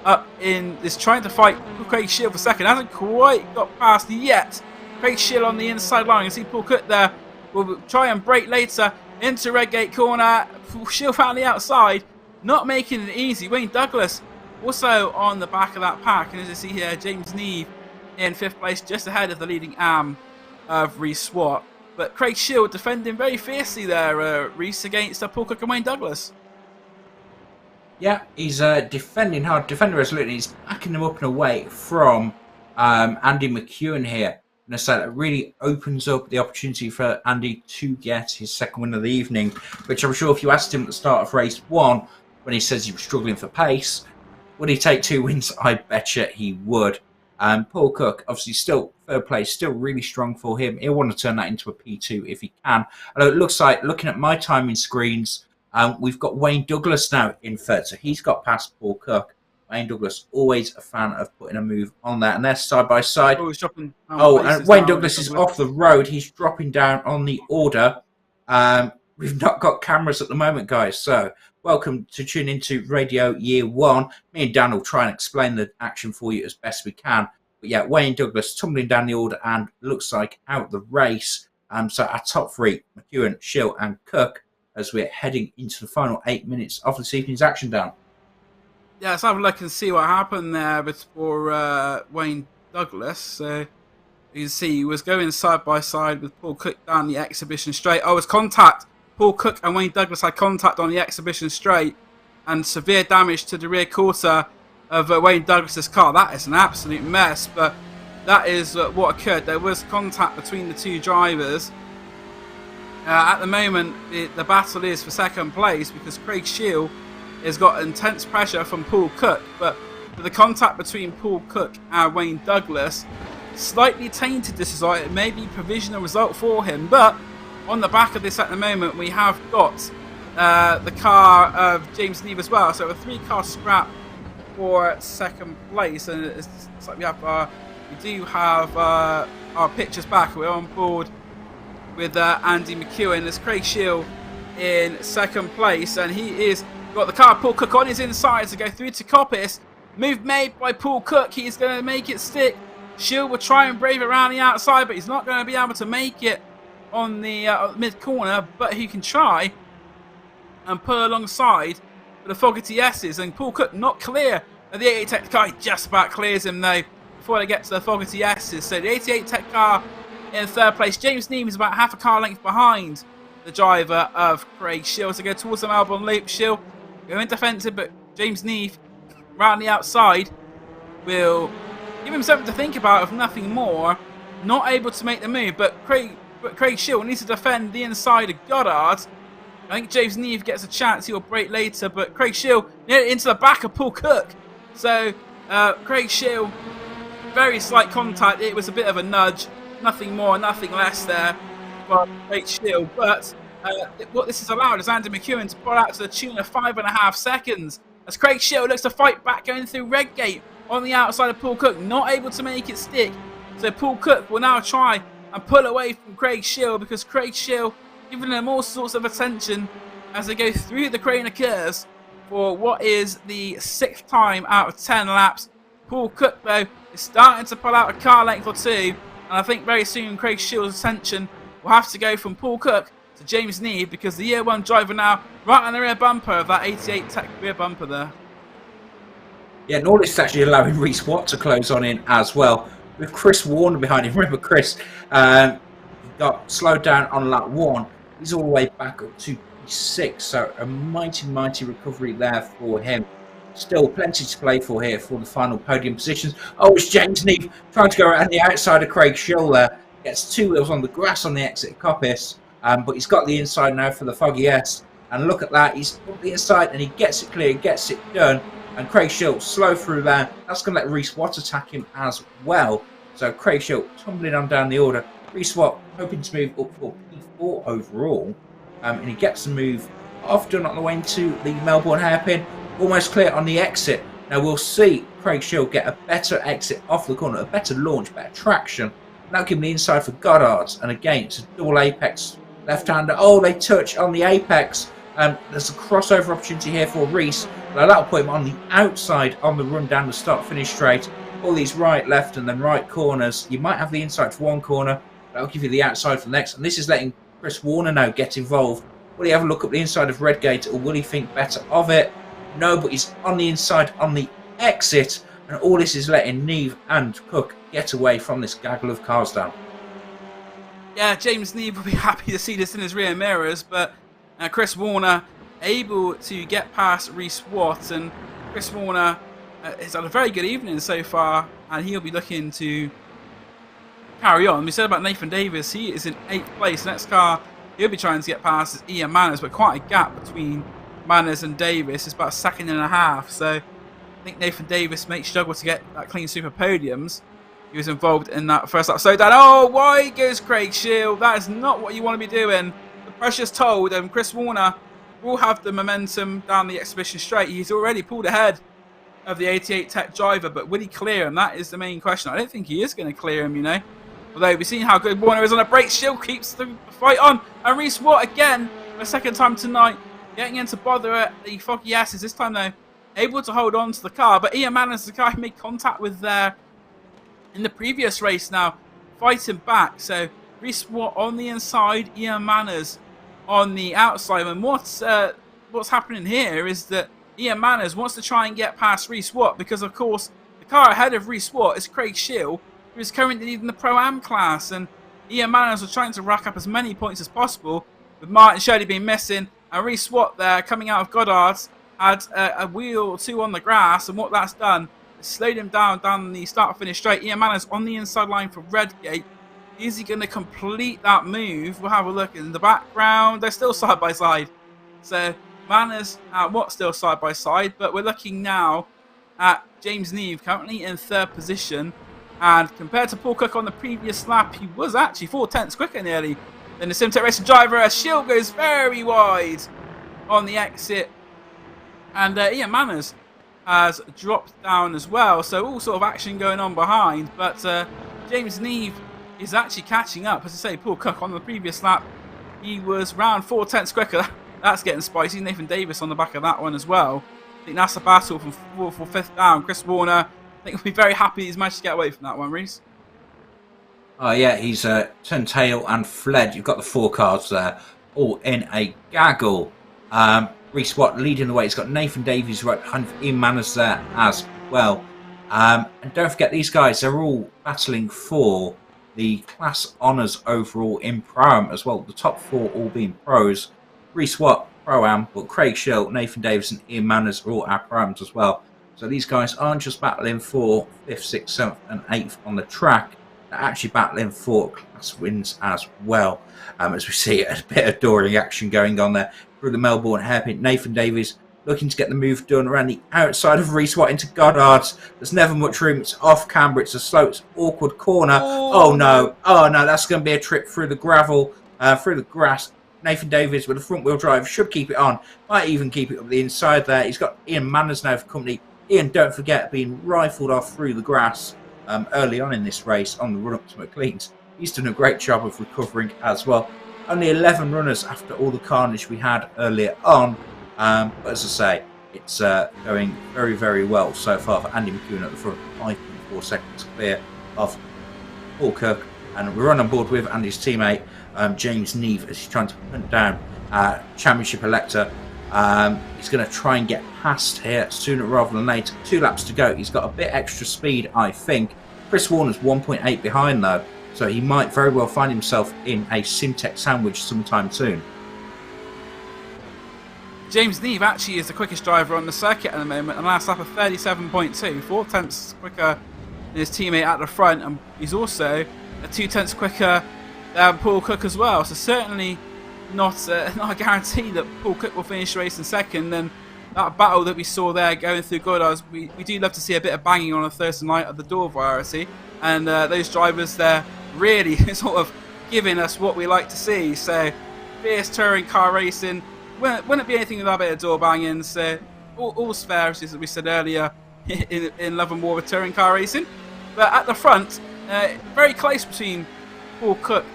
up in is trying to fight Craig Shield for 2nd. Hasn't quite got past yet. Craig Shield on the inside line. You see Paul Cook there. Will try and break later into Redgate corner. Shield found the outside, not making it easy. Wayne Douglas also on the back of that pack, and as you see here, James Neve in 5th place, just ahead of the leading AM of Reece Watt. But Craig Shield defending very fiercely there, Reece, against Paul Cook and Wayne Douglas. Yeah, he's defending hard, defending resolutely. He's backing them up and away from Andy McEwen here. And so that really opens up the opportunity for Andy to get his 2nd win of the evening, which I'm sure if you asked him at the start of race 1, when he says he was struggling for pace, would he take 2 wins? I bet you he would. Paul Cook, obviously still 3rd place, still really strong for him. He'll want to turn that into a P2 if he can. And it looks like, looking at my timing screens, we've got Wayne Douglas now in 3rd, so he's got past Paul Cook. Wayne Douglas, always a fan of putting a move on that. And they're side by side. Oh, he's dropping. And Wayne Douglas is off the road. He's dropping down on the order. We've not got cameras at the moment, guys. So welcome to tune into Radio Year 1. Me and Dan will try and explain the action for you as best we can. But yeah, Wayne Douglas tumbling down the order and looks like out the race. So our top 3, McEwen, Shield and Cook, as we're heading into the final 8 minutes of this evening's action, Dan. Yeah, let's have a look and see what happened there before Wayne Douglas. So you can see he was going side by side with Paul Cook down the exhibition straight. Oh, it was contact. Paul Cook and Wayne Douglas had contact on the exhibition straight, and severe damage to the rear quarter of Wayne Douglas's car. That is an absolute mess, but that is what occurred. There was contact between the 2 drivers. At the moment, the battle is for 2nd place because Craig Shield has got intense pressure from Paul Cook, but the contact between Paul Cook and Wayne Douglas slightly tainted this result. It may be a provisional result for him, but on the back of this at the moment, we have got the car of James Neve as well. So a 3-car scrap for 2nd place, and it's like we do have our pictures back. We're on board with Andy McEwen. There's Craig Shield in 2nd place, and he is got the car. Paul Cook on his inside to go through to Coppice. Move made by Paul Cook. He's going to make it stick. Shield will try and brave around the outside, but he's not going to be able to make it on the mid-corner, but he can try and pull alongside the Fogarty S's, and Paul Cook not clear of the 88 Tech car. He just about clears him, though, before they get to the Fogarty S's. So the 88 Tech car in 3rd place. James Neve is about half a car length behind the driver of Craig Shield. So go towards the Melbourne Loop. Shield going defensive, but James Neve round the outside will give him something to think about, if nothing more. Not able to make the move, but Craig Shield needs to defend the inside of Goddard. I think James Neve gets a chance. He'll break later, but Craig Shield nearly into the back of Paul Cook. So Craig Shield, very slight contact. It was a bit of a nudge. Nothing more, nothing less there for Craig Shield. But what this has allowed is Andy McEwen to pull out to the tune of 5.5 seconds. As Craig Shield looks to fight back, going through Redgate on the outside of Paul Cook, not able to make it stick. So Paul Cook will now try and pull away from Craig Shield, because Craig Shield giving them all sorts of attention as they go through the crane of curves for what is the 6th time out of 10 laps. Paul Cook, though, is starting to pull out a car length or two, and I think very soon Craig Shield's attention will have to go from Paul Cook to James Neve, because the year 1 driver now right on the rear bumper of that 88 Tech rear bumper there. Yeah, and all this is actually allowing Reece Watt to close on in as well, with Chris Warner behind him. Remember, Chris got slowed down on lap 1. He's all the way back up to P6, so a mighty recovery there for him. Still plenty to play for here for the final podium positions. Oh, it's James Neve trying to go around the outside of Craig Shield there. Gets 2 wheels on the grass on the exit of Coppice, but he's got the inside now for the Foggy S. And look at that, he's up the inside and he gets it clear, gets it done. And Craig Shield slow through there. That's going to let Reece Watt attack him as well. So Craig Shield tumbling on down the order. Reece Watt hoping to move up for P4 overall. And he gets the move off, done on the way into the Melbourne hairpin. Almost clear on the exit. Now we'll see Craig Shield get a better exit off the corner, a better launch, better traction. That'll give him the inside for Goddard's. And again, it's a dual apex left-hander. Oh, they touch on the apex. There's a crossover opportunity here for Reece. But that'll put him on the outside on the run down the start-finish straight. All these right, left, and then right corners. You might have the inside for one corner. That'll give you the outside for the next. And this is letting Chris Warner now get involved. Will he have a look at the inside of Redgate, or will he think better of it? No, but he's on the inside on the exit. And all this is letting Neve and Cook get away from this gaggle of cars down. Yeah, James Neve will be happy to see this in his rear mirrors, but Chris Warner able to get past Reece Watt, and Chris Warner has had a very good evening so far, and he'll be looking to carry on. We said about Nathan Davis, he is in 8th place. Next car he'll be trying to get past is Ian Manners, but quite a gap between Manners and Davis. It's about 1.5 seconds, so I think Nathan Davis may struggle to get that clean super podiums. He was involved in that first lap slowdown. Oh, wide goes Craig Shield. That is not what you want to be doing. The pressure's told, and Chris Warner will have the momentum down the exhibition straight. He's already pulled ahead of the 88 Tech driver, but will he clear him? That is the main question. I don't think he is going to clear him, you know. Although we've seen how good Warner is on a break. Shield keeps the fight on. And Reece Watt again, for a second time tonight, getting into bother at the Foggy Asses. This time, though, able to hold on to the car. But Ian Manners, the guy who made contact with there in the previous race, now fighting back. So Reece Watt on the inside, Ian Manners on the outside. And what's happening here is that Ian Manners wants to try and get past Reece Watt, because, of course, the car ahead of Reece Watt is Craig Shield, who is currently leading the Pro-Am class. And Ian Manners was trying to rack up as many points as possible, with Martin Shirley being missing. And Reece Watt there, coming out of Goddard's, had a wheel or two on the grass, and what that's done is slowed him down the start-finish straight. Ian Manners on the inside line for Redgate. Is he going to complete that move? We'll have a look in the background. They're still side by side. So Manners and Watt still side by side, but we're looking now at James Neve currently in 3rd position. And compared to Paul Cook on the previous lap, he was actually 4/10 quicker nearly than the Simtech Racing driver, as Shield goes very wide on the exit. And Ian Manners has dropped down as well. So all sort of action going on behind. But James Neve is actually catching up. As I say, Paul Cook on the previous lap, he was round 4/10 quicker. That's getting spicy. Nathan Davis on the back of that one as well. I think that's a battle from 4th or 5th down. Chris Warner, I think, will be very happy he's managed to get away from that one, Reece. Oh yeah, he's turned tail and fled. You've got the 4 cars there, all in a gaggle. Reece Watt leading the way. He's got Nathan Davies right behind Ian Manners there as well. And don't forget, these guys, they're all battling for the class honours overall in Pro-Am as well. The top 4 all being pros. Reece Watt, Pro-Am, but Craig Shield, Nathan Davis and Ian Manners are all our Pro-Ams as well. So these guys aren't just battling for 5th, 6th, 7th, and 8th on the track. They're actually battling for class wins as well. As we see a bit of Doring action going on there through the Melbourne hairpin. Nathan Davies looking to get the move done around the outside of Reese White into Goddard's. There's never much room. It's off camber. It's a slow, it's awkward corner. Oh no. Oh no, that's going to be a trip through the gravel, through the grass. Nathan Davies with a front wheel drive should keep it on. Might even keep it up the inside there. He's got Ian Manners now for company. Ian, don't forget, being rifled off through the grass early on in this race on the run up to McLean's. He's done a great job of recovering as well. Only 11 runners after all the carnage we had earlier on. But as I say, it's going very, very well so far for Andy McEwen at the front, 5.4 seconds clear of Paul Cook. And we're on board with Andy's teammate, James Neve, as he's trying to hunt down championship elector. He's going to try and get past here sooner rather than later. 2 laps to go. He's got a bit extra speed, I think. Chris Warner's 1.8 behind, though, so he might very well find himself in a Simtech sandwich sometime soon. James Neve actually is the quickest driver on the circuit at the moment, and last lap of 37.2, 4 tenths quicker than his teammate at the front, and he's also 2 tenths quicker than Paul Cook as well. So certainly not a guarantee that Paul Cook will finish the race in second. And that battle that we saw there going through Goddard's, we do love to see a bit of banging on a Thursday night at the door variety, and those drivers there really sort of giving us what we like to see. So fierce touring car racing. Wouldn't be anything without a bit of door banging. So all's fair, as we said earlier, in love and war with touring car racing. But at the front, very close between Paul Cook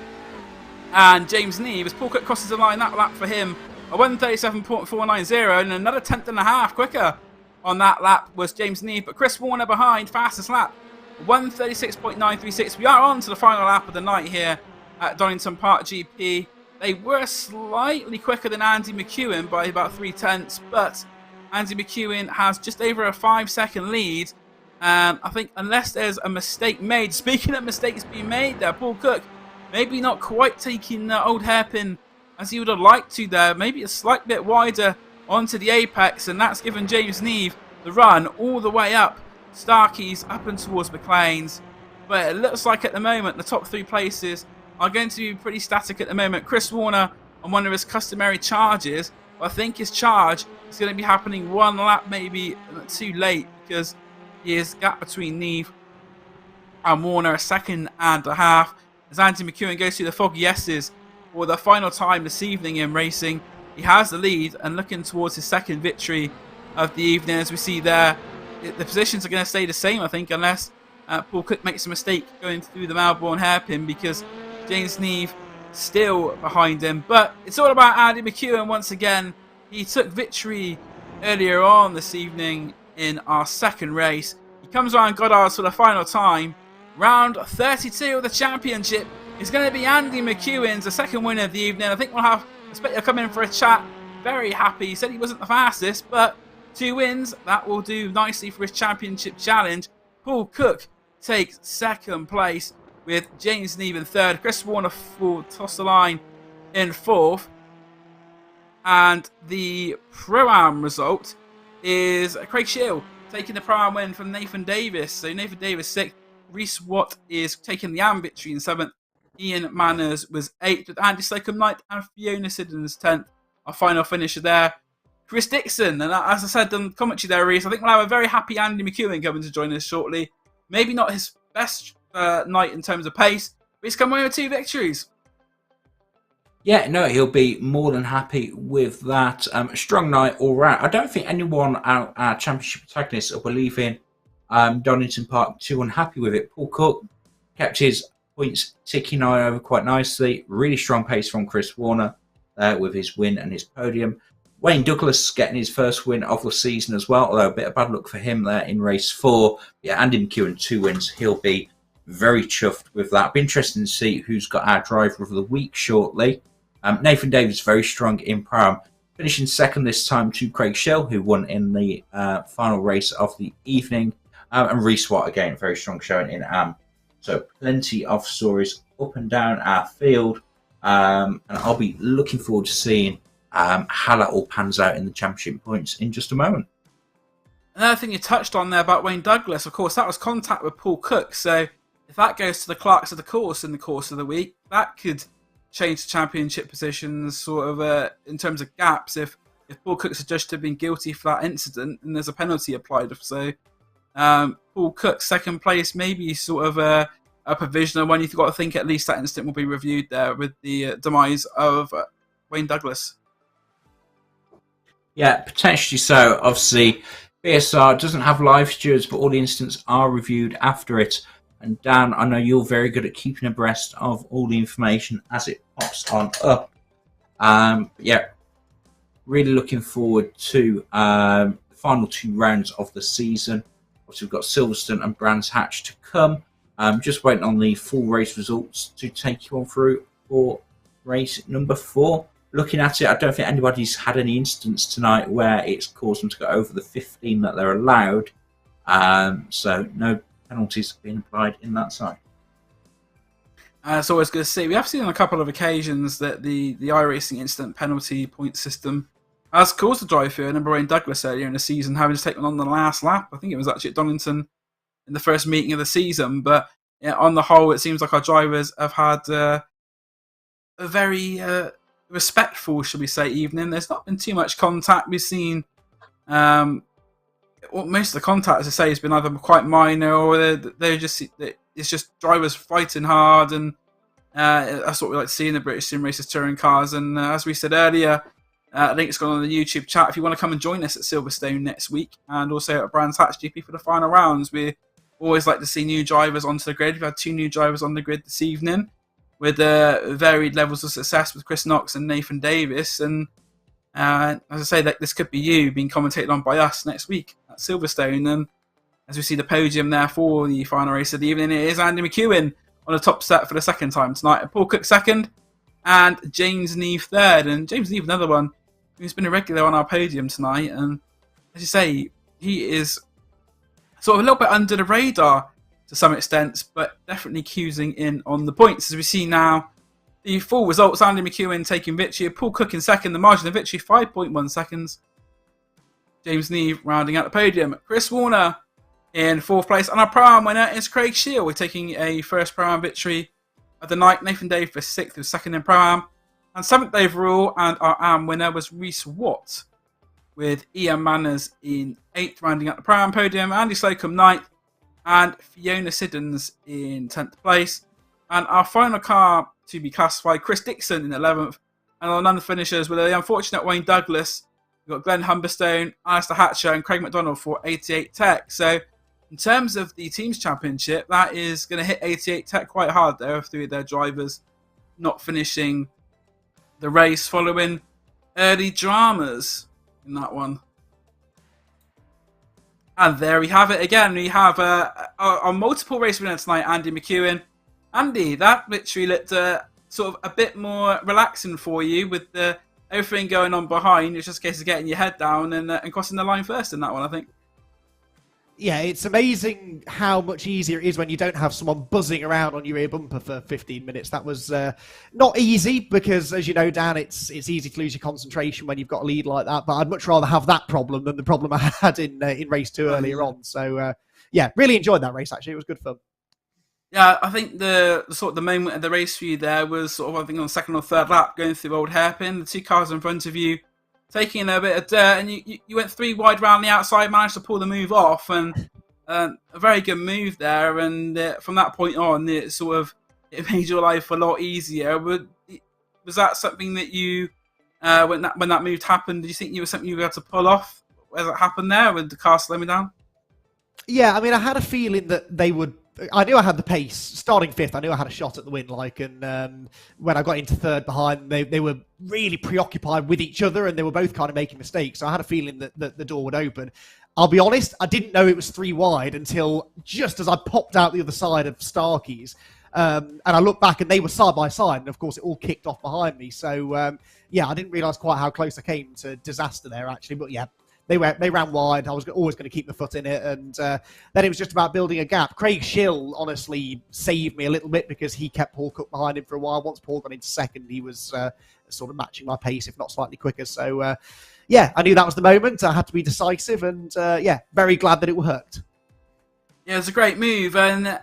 and James Neve, as Paul Cook crosses the line. That lap for him, a 1:37.490, and another 10.5 quicker on that lap was James Neve. But Chris Warner behind, fastest lap, 1:36.936. We are on to the final lap of the night here at Donington Park GP. They were slightly quicker than Andy McEwen by about 3 tenths, but Andy McEwen has just over a 5-second lead. I think unless there's a mistake made, speaking of mistakes being made there, Paul Cook maybe not quite taking the old hairpin as he would have liked to there, maybe a slight bit wider onto the apex, and that's given James Neve the run all the way up Starkey's up and towards McLean's. But it looks like at the moment the top 3 places are going to be pretty static at the moment. Chris Warner on one of his customary charges, but I think his charge is going to be happening 1 lap maybe too late, because his gap between Neve and Warner 1.5 seconds. As Andy McEwen goes through the foggy S's for the final time this evening in racing, he has the lead and looking towards his second victory of the evening. As we see there, the positions are going to stay the same, I think, unless Paul Cook makes a mistake going through the Melbourne hairpin, because James Neve still behind him. But it's all about Andy McEwen once again. He took victory earlier on this evening in our second race. He comes around Goddard's for the final time. Round 32 of the championship is going to be Andy McEwen's, the second winner of the evening. I think we'll have a spectator come in for a chat. Very happy. He said he wasn't the fastest, but 2 wins, that will do nicely for his championship challenge. Paul Cook takes second place with James Neve in third. Chris Warner will toss the line in fourth. And the Pro-Am result is Craig Shield taking the Pro-Am win from Nathan Davis. So Nathan Davis 6th. Reese Watt is taking the Am victory in 7th. Ian Manners was 8th, with Andy Slocum 9th and Fiona Siddons 10th. Our final finisher there, Chris Dixon. And as I said in the commentary there, Reese, I think we'll have a very happy Andy McEwen coming to join us shortly. Maybe not his best night in terms of pace, but he's come away with 2 victories. Yeah, no, he'll be more than happy with that. A strong night all round. I don't think anyone out our championship protagonists will believe in Donington Park too unhappy with it. Paul Cook kept his points ticking over quite nicely. Really strong pace from Chris Warner with his win and his podium. Wayne Douglas getting his first win of the season as well, although a bit of bad luck for him there in race 4. Yeah, Andy McEwen 2 wins. He'll be very chuffed with that. Be interesting to see who's got our driver of the week shortly. Nathan Davis very strong in Pro-Am, finishing second this time to Craig Shell, who won in the final race of the evening. And Reese Watt again, very strong showing in Am. So plenty of stories up and down our field. And I'll be looking forward to seeing how that all pans out in the championship points in just a moment. Another thing you touched on there about Wayne Douglas, of course, that was contact with Paul Cook. So if that goes to the clerks of the course in the course of the week, that could change the championship positions sort of in terms of gaps. If Paul Cook's judged to have been guilty for that incident and there's a penalty applied. So Paul Cook's second place maybe sort of a provisional one. You've got to think at least that incident will be reviewed there with the demise of Wayne Douglas. Yeah, potentially so. Obviously, BSR doesn't have live stewards, but all the incidents are reviewed after it. And Dan, I know you're very good at keeping abreast of all the information as it pops on up. Yeah, really looking forward to the final 2 rounds of the season. Obviously, we've got Silverstone and Brands Hatch to come. Just waiting on the full race results to take you on through for race number 4. Looking at it, I don't think anybody's had any incidents tonight where it's caused them to go over the 15 that they're allowed. So no penalties being applied in that side. It's always good to see. We have seen on a couple of occasions that the iRacing instant penalty point system has caused a drive-through. I remember Wayne Douglas earlier in the season having to take one on the last lap. I think it was actually at Donington in the first meeting of the season. But yeah, on the whole, it seems like our drivers have had a very respectful, should we say, evening. There's not been too much contact. We've seen most of the contact, as I say, has been either quite minor or they're just it's just drivers fighting hard, and that's what we like to see in the British Sim Racers touring cars. And as we said earlier, I think it's gone on the YouTube chat. If you want to come and join us at Silverstone next week, and also at Brands Hatch GP for the final rounds, we always like to see new drivers onto the grid. We've had 2 new drivers on the grid this evening, with varied levels of success with Chris Knox and Nathan Davis. And as I say, that this could be you being commentated on by us next week at Silverstone. And as we see the podium there for the final race of the evening, it is Andy McEwen on the top set for the second time tonight, and Paul Cook second, and James Neve third. And James Neve, another one who's been a regular on our podium tonight. And as you say, he is sort of a little bit under the radar to some extent, but definitely cruising in on the points. As we see now, the full results: Andy McEwen taking victory, Paul Cook in second, the margin of victory 5.1 seconds. James Neve rounding out the podium. Chris Warner in 4th place, and our Pro-Am winner is Craig Shield. We're taking a first Pro-Am victory of the night. Nathan Dave for 6th, who's second in Pro-Am, and 7th overall, and our Am winner was Reese Watt, with Ian Manners in 8th, rounding out the Pro-Am podium. Andy Slocum 9th, and Fiona Siddons in 10th place. And our final car to be classified, Chris Dixon in 11th. And on the finishers, with the unfortunate Wayne Douglas, we've got Glenn Humberstone, Alistair Hatcher, and Craig McDonald for 88 Tech. So in terms of the Teams Championship, that is going to hit 88 Tech quite hard there, with 3 of their drivers not finishing the race following early dramas in that one. And there we have it again. We have our multiple race winner tonight, Andy McEwen. Andy, that victory looked sort of a bit more relaxing for you, with everything going on behind. It's just a case of getting your head down and crossing the line first in that one, I think. Yeah, it's amazing how much easier it is when you don't have someone buzzing around on your rear bumper for 15 minutes. That was not easy because, as you know, Dan, it's easy to lose your concentration when you've got a lead like that. But I'd much rather have that problem than the problem I had in race 2 earlier on. So, yeah, really enjoyed that race, actually. It was good fun. Yeah, I think the sort of the moment of the race for you there was sort of, I think, on the 2nd or 3rd lap, going through Old Hairpin, the 2 cars in front of you taking a bit of dirt, and you went 3 wide round the outside, managed to pull the move off, and a very good move there. And from that point on, it made your life a lot easier. Was that something that you, when that move happened, did you think you were something you were able to pull off as it happened there with the car slowing down? Yeah, I mean, I had a feeling that they would. I knew I had the pace. Starting 5th, I knew I had a shot at the win. And when I got into 3rd behind, they were really preoccupied with each other, and they were both kind of making mistakes. So I had a feeling that the door would open. I'll be honest, I didn't know it was 3 wide until just as I popped out the other side of Starkey's. And I looked back, and they were side by side, and of course it all kicked off behind me. So yeah, I didn't realise quite how close I came to disaster there, actually. But yeah, they ran wide. I was always going to keep the foot in it, and then it was just about building a gap. Craig Schill honestly saved me a little bit because he kept Paul Cook behind him for a while. Once Paul got into 2nd, he was sort of matching my pace, if not slightly quicker. So yeah, I knew that was the moment. I had to be decisive, and yeah, very glad that it worked. Yeah, it was a great move, and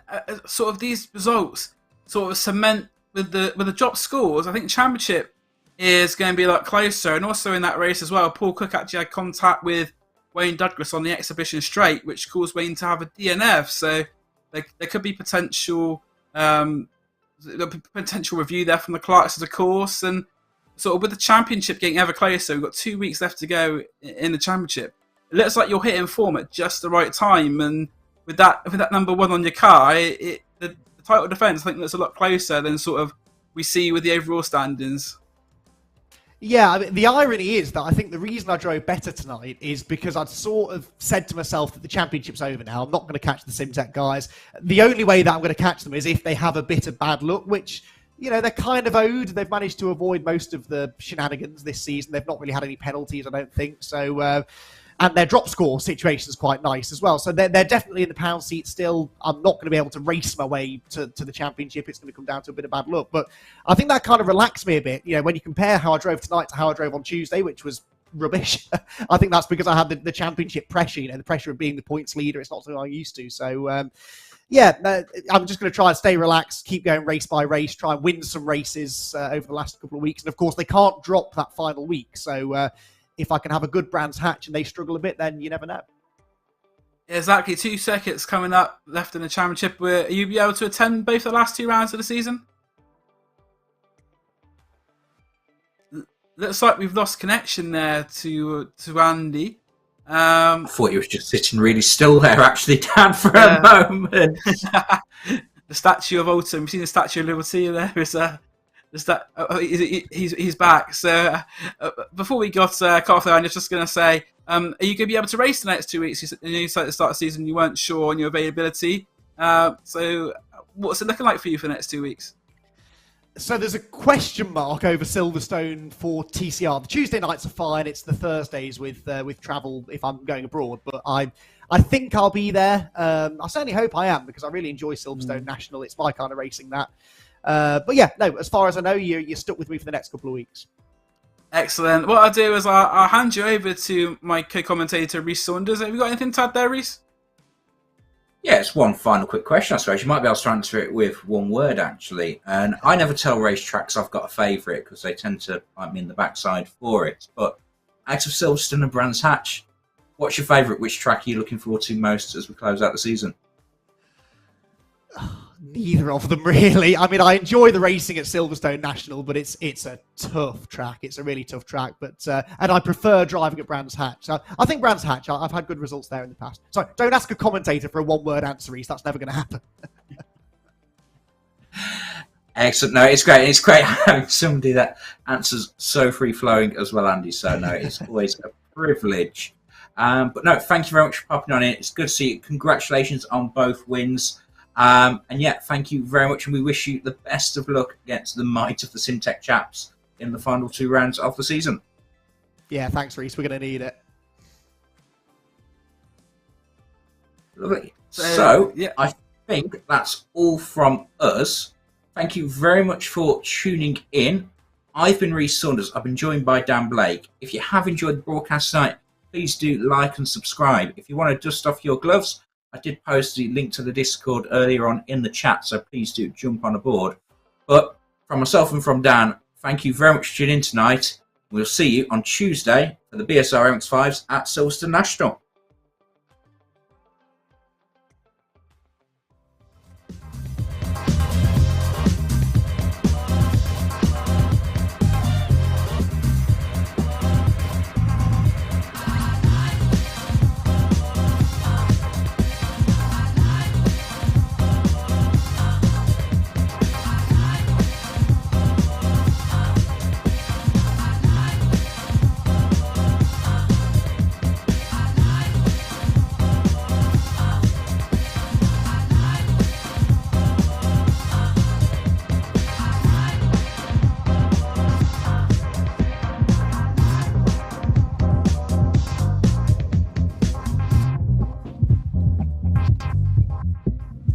sort of these results sort of cement with the drop scores. I think Championship is going to be a lot closer, and also in that race as well, Paul Cook actually had contact with Wayne Douglas on the exhibition straight, which caused Wayne to have a DNF. So there could be potential review there from the clerks of the course, and sort of with the Championship getting ever closer, we've got 2 weeks left to go in the Championship. It looks like you're hitting form at just the right time, and with that number 1 on your car, the title defence I think looks a lot closer than sort of we see with the overall standings. Yeah, I mean, the irony is that I think the reason I drove better tonight is because I'd sort of said to myself that the Championship's over now. I'm not going to catch the SimTech guys. The only way that I'm going to catch them is if they have a bit of bad luck, which, you know, they're kind of owed. They've managed to avoid most of the shenanigans this season. They've not really had any penalties, I don't think. So, and their drop score situation is quite nice as well. So they're definitely in the pound seat still. I'm not going to be able to race my way to the Championship. It's going to come down to a bit of bad luck. But I think that kind of relaxed me a bit. You know, when you compare how I drove tonight to how I drove on Tuesday, which was rubbish, I think that's because I had the Championship pressure, you know, the pressure of being the points leader. It's not something I'm used to. So, yeah, I'm just going to try and stay relaxed, keep going race by race, try and win some races over the last couple of weeks. And, of course, they can't drop that final week. So, if I can have a good Brands Hatch and they struggle a bit, then you never know. Exactly. 2 circuits coming up left in the Championship. Are you be able to attend both the last 2 rounds of the season? Looks like we've lost connection there to Andy. I thought he was just sitting really still there, actually, Dan, for a moment. The Statue of Autumn. You've seen the Statue of Liberty there? He's back. So before we got cut off there, I'm just going to say, are you going to be able to race the next 2 weeks? You said at the start of the season you weren't sure on your availability. So what's it looking like for you for the next 2 weeks? So there's a question mark over Silverstone for TCR. The Tuesday nights are fine. It's the Thursdays with travel if I'm going abroad. But I think I'll be there. I certainly hope I am because I really enjoy Silverstone National. It's my kind of racing, that. But yeah, no, as far as I know, you're stuck with me for the next couple of weeks. Excellent. What I'll do is I'll hand you over to my co-commentator, Rhys Saunders. Have you got anything to add there, Rhys? Yeah, it's one final quick question, I suppose. You might be able to answer it with one word, actually. And I never tell racetracks I've got a favourite because they tend to bite me in the backside for it. But out of Silverstone and Brands Hatch, what's your favourite? Which track are you looking forward to most as we close out the season? Neither of them, really. I mean, I enjoy the racing at Silverstone National, but it's a tough track. It's a really tough track. But and I prefer driving at Brands Hatch. So I think Brands Hatch, I've had good results there in the past. So don't ask a commentator for a one-word answer, Reese. That's never going to happen. Excellent. No, it's great. It's great having somebody that answers so free-flowing as well, Andy. So, no, it's always a privilege. But, no, thank you very much for popping on in. It's good to see you. Congratulations on both wins. And yeah, thank you very much, and we wish you the best of luck against the might of the SimTech chaps in the final 2 rounds of the season. Yeah, thanks, Reese. We're going to need it. Lovely. So, yeah, I think that's all from us. Thank you very much for tuning in. I've been Rhys Saunders. I've been joined by Dan Blake. If you have enjoyed the broadcast tonight, please do like and subscribe. If you want to dust off your gloves, I did post the link to the Discord earlier on in the chat, so please do jump on aboard. But from myself and from Dan, thank you very much for tuning in tonight. We'll see you on Tuesday for the BSR MX5s at Silverstone National.